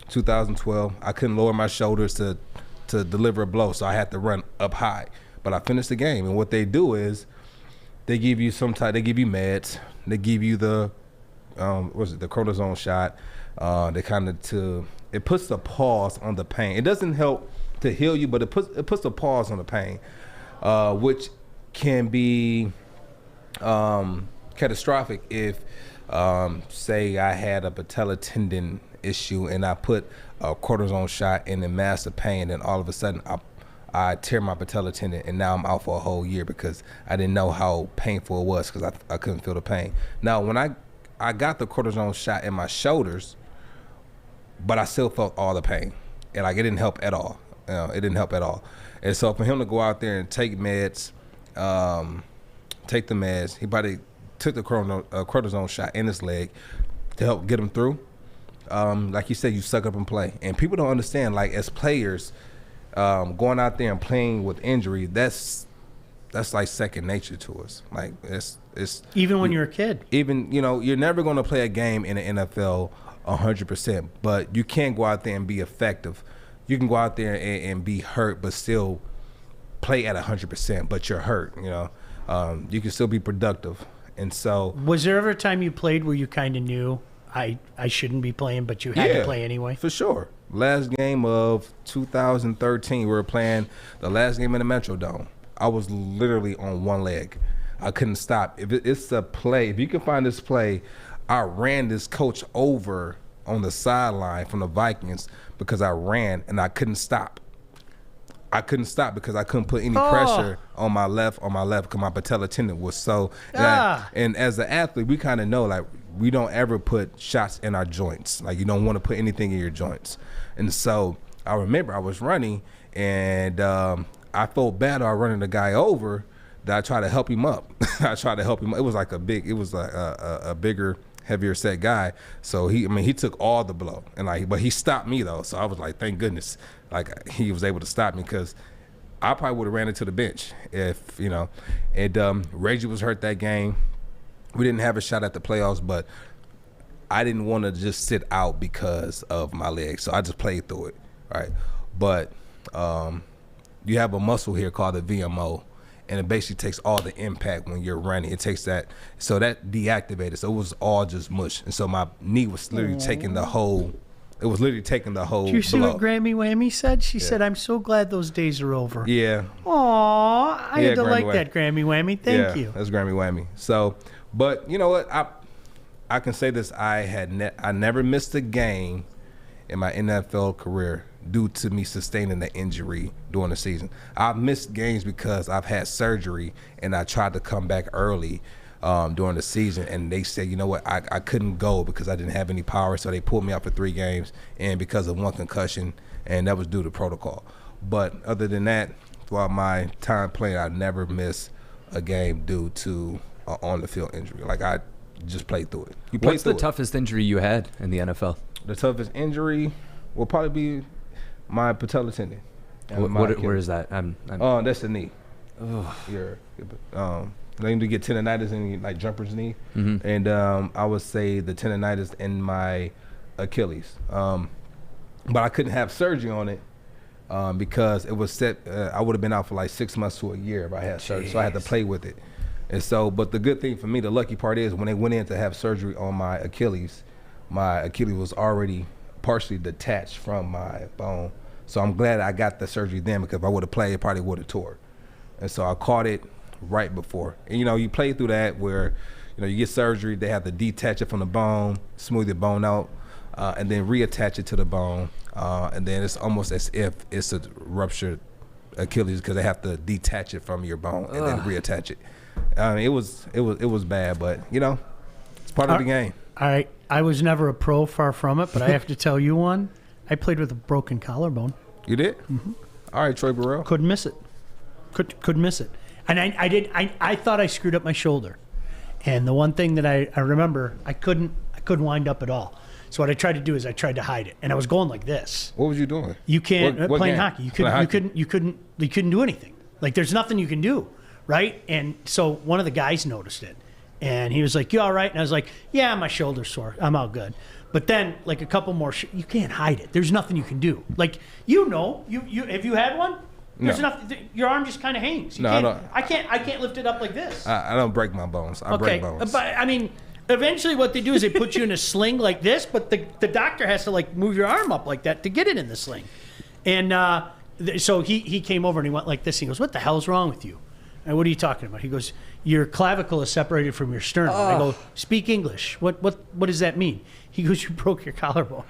2012, I couldn't lower my shoulders to deliver a blow, so I had to run up high. But I finished the game, and what they do is they give you they give you meds. They give you the the cortisone shot. It puts a pause on the pain. It doesn't help to heal you, but it puts a pause on the pain, which can be catastrophic if, say, I had a patella tendon issue and I put a cortisone shot and it masks the pain, and all of a sudden I tear my patella tendon and now I'm out for a whole year because I didn't know how painful it was because I couldn't feel the pain. Now, when I got the cortisone shot in my shoulders, but I still felt all the pain, and like it didn't help at all. It didn't help at all. And so for him to go out there and take meds, he probably took the cortisone shot in his leg to help get him through. Like you said, you suck up and play, and people don't understand. Like as players, going out there and playing with injury, that's like second nature to us. Like it's even when you're a kid. Even you're never going to play a game in the NFL 100%, but you can't go out there and be effective. You can go out there and be hurt, but still play at 100%. But you're hurt. You can still be productive. And so, was there ever a time you played where you kind of knew I shouldn't be playing, but you had to play anyway? For sure. Last game of 2013, we were playing the last game in the Metrodome. I was literally on one leg. I couldn't stop. If it's a play, if you can find this play, I ran this coach over on the sideline from the Vikings because I ran and I couldn't stop. I couldn't stop because I couldn't put any pressure on my left because my patella tendon was so. And as an athlete, we kind of know like we don't ever put shots in our joints. Like you don't want to put anything in your joints. And so I remember I was running and I felt bad about running the guy over. That I tried to help him up. It was like a bigger, heavier set guy. So he took all the blow but he stopped me though. So I was like, thank goodness, like he was able to stop me because I probably would have ran into the bench if And Reggie was hurt that game. We didn't have a shot at the playoffs, but I didn't want to just sit out because of my leg, so I just played through it, right? But you have a muscle here called the VMO. And it basically takes all the impact when you're running. It takes that, so that deactivated. So it was all just mush. And so my knee was literally taking the whole. It was literally taking the whole. Did you see blow. what Grammy Whammy said? She said, "I'm so glad those days are over." Yeah. Aw, I had to Grammy like Whammy. that Grammy Whammy. Thank you. That's Grammy Whammy. So, but you know what? I can say this: I never missed a game in my NFL career due to me sustaining the injury during the season. I've missed games because I've had surgery and I tried to come back early during the season, and they said, you know what, I couldn't go because I didn't have any power, so they pulled me out for 3 games and because of 1 concussion, and that was due to protocol. But other than that, throughout my time playing, I never missed a game due to an on-the-field injury. Like I just played through it. What's the toughest injury you had in the NFL? The toughest injury will probably be my patella tendon. Where is that? Oh, that's the knee. Oh, I need to get tendonitis in like jumper's knee, and I would say the tendonitis in my Achilles. But I couldn't have surgery on it because it was set. I would have been out for like 6 months to a year if I had surgery, so I had to play with it. And so, but the good thing for me, the lucky part is when they went in to have surgery on my Achilles was already partially detached from my bone. So I'm glad I got the surgery then, because if I would have played, it probably would have tore. And so I caught it right before. And, you play through that where, you get surgery, they have to detach it from the bone, smooth the bone out, and then reattach it to the bone. And then it's almost as if it's a ruptured Achilles, because they have to detach it from your bone and then reattach it. It was bad, but, it's part of the game. All right. I was never a pro, far from it, but I have to tell you one. I played with a broken collarbone. You did? Mm-hmm. All right, Troy Burrell. Couldn't miss it. Couldn't miss it. And I thought I screwed up my shoulder. And the one thing that I remember, I couldn't wind up at all. So what I tried to do is I tried to hide it, and I was going like this. What was you doing? You can't what playing game? hockey. You couldn't do anything. Like, there's nothing you can do, right? And so one of the guys noticed it, and he was like, "You all right?" And I was like, "Yeah, my shoulder's sore. I'm all good." But then, like, a couple more, you can't hide it. There's nothing you can do. Like, you have you had one? There's nothing. Your arm just kind of hangs. I can't lift it up like this. I don't break my bones. I break bones. But I mean, eventually, what they do is they put you in a sling like this. But the doctor has to, like, move your arm up like that to get it in the sling. And so he came over and he went like this. He goes, "What the hell's wrong with you?" And what are you talking about? He goes, "Your clavicle is separated from your sternum." I go, "Speak English. What does that mean?" He goes, "You broke your collarbone."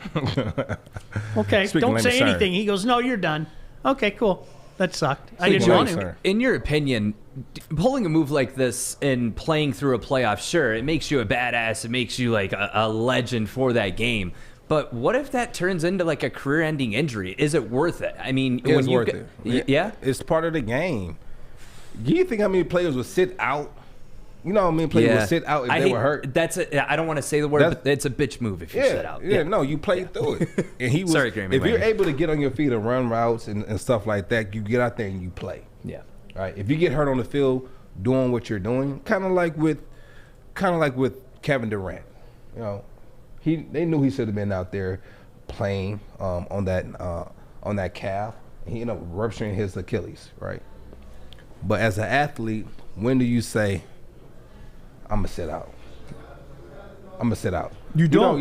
Okay, don't say anything. He goes, "No, you're done." Okay, cool. That sucked. I didn't want to. In your opinion, pulling a move like this and playing through a playoff, sure, it makes you a badass. It makes you like a legend for that game. But what if that turns into like a career-ending injury? Is it worth it? I mean, it's worth it. Yeah, it's part of the game. Do you think how many players would sit out? You know how many players would sit out if they were hurt? I don't want to say the word, but it's a bitch move if you sit out. Yeah, no, you played through it. And he was. Sorry, Grammy. If you're able to get on your feet and run routes and stuff like that, you get out there and you play. Yeah. Right. If you get hurt on the field doing what you're doing, kind of like with Kevin Durant, they knew he should have been out there playing on that calf. He ended up rupturing his Achilles, right? But as an athlete, when do you say, "I'm gonna sit out"? I'm gonna sit out. You don't.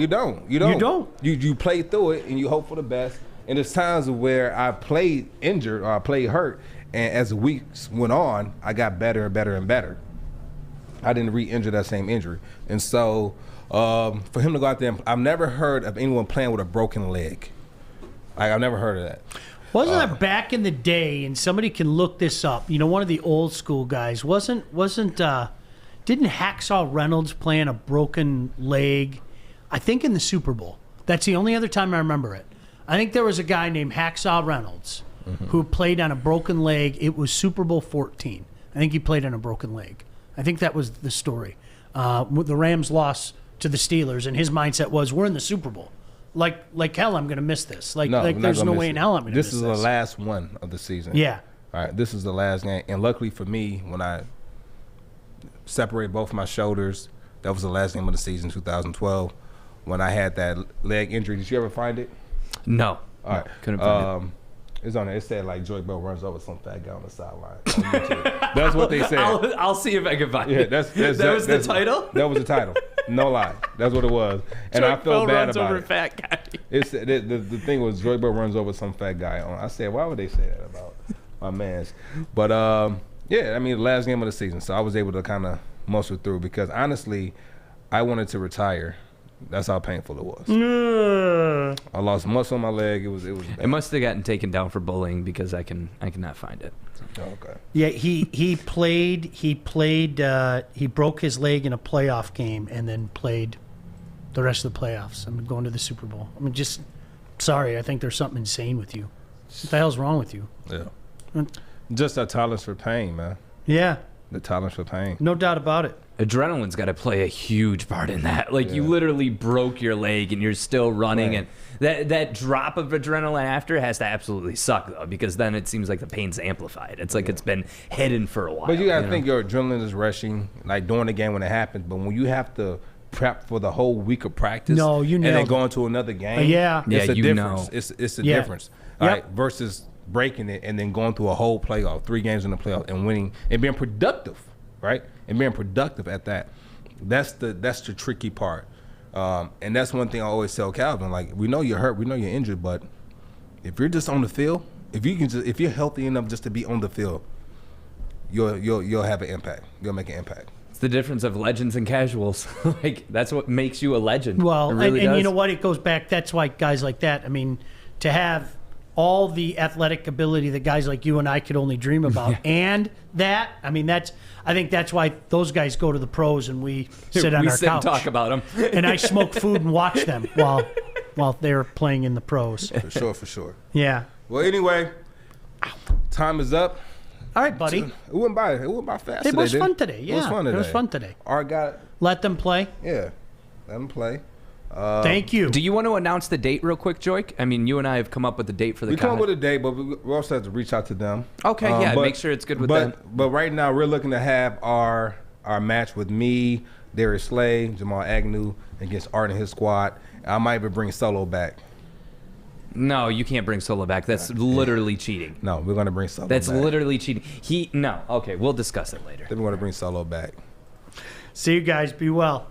You play through it and you hope for the best. And there's times where I played injured or I played hurt, and as the weeks went on, I got better and better and better. I didn't re-injure that same injury, and so for him to go out there, I've never heard of anyone playing with a broken leg. I've never heard of that. Wasn't that back in the day? And somebody can look this up. One of the old school guys didn't Hacksaw Reynolds play on a broken leg? I think in the Super Bowl. That's the only other time I remember it. I think there was a guy named Hacksaw Reynolds who played on a broken leg. It was Super Bowl 14. I think he played on a broken leg. I think that was the story. The Rams lost to the Steelers, and his mindset was, "We're in the Super Bowl. Like hell, I'm going to miss this. There's no way in hell I'm going to miss this. This is the last one of the season. Yeah. All right, this is the last game. And luckily for me, when I separated both my shoulders, that was the last game of the season, 2012, when I had that leg injury. Did you ever find it? No. All right. Couldn't find it. It's on there. It said, like, Joy Bell runs over some fat guy on the sideline. On YouTube. That's what they said. I'll see if I can find it. That was the title? That was the title. No lie. That's what it was. And Joy I felt Bell bad runs about over it. fat guy. It's the thing was Joy Bell runs over some fat guy on. I said, why would they say that about my mans? But the last game of the season. So I was able to kind of muscle through because honestly, I wanted to retire. That's how painful it was. I lost muscle on my leg. It was bad. It must have gotten taken down for bullying because I cannot find it. Oh, okay. Yeah, he broke his leg in a playoff game and then played the rest of the playoffs. I'm going to the Super Bowl. Sorry, I think there's something insane with you. What the hell's wrong with you? Yeah. Just a tolerance for pain, man. Yeah. The tolerance for pain. No doubt about it. Adrenaline's got to play a huge part in that. You literally broke your leg and you're still running, and that drop of adrenaline after has to absolutely suck though, because then it seems like the pain's amplified. It's like it's been hidden for a while. But you gotta think your adrenaline is rushing like during the game when it happens. But when you have to prep for the whole week of practice, and then going to another game, it's a difference. It's a difference, all right, versus breaking it and then going through a whole playoff, 3 games in the playoff, and winning and being productive, right? And being productive at that. That's the tricky part. And that's one thing I always tell Calvin, like, we know you're hurt, we know you're injured, but if you're just on the field, if you're healthy enough just to be on the field, you'll have an impact. You'll make an impact. It's the difference of legends and casuals. Like, that's what makes you a legend. Well, it really and does. you know what? It goes back. That's why guys like that. I mean, to have all the athletic ability that guys like you and I could only dream about, and that, I mean, I think that's why those guys go to the pros and we sit on our couch and talk about them. and I smoke food and watch them while they're playing in the pros. For sure. Yeah. Well, anyway, time is up. All right, buddy. It went by fast today. It was didn't fun today. Yeah, It was fun today. It was fun today. Art got it. Let them play. Yeah, let them play. Thank you. Do you want to announce the date real quick, Joik? I mean, you and I have come up with a date for the We come up with a date, but we also have to reach out to them. Okay, make sure it's good with them. But right now, we're looking to have our match with me, Darius Slay, Jamal Agnew against Art and his squad. I might even bring Solo back. No, you can't bring Solo back. That's literally cheating. No, we're going to bring Solo That's back. literally cheating. No. Okay, we'll discuss it later. Then we're going to bring Solo back. See you guys. Be well.